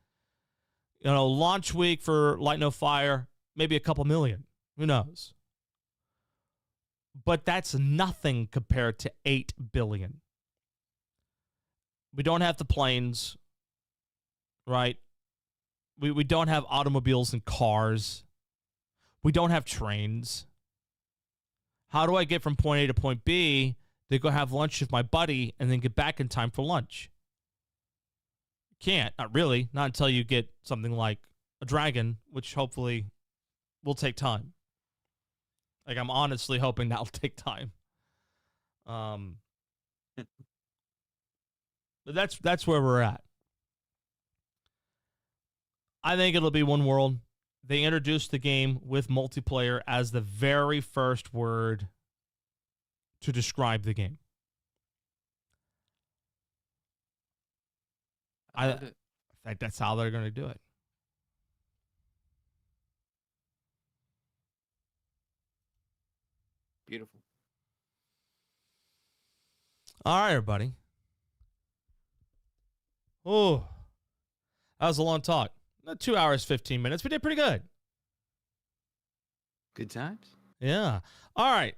You know, launch week for Light No Fire, maybe a couple million. Who knows? But that's nothing compared to 8 billion. We don't have the planes, right? We don't have automobiles and cars. We don't have trains. How do I get from point A to point B to go have lunch with my buddy and then get back in time for lunch? Can't. Not really. Not until you get something like a dragon, which hopefully will take time. Like, I'm honestly hoping that'll take time. But that's where we're at. I think it'll be one world. They introduced the game with multiplayer as the very first word to describe the game. I think that's how they're going to do it. Beautiful. All right, everybody. Oh, that was a long talk. 2 hours, 15 minutes. We did pretty good. Good times. Yeah. All right.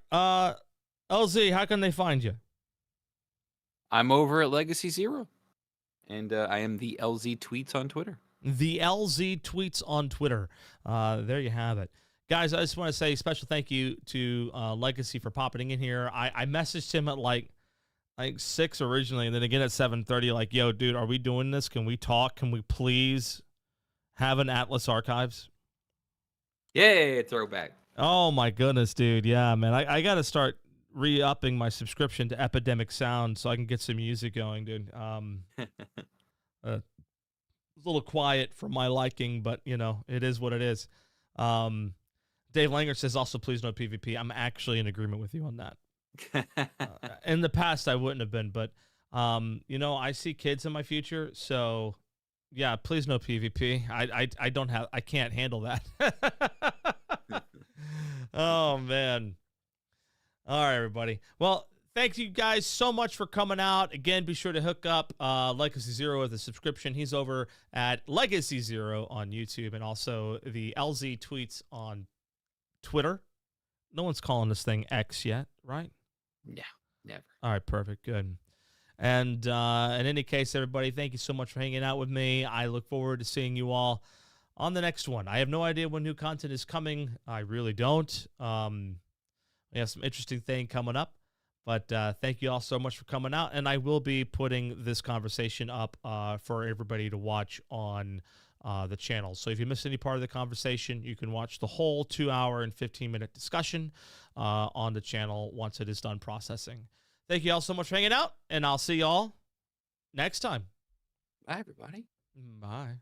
LZ, how can they find you? I'm over at Legacy Zero, and I am the LZ Tweets on Twitter. The LZ Tweets on Twitter. There you have it. Guys, I just want to say a special thank you to Legacy for popping in here. I messaged him at like 6 originally, and then again at 7:30, like, yo, dude, are we doing this? Can we talk? Can we please have an Atlas Archives? Yay, throwback. Oh, my goodness, dude. Yeah, man. I got to start re-upping my subscription to Epidemic Sound so I can get some music going, dude. It's a little quiet for my liking, but, you know, it is what it is. Dave Langer says, also, please no PvP. I'm actually in agreement with you on that. In the past, I wouldn't have been, but, you know, I see kids in my future, so, yeah, please no PvP. I can't handle that. Oh, man. All right, everybody. Well, thank you guys so much for coming out. Again, be sure to hook up Legacy Zero with a subscription. He's over at Legacy Zero on YouTube and also the LZ Tweets on Twitter. No one's calling this thing X yet, right? No, never. All right, perfect. Good. And in any case, everybody, thank you so much for hanging out with me. I look forward to seeing you all on the next one. I have no idea when new content is coming. I really don't. We have some interesting thing coming up. But thank you all so much for coming out. And I will be putting this conversation up for everybody to watch on the channel. So if you missed any part of the conversation, you can watch the whole 2 hour and 15-minute discussion on the channel once it is done processing. Thank you all so much for hanging out, and I'll see you all next time. Bye, everybody. Bye.